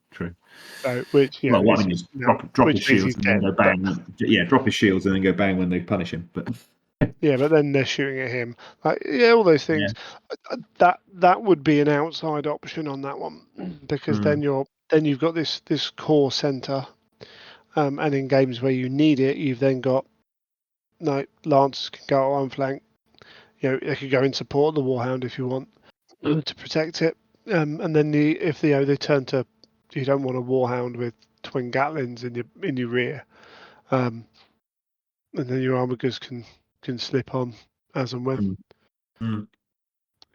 So, which Well, what I mean is drop his which means shields he's and then dead. go bang. Yeah, drop his shields and then go bang when they punish him. But But then they're shooting at him. Like, all those things. That would be an outside option on that one, because then you've got this core center, and in games where you need it, you've then got Lance can go on flank. They could go in support of the Warhound if you want to protect it, and then if they turn to, you don't want a Warhound with twin Gatlins in your rear, and then your armigers can slip on as and when.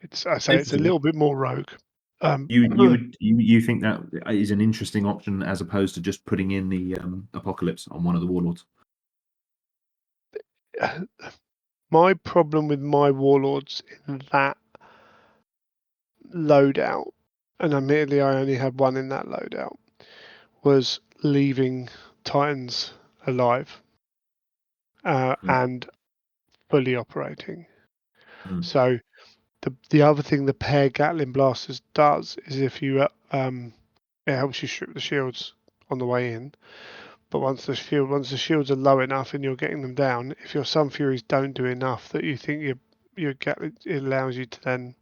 It's a little bit more rogue. You think that is an interesting option as opposed to just putting in the apocalypse on one of the warlords? My problem with my warlords in that loadout, and admittedly I only had one in that loadout, was leaving Titans alive and fully operating. So the other thing the pair Gatling blasters does is if you it helps you strip the shields on the way in. But once the shields are low enough and you're getting them down, if your Sun Furies don't do enough that you think it allows you to then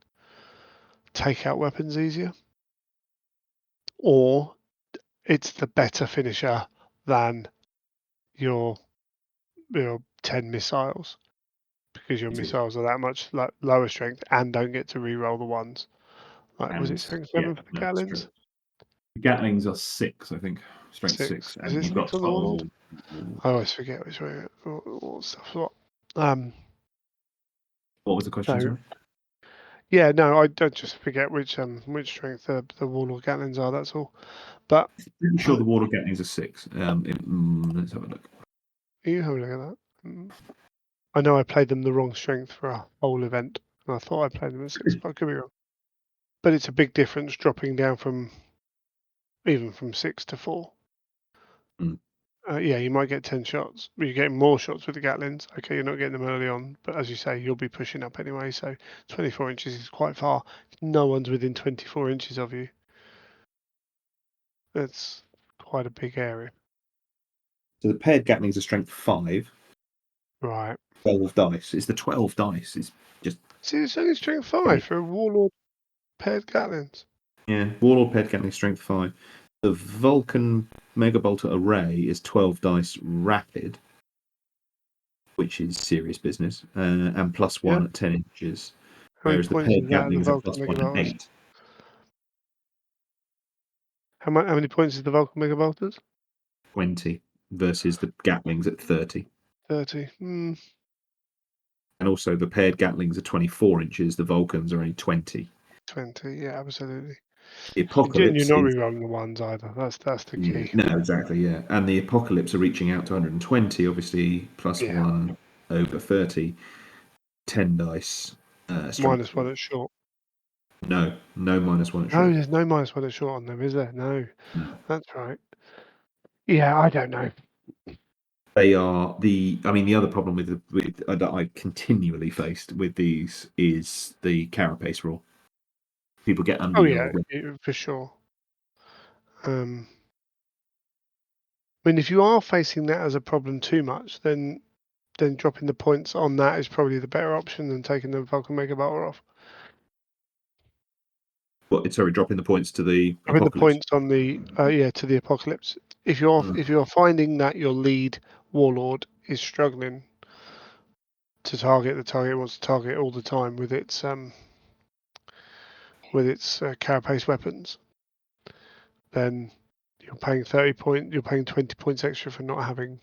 take out weapons easier, or it's the better finisher than your 10 missiles, because your missiles are that much lower strength and don't get to re-roll the ones. Like, was it strength 7 for the Gatlins? The Gatlings are 6, I think. Strength 6, Is and it you've got 6 on the Warlord? 12. I always forget which way what stuff's what. What was the question, So sorry? yeah, no, I don't just forget which strength the Warlord Gatlins are. That's all. But I'm sure the Warlord Gatlings are 6. Let's have a look. you have a look at that. I know I played them the wrong strength for a whole event, and I thought I played them at 6, but I could be wrong. But it's a big difference dropping down from 6 to 4. You might get 10 shots, but you're getting more shots with the Gatlins. Okay, you're not getting them early on, but as you say, you'll be pushing up anyway. So 24 inches is quite far. No one's within 24 inches of you. That's quite a big area. So the paired Gatlings are strength 5. Right. 12 dice. It's the 12 dice. It's just. See, it's only strength 5 for a Warlord paired Gatlins. Yeah, Warlord paired Gatling strength 5. The Vulcan Mega Bolter array is 12 dice rapid, which is serious business, and plus 1 at 10 inches. How many Whereas the points is paired that in the Gatlings are Vulcan plus Mega 1 at Bolters? 8. How many points is the Vulcan Mega Bolters? 20 versus the Gatlings at 30. 30. And also the paired Gatlings are 24 inches. The Vulcans are only 20. 20, yeah, absolutely. The And you're Apocalypse not is rerolling the ones either. That's the yeah, key. no, exactly, yeah. And the Apocalypse are reaching out to 120, obviously plus Yeah, one over 30, 10 dice, strength. -1 at short. No, no minus one at No, short. there's no -1 at short on them, is there? No, No. that's right. Yeah, I don't know. They are I mean, the other problem with that I continually faced with these is the carapace rule. People get under Oh yeah, your. for sure. I mean, if you are facing that as a problem too much, then dropping the points on that is probably the better option than taking the Vulcan Mega Bolter off. Sorry, dropping the points to the Dropping the Apocalypse. points on the to the Apocalypse. If Mm. you're finding that your lead warlord is struggling to target the target it wants to target all the time with its carapace weapons, then you're paying 20 points extra for not having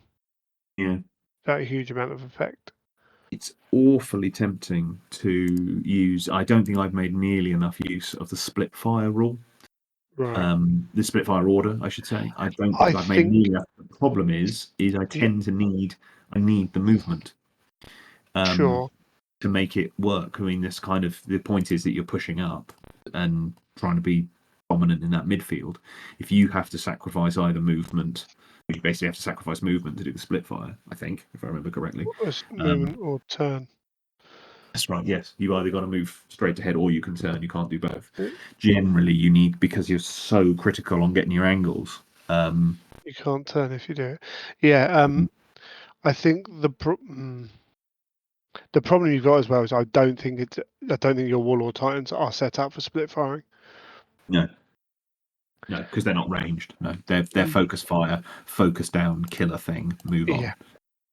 Yeah. that huge amount of effect. It's awfully tempting to use. I don't think I've made nearly enough use of the split fire rule. Right. The split fire order, I should say. I don't I think I've made think nearly enough. The problem is I the tend to need. I need the movement sure. to make it work. I mean, this kind of the point is that you're pushing up and trying to be dominant in that midfield. If you have to sacrifice either movement, you basically have to sacrifice movement to do the split fire. I think, if I remember correctly. Um, Movement or turn. That's right. Yes, you either got to move straight ahead or you can turn. You can't do both. Uh, Generally, you need because you're so critical on getting your angles. You can't turn if you do it. Yeah. I think the problem you've got as well is I don't think your Warlord Titans are set up for split firing. No, no, because they're not ranged. No, they're Mm, focus fire, focus down, killer thing, move on. Yeah.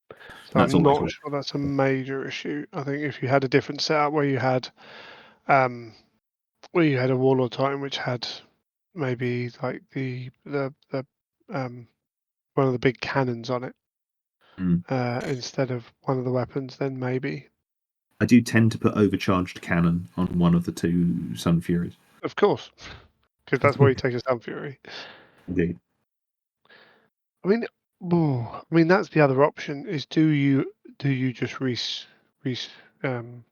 So That's I'm always not what. sure that's a major issue. I think if you had a different setup um where you had a Warlord Titan which had maybe like the one of the big cannons on it Mm. instead of one of the weapons, then maybe. I do tend to put overcharged cannon on one of the two Sun Furies. Of course, because that's where you take a Sun Fury. Indeed. I mean, that's the other option. Is do you just re um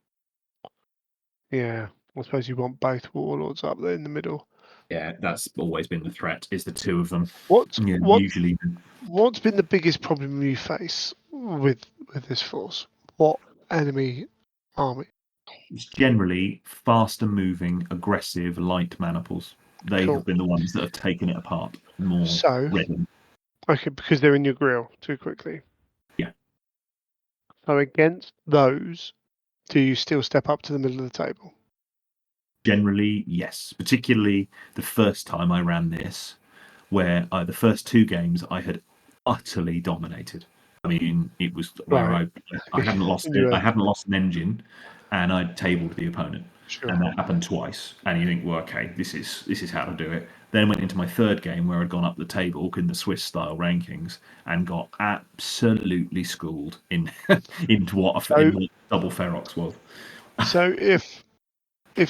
yeah? I suppose you want both warlords up there in the middle. Yeah, that's always been the threat. Is the two of them. What's Yeah, what usually what's been the biggest problem you face with this force? What enemy army? it's generally faster moving, aggressive, light maniples. They have Cool. been the ones that have taken it apart more So readily. okay, because they're in your grill too quickly. Yeah, So against those, do you still step up to the middle of the table? generally, yes. Particularly the first time I ran this, where the first two games I had utterly dominated. I mean, it was where Right. I hadn't lost And you I were hadn't lost an engine, and I'd tabled the opponent, and sure. that happened twice. And you think, well, okay, this is how to do it. Then went into my third game where I'd gone up the table in the Swiss style rankings and got absolutely schooled in So what double Ferox was. so if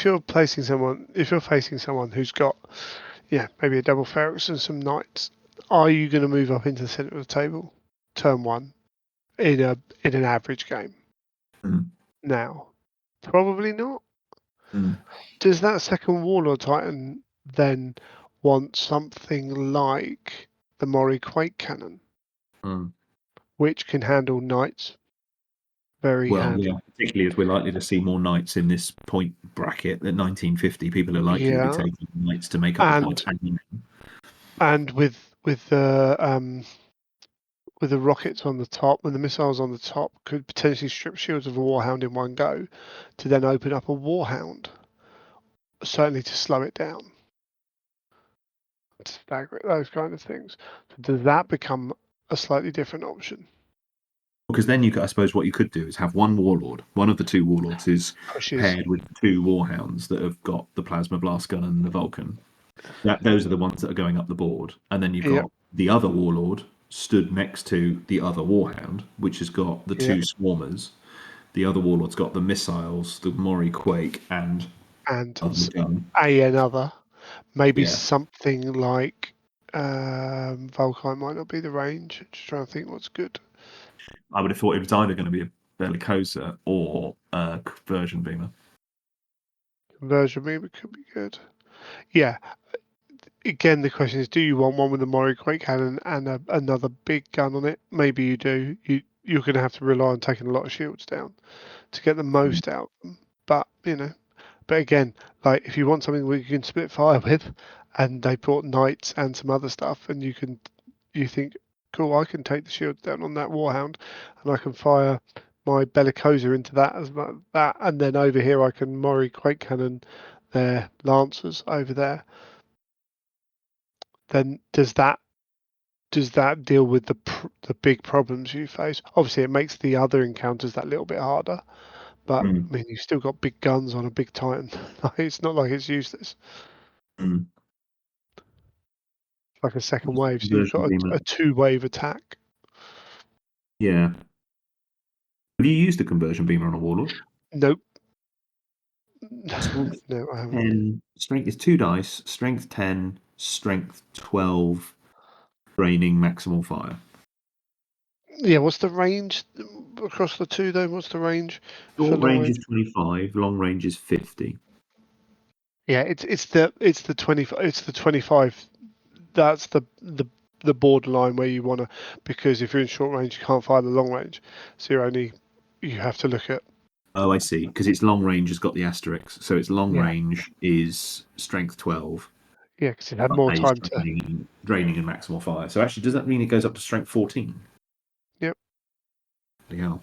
you're facing someone who's got maybe a double Ferox and some knights, are you going to move up into the center of the table turn one in an average game? Mm, Now, probably not. mm, Does that second Warlord Titan then want something like the Mori Quake Cannon, mm. which can handle knights very Well, yeah, handily? particularly as we're likely to see more knights in this point bracket at 1950, people are likely to be Yeah, taking knights to make up the and points. And with the rockets on the top and the missiles on the top could potentially strip shields of a Warhound in one go to then open up a Warhound, certainly to slow it down, to stagger it, those kind of things. So does that become a slightly different option? because then I suppose what you could do is have one warlord. One of the two warlords is Pushes, paired with two warhounds that have got the plasma blast gun and the Vulcan. Those are the ones that are going up the board, and then you've yep, got the other warlord stood next to the other warhound, which has got the yep. two swarmers, The other warlord's got the missiles, the Mori Quake, and the gun. another. Maybe Yeah, something like Volkite might not be the range. Just trying to think what's good. I would have thought it was either going to be a Bellicosa or a conversion beamer. Conversion maybe could be good. Yeah. Again, the question is, do you want one with a Mori Quake cannon and another big gun on it? Maybe you do. You're going to have to rely on taking a lot of shields down to get the Mm. most out of them. But but again, like if you want something where you can split fire with, and they brought knights and some other stuff, and you think, cool, I can take the shields down on that warhound, and I can fire my bellicosa into that as that, and then over here I can Mori Quake cannon their lancers over there. Then does that deal with the big problems you face? Obviously, it makes the other encounters that little bit harder. But Mm. I mean, you've still got big guns on a big Titan. It's not like it's useless. Mm. It's like a second What's the wave, so you've conversion got beamer? a two-wave attack. Yeah. Have you used the conversion beamer on a warlord? Nope. Strength No, I haven't. 10. Strength is 2 dice. Strength 10. Strength 12. Draining maximal fire. Yeah, what's the range across the two though? What's the range for Short long range range? is 25. Long range is 50. Yeah, it's the 25. That's the borderline where you want to, because if you're in short range, you can't fire the long range, so you have to look at. Oh, I see. Because its long range has got the asterisk. So its long Yeah, range is strength 12. yeah, because it had But more that is time to. draining and maximal fire. So actually, does that mean it goes up to strength 14? Yep. Bloody hell.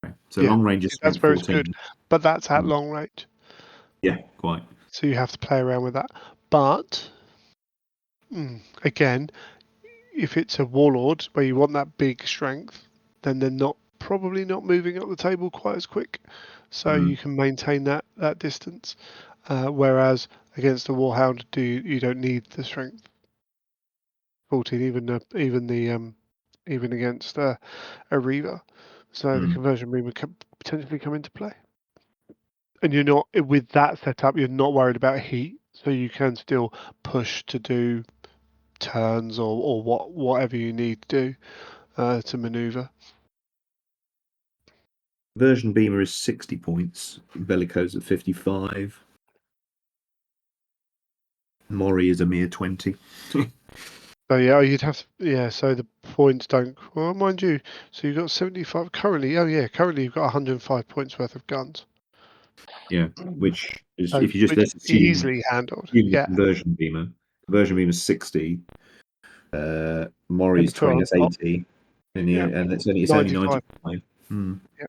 Okay. So Yeah, long range is see, that's strength where it's good, 14. but that's at Mm. long range, Yeah, quite. so you have to play around with that. But again, if it's a warlord where you want that big strength, then they're not probably not moving up the table quite as quick, so Mm. you can maintain that distance. Whereas against a warhound, you don't need the strength 14, even against a reaver. So the Mm. conversion beam could potentially come into play. And you're not with that setup. You're not worried about heat, so you can still push to do turns or whatever you need to do to maneuver. Version Beamer is 60 points. Bellico's at 55. Mori is a mere 20. So yeah, you'd have to, yeah. So the points don't. Well, mind you, so you've got 75 currently. Oh yeah, currently you've got 105 points worth of guns. Yeah, which is, So if you just which let's assume, easily handled. the Yeah, conversion beamer is 60. and Mori's to put 20, on that's top. 80. Yeah, And it's only 95. 95. Hmm. Yeah.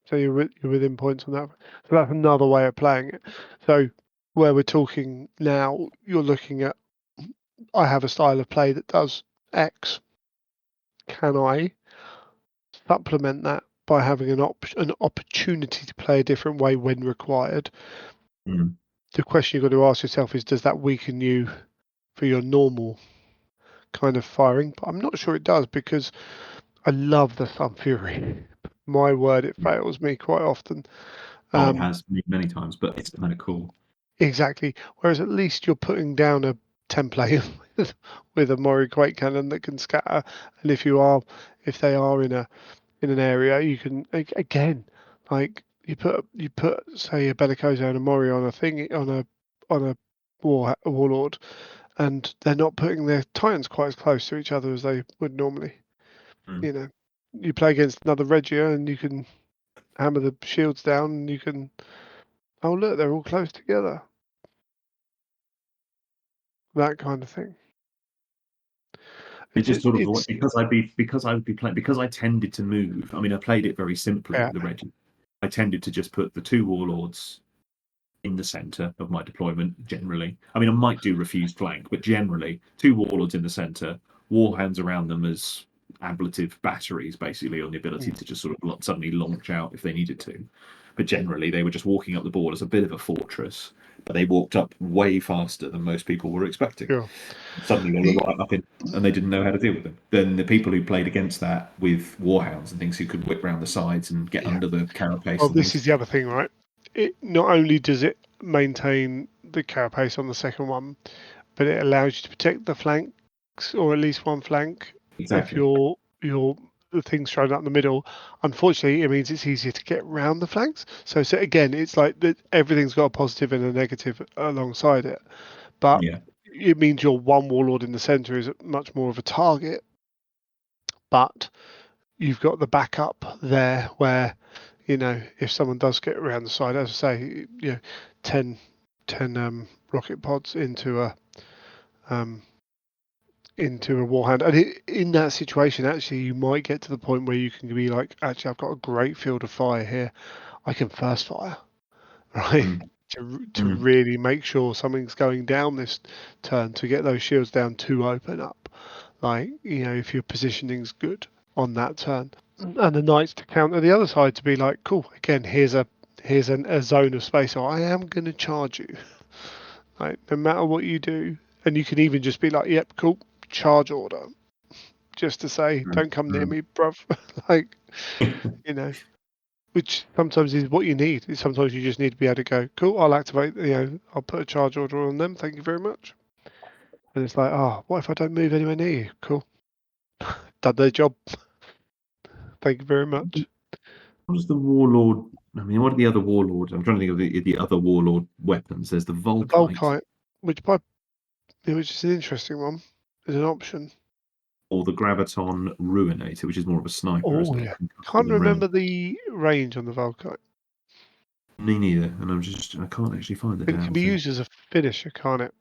So you're within points on that. So that's another way of playing it. So where we're talking now, you're looking at, I have a style of play that does X. Can I supplement that by having an opportunity to play a different way when required? Hmm. The question you've got to ask yourself is, does that weaken you for your normal kind of firing? But I'm not sure it does, because I love the Sun Fury. My word, it fails me quite often. Oh, it Um, has many times, but it's kind of cool. exactly. Whereas at least you're putting down a template with a Mori Quake cannon that can scatter, and if they are in an area, you can again, like you put say a Bellicoso and a Mori on a thing on a warlord, and they're not putting their titans quite as close to each other as they would normally. Hmm. You know, you play against another Regia and you can hammer the shields down, and you can, oh look, they're all close together. That kind of thing. It It's just sort of it's because I would be playing because I tended to move. I mean, I played it very simply yeah, with the Reggie. I tended to just put the two warlords in the centre of my deployment generally. I mean, I might do refused flank, but generally, two warlords in the centre, warhounds around them as ablative batteries, basically, on the ability mm, to just sort of suddenly launch out if they needed to. but generally they were just walking up the board as a bit of a fortress. But they walked up way faster than most people were expecting. Sure. Suddenly they were right up in, and they didn't know how to deal with them. Then the people who played against that with warhounds and things, who could whip round the sides and get Yeah. under the carapace Well, and this things. is the other thing, right? It not only does it maintain the carapace on the second one, but it allows you to protect the flanks, or at least one flank, if Exactly. you're the thing's thrown up the middle. Unfortunately, it means it's easier to get round the flanks. So again, it's like that everything's got a positive and a negative alongside it. But Yeah. it means your one warlord in the centre is much more of a target. But you've got the backup there where, if someone does get around the side, as I say, 10, 10 rocket pods um, into a warhound. And in that situation, actually, you might get to the point where you can be like, actually, I've got a great field of fire here. I can first fire, right? Mm. To really make sure something's going down this turn, to get those shields down to open up. Like, if your positioning's good on that turn. And the knights to counter the other side, to be like, cool, again, here's a zone of space, or I am going to charge you. Like, no matter what you do. And you can even just be like, yep, cool, charge order. Just to say, Mm. don't come near Mm. me, bruv. Like, you know, which sometimes is what you need. Sometimes you just need to be able to go, cool, I'll activate, I'll put a charge order on them. Thank you very much. And it's like, what if I don't move anywhere near you? Cool. Done their job. Thank you very much. What does the warlord? I mean, what are the other warlords? I'm trying to think of the other warlord weapons. There's the The Volkite Volkite, which is an interesting one, is an option. or the Graviton Ruinator, which is more of a sniper, Oh isn't it? yeah. Concussive Can't and round. remember the range on the Volkite. Me neither, and I can't actually find the But it can damn be thing. used as a finisher, can't it?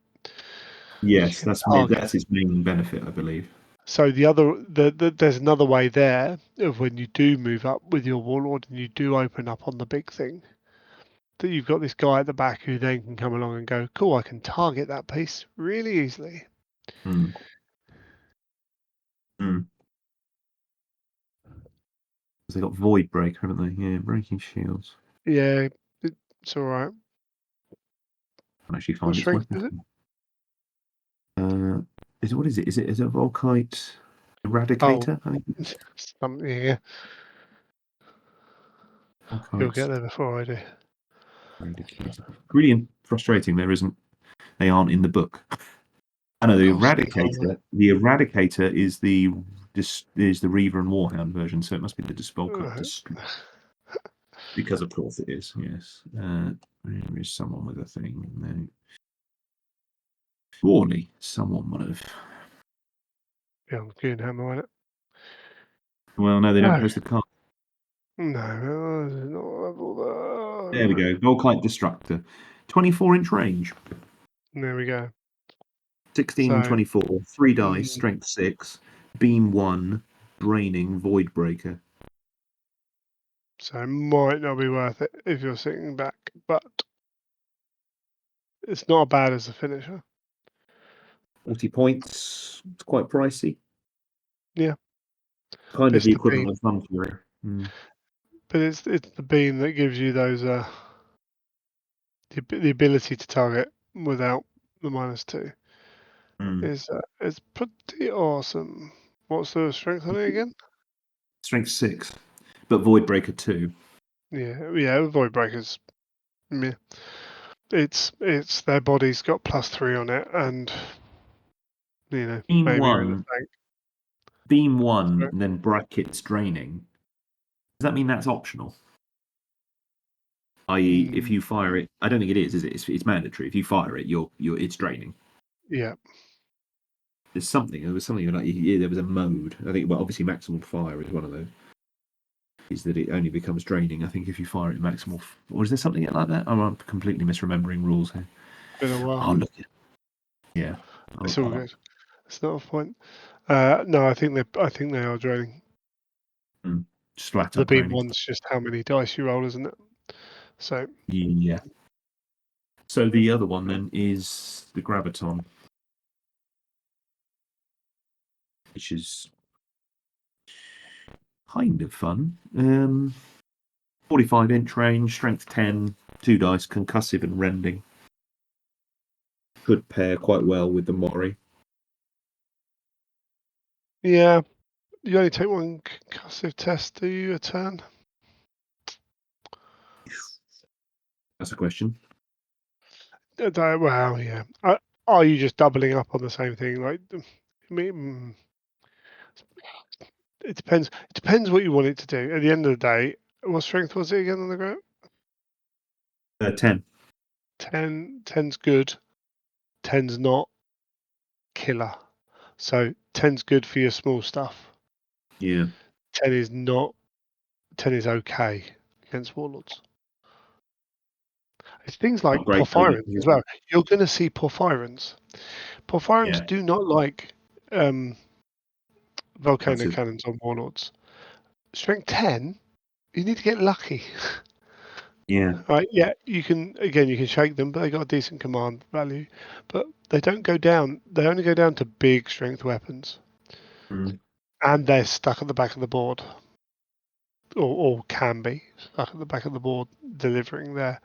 You Yes, can target that's it. his main benefit, I believe. So there's another way there of when you do move up with your warlord and you do open up on the big thing, that you've got this guy at the back who then can come along and go, cool, I can target that piece really easily. Mm. Mm. They got Void Breaker, haven't they? Yeah, breaking shields. Yeah, it's all right. I can actually What find its strength weapon. is it? Is it what is it? Is it a Volkite Oh, Eradicator? I think it is. something. Yeah, you'll Volkite get there before I do. Eradicator. Really frustrating. They aren't in the book. I know the Oh, so far Eradicator. The Eradicator is the Reaver and Warhound version, so it must be the Volkite away. Destroyer. Because of course it is. Yes. There is someone with a thing. No. Surely someone would have. Yeah, I'm getting hammer on it. Well, no, they don't No, post the card. no, it's not level There we there. go. Volkite Destructor. 24-inch range. There we go. 16 and So, 24. 3 dice, mm, strength 6, beam 1, braining, void breaker. so it might not be worth it if you're sitting back, but it's not bad as a finisher. 40 points. It's quite pricey. Yeah, Kind but of it's the the equivalent beam. of Sun Fury. Mm. But it's the beam that gives you those the ability to target without the -2 Mm. is pretty awesome. What's the strength on it again? Strength 6, but void breaker 2. Yeah, Void Breakers. Yeah. It's their body's got +3 on it, and Beam maybe you're in the 1, tank. beam 1, So, and then brackets draining. Does that mean that's optional? I.e., if mm, you fire it, I don't think it is it? It's mandatory. If you fire it, it's draining. yeah, There was something like yeah, there was a mode. I think, well, obviously, maximal fire is one of those. Is that it only becomes draining? I think if you fire it maximal, or is there something like that? I'm completely misremembering rules here. been a while. I'll look at. Yeah, It's all good. It's not a point. No, I think they are draining. just flat The up beam draining. one's just how many dice you roll, isn't it? So Yeah. So the other one then is the graviton, which is kind of fun. 45-inch range, strength 10, 2 dice, concussive and rending. Could pair quite well with the Mori. Yeah, you only take one concussive test, do you, a turn? That's a question. Well, yeah. Are you just doubling up on the same thing? Like, I mean, it depends. It depends what you want it to do. At the end of the day, what strength was it again on the ground? 10. 10. 10's good. 10's not killer. So 10's good for your small stuff. Yeah. 10 is not. 10 is okay against warlords. It's things like Not great for porphyrins anything, as is it? well. You're going to see porphyrins. Porphyrins Yeah. do not like volcano Massive. cannons on warlords. Strength 10, you need to get lucky. Yeah. Right, yeah, you can shake them, but they got a decent command value. But they don't go down. They only go down to big strength weapons, Mm. and they're stuck at the back of the board, or can be stuck at the back of the board, delivering their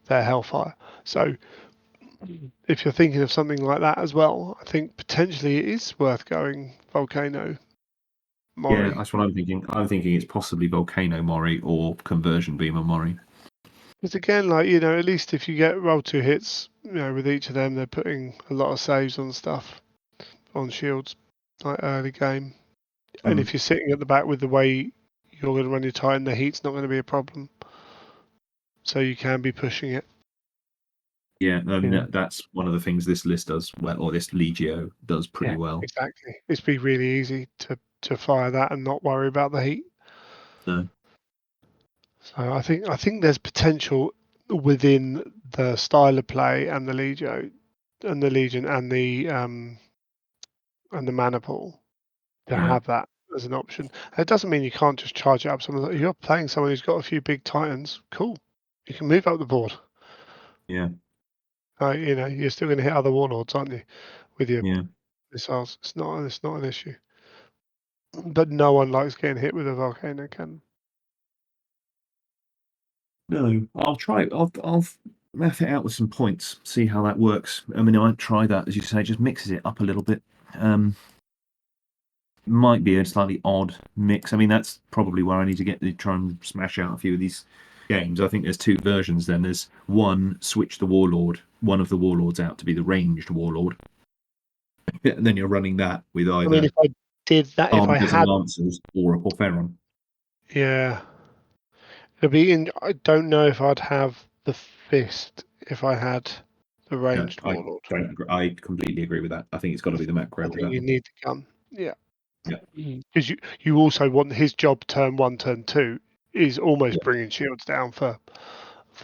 hellfire. So if you're thinking of something like that as well, I think potentially it is worth going volcano Yeah, Mori. that's what I'm thinking. I'm thinking it's possibly Volcano Mori or Conversion Beamer Mori. Because again, like, at least if you get roll 2 hits, with each of them, they're putting a lot of saves on stuff, on shields, like early game. And Mm. if you're sitting at the back with the way you're going to run your Titan, the heat's not going to be a problem. So you can be pushing it. Yeah, I mean, You know? that's one of the things this list does well, or this Legio does pretty Yeah, well. exactly. It's be really easy to fire that and not worry about the heat. So, So I think there's potential within the style of play and the Legio and the Legion and the mana pool to yeah, have that as an option. It doesn't mean you can't just charge it up. If you're playing someone who's got a few big Titans, cool. You can move up the board. yeah, You're still going to hit other warlords, aren't you, with your yeah. missiles? It's not an issue. But no one likes getting hit with a volcano cannon. No, I'll try. I'll math it out with some points, see how that works. I mean, I might try that, as you say, just mixes it up a little bit. Might be a slightly odd mix. I mean, that's probably where I need to try and smash out a few of these games. I think there's two versions. Then there's one, switch one of the warlords out to be the ranged warlord, and then you're running that with I mean, either if I did that, if I armors and had, lancers or a porphyron. yeah, I don't know if I'd have the fist if I had the Yeah, ranged I warlord. don't. I completely agree with that. I think it's got to be the macro I with think that you one. need the gun. Yeah. Yeah, Because you also want his job turn 1, turn 2 is almost yeah, bringing shields down for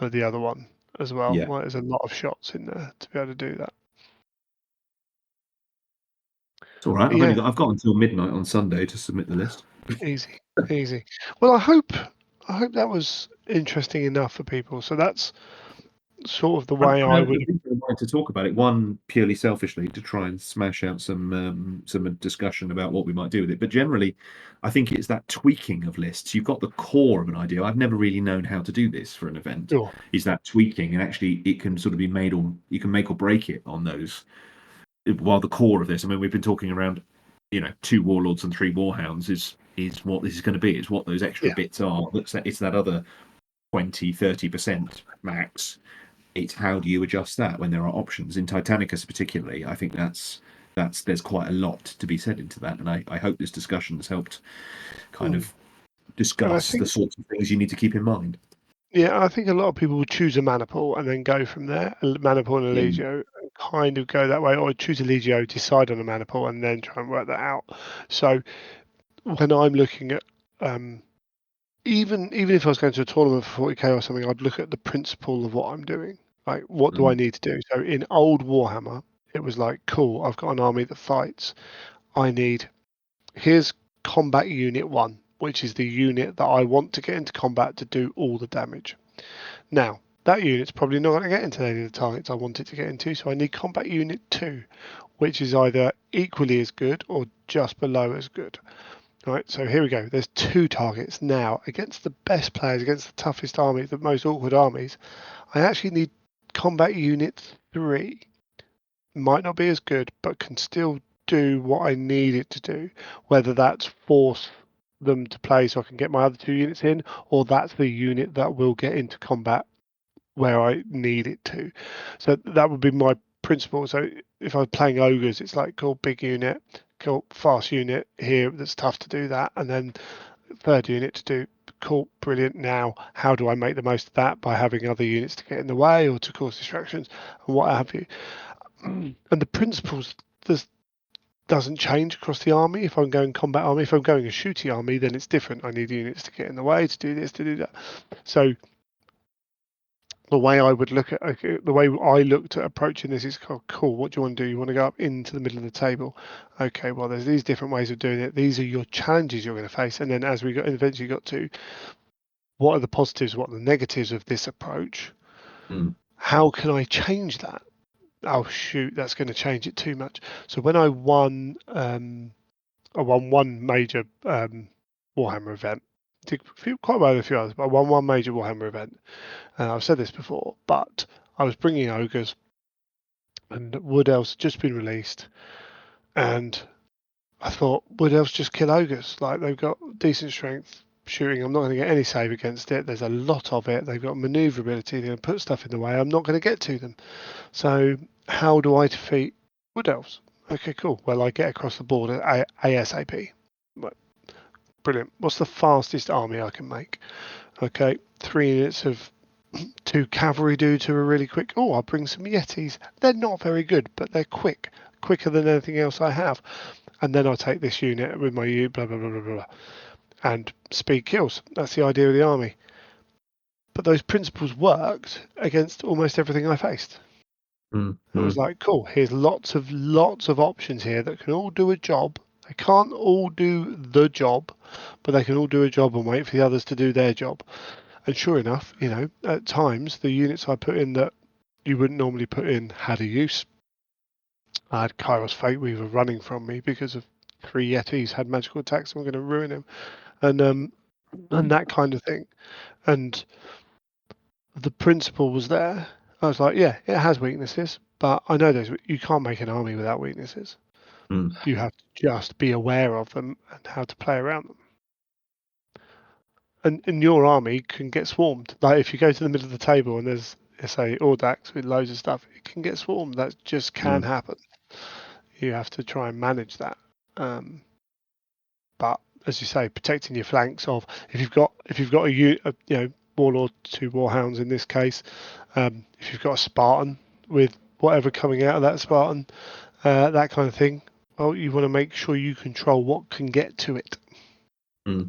the other one as well. yeah. Like, there's a lot of shots in there to be able to do that. It's all right. But yeah, I've got until midnight on Sunday to submit the list. easy, easy. Well, I hope that was interesting enough for people. So that's sort of the way I The would. reason I wanted to talk about it, one purely selfishly to try and smash out some discussion about what we might do with it, but generally, I think it's that tweaking of lists. You've got the core of an idea. I've never really known how to do this for an event. Sure. Is that tweaking, and actually, it can sort of be made, or you can make or break it on those. While the core of this, I mean, we've been talking around, 2 warlords and 3 warhounds is what this is going to be. It's what those extra Yeah. bits are. It's that other 20-30% max. It's how do you adjust that when there are options in Titanicus, particularly. I think that's there's quite a lot to be said into that, and I hope this discussion has helped kind Mm. of And I discuss the think, sorts of things you need to keep in mind. yeah, I think a lot of people would choose a mana pool and then go from there. A mana pool and a Yeah, legio, and kind of go that way, or choose a legio, decide on a mana pool, and then try and work that out. So when I'm looking at even if I was going to a tournament for 40k or something, I'd look at the principle of what I'm doing. Like, what do I mm, need to do? So in old Warhammer, it was like, cool, I've got an army that fights. Here's combat unit 1, which is the unit that I want to get into combat to do all the damage. Now, that unit's probably not going to get into any of the targets I want it to get into, so I need combat unit 2, which is either equally as good or just below as good. Right, so here we go. There's 2 targets now against the best players, against the toughest army, the most awkward armies. I actually need combat unit 3. Might not be as good, but can still do what I need it to do. Whether that's force them to play so I can get my other 2 units in, or that's the unit that will get into combat where I need it to. So that would be my principle. So if I was playing ogres, it's like cool, big unit, cool, fast unit here that's tough to do that, and then third unit to do cool, brilliant. Now, how do I make the most of that by having other units to get in the way or to cause distractions and what have you? And the principles doesn't change across the army. If I'm going combat army, if I'm going a shooty army, then it's different. I need units to get in the way, to do this, to do that. So the way I would look at the way I looked at approaching this is cool. What do you want to do? You want to go up into the middle of the table. Okay, well, there's these different ways of doing it. These are your challenges you're going to face. And then as we eventually got to what are the positives, what are the negatives of this approach? How can I change that? Oh shoot, that's going to change it too much. So when I won one major Warhammer event, did quite well in a few others, but I won one major Warhammer event. I've said this before, but I was bringing ogres, and Wood Elves had just been released, and I thought Wood Elves just kill ogres. Like they've got decent strength shooting. I'm not going to get any save against it. There's a lot of it. They've got maneuverability. They're going to put stuff in the way. I'm not going to get to them. So how do I defeat Wood Elves? Okay, cool. Well, I get across the board at ASAP. Right, brilliant. What's the fastest army I can make? Okay, 3 units of 2 cavalry dudes who are really quick. Oh, I'll bring some Yetis. They're not very good, but they're quick. Quicker than anything else I have. And then I'll take this unit with my unit, blah, blah, blah, blah, blah. And speed kills. That's the idea of the army. But those principles worked against almost everything I faced. It was like, cool, here's lots of options here that can all do a job. They can't all do the job, but they can all do a job and wait for the others to do their job. And sure enough, at times the units I put in that you wouldn't normally put in had a use. I had Kairos Fate Weaver running from me because of 3 Yetis had magical attacks and were going to ruin him. And that kind of thing. And the principle was there. I was like, yeah, it has weaknesses, but I know you can't make an army without weaknesses. You have to just be aware of them and how to play around them. And your army can get swarmed. Like if you go to the middle of the table and there's, say, Audax with loads of stuff, it can get swarmed. That just can happen. You have to try and manage that. But as you say, protecting your flanks of if you've got a warlord, 2 warhounds in this case, if you've got a Spartan with whatever coming out of that Spartan, that kind of thing. Well, you want to make sure you control what can get to it,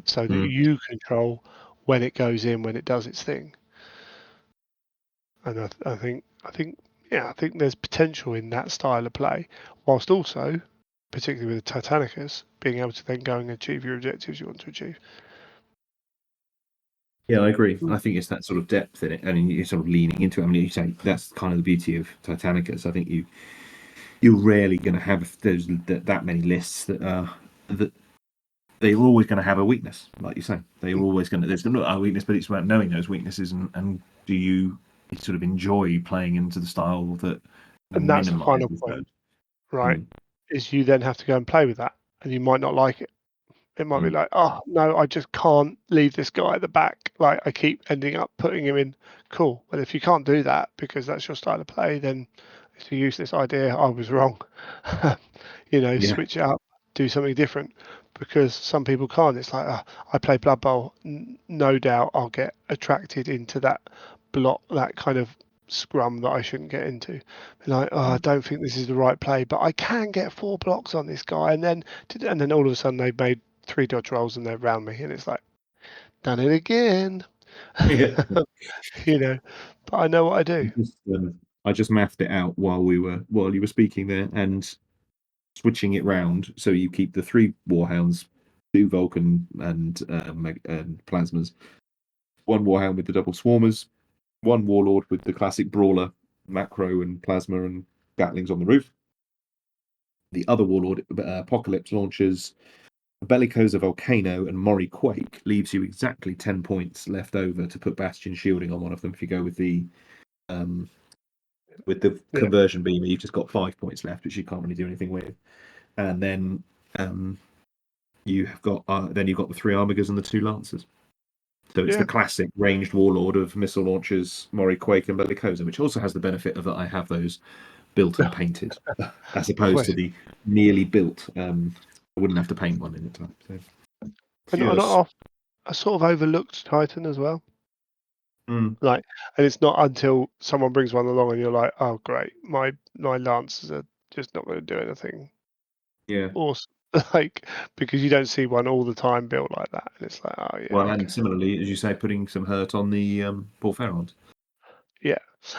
so that you control when it goes in, when it does its thing. And I think there's potential in that style of play, whilst also, particularly with the Titanicus, being able to then go and achieve your objectives you want to achieve. Yeah, I agree. I think it's that sort of depth in it. I mean, you're sort of leaning into it. I mean, you say that's kind of the beauty of Titanicus. I think you're rarely going to have that many lists that they're always going to have a weakness, like you say. They're always going to. There's not a weakness, but it's about knowing those weaknesses and do you sort of enjoy playing into the style that And that's the final minimizes point, that. right? Is you then have to go and play with that, and you might not like it. It might be like, oh no, I just can't leave this guy at the back. Like I keep ending up putting him in. Cool. But if you can't do that because that's your style of play, then it's a useless idea. I was wrong. Switch it up, do something different. Because some people can't. It's like, I play Blood Bowl. No doubt I'll get attracted into that block, that kind of scrum that I shouldn't get into. Like, I don't think this is the right play, but I can get 4 blocks on this guy, and then all of a sudden they've made 3 dodge rolls and they're around me, and it's like, done it again. Yeah. But I know what I do. I just mathed it out while you were speaking there, and switching it round so you keep the 3 warhounds, 2 Vulcan and plasmas, 1 warhound with the double swarmers, 1 warlord with the classic brawler, macro and plasma and gatlings on the roof. The other warlord, apocalypse launchers, Bellicosa Volcano and Mori Quake leaves you exactly 10 points left over to put Bastion Shielding on one of them. If you go with the Yeah. conversion beamer, you've just got 5 points left, which you can't really do anything with. And then you've got the 3 Armigers and the 2 Lancers. So it's the classic ranged warlord of missile launchers, Mori Quake and Bellicosa, which also has the benefit of that I have those built and painted, as opposed to the nearly built. I wouldn't have to paint one in the time. So And just I sort of overlooked Titan as well. mm, Like, and it's not until someone brings one along and you're like, oh great, my Lancers are just not going to do anything yeah. awesome. Like, because you don't see one all the time built like that, and it's like, oh yeah, Well, and okay, similarly, as you say, putting some hurt on the Porphyrions. yeah.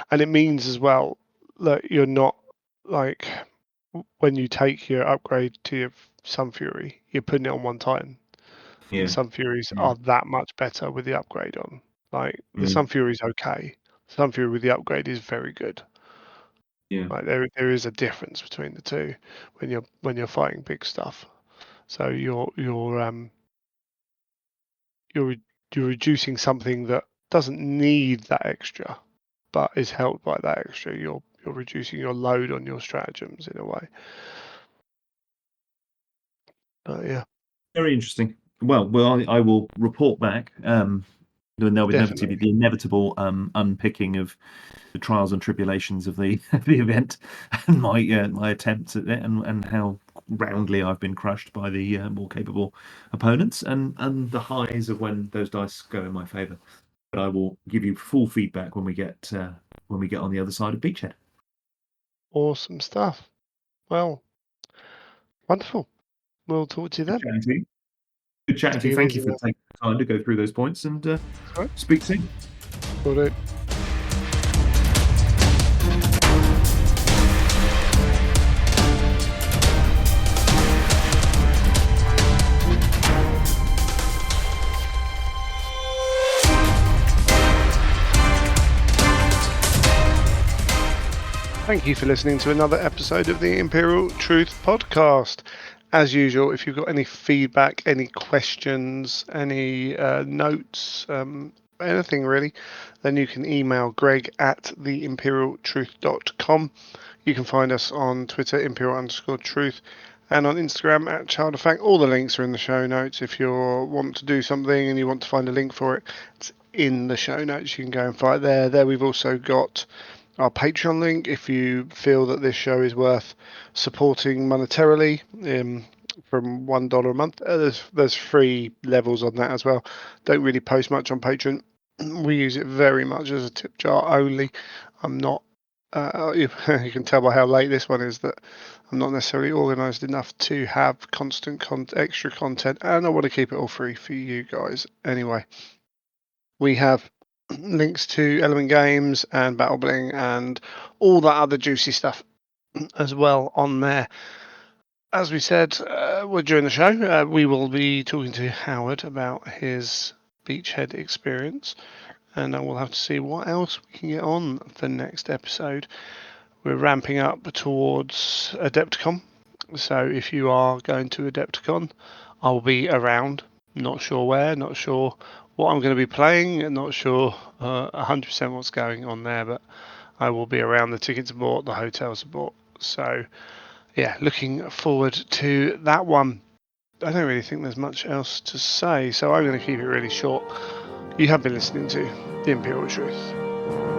And it means as well that you're not like when you take your upgrade to your Sun Fury, you're putting it on one Titan. The Yeah. Sun Furies Yeah. are that much better with the upgrade on. Like the Mm, Sun Fury's okay. Sun Fury with the upgrade is very good. yeah. Like there is a difference between the two when you're fighting big stuff. So you're you're reducing something that doesn't need that extra, but is helped by that extra. You're reducing your load on your stratagems in a way. But yeah, Very interesting. Well, I will report back. There'll inevitably definitely. be the inevitable unpicking of the trials and tribulations of the the event, and my attempts at it, and how roundly I've been crushed by the more capable opponents, and the highs of when those dice go in my favour. But I will give you full feedback when we get on the other side of Beachhead. Awesome stuff. Well, wonderful. We'll talk to you Good then. chatting to you. Good chatting to you. Take it Thank you easy for now. taking the time to go through those points, and All right. speak soon. Will do. Thank you for listening to another episode of the Imperial Truth Podcast. As usual, if you've got any feedback, any questions, any notes, anything really, then you can email greg@theimperialtruth.com. You can find us on Twitter, imperial_truth, and on Instagram @childofang. All the links are in the show notes. If you want to do something and you want to find a link for it, it's in the show notes. You can go and find it there. There we've also got our Patreon link if you feel that this show is worth supporting monetarily, from $1 a month. There's free levels on that as well. Don't really post much on Patreon. We use it very much as a tip jar only. I'm not. You can tell by how late this one is that I'm not necessarily organised enough to have constant extra content, and I want to keep it all free for you guys anyway. We have links to Element Games and Battle Bling and all that other juicy stuff as well on there. As we said, during the show, we will be talking to Howard about his Beachhead experience, and we'll have to see what else we can get on for next episode. We're ramping up towards Adepticon, so if you are going to Adepticon, I'll be around. Not sure where, not sure what I'm going to be playing, and not sure 100% what's going on there, but I will be around. The tickets are bought, the hotels are bought. So, yeah, looking forward to that one. I don't really think there's much else to say, so I'm going to keep it really short. You have been listening to The Imperial Truth.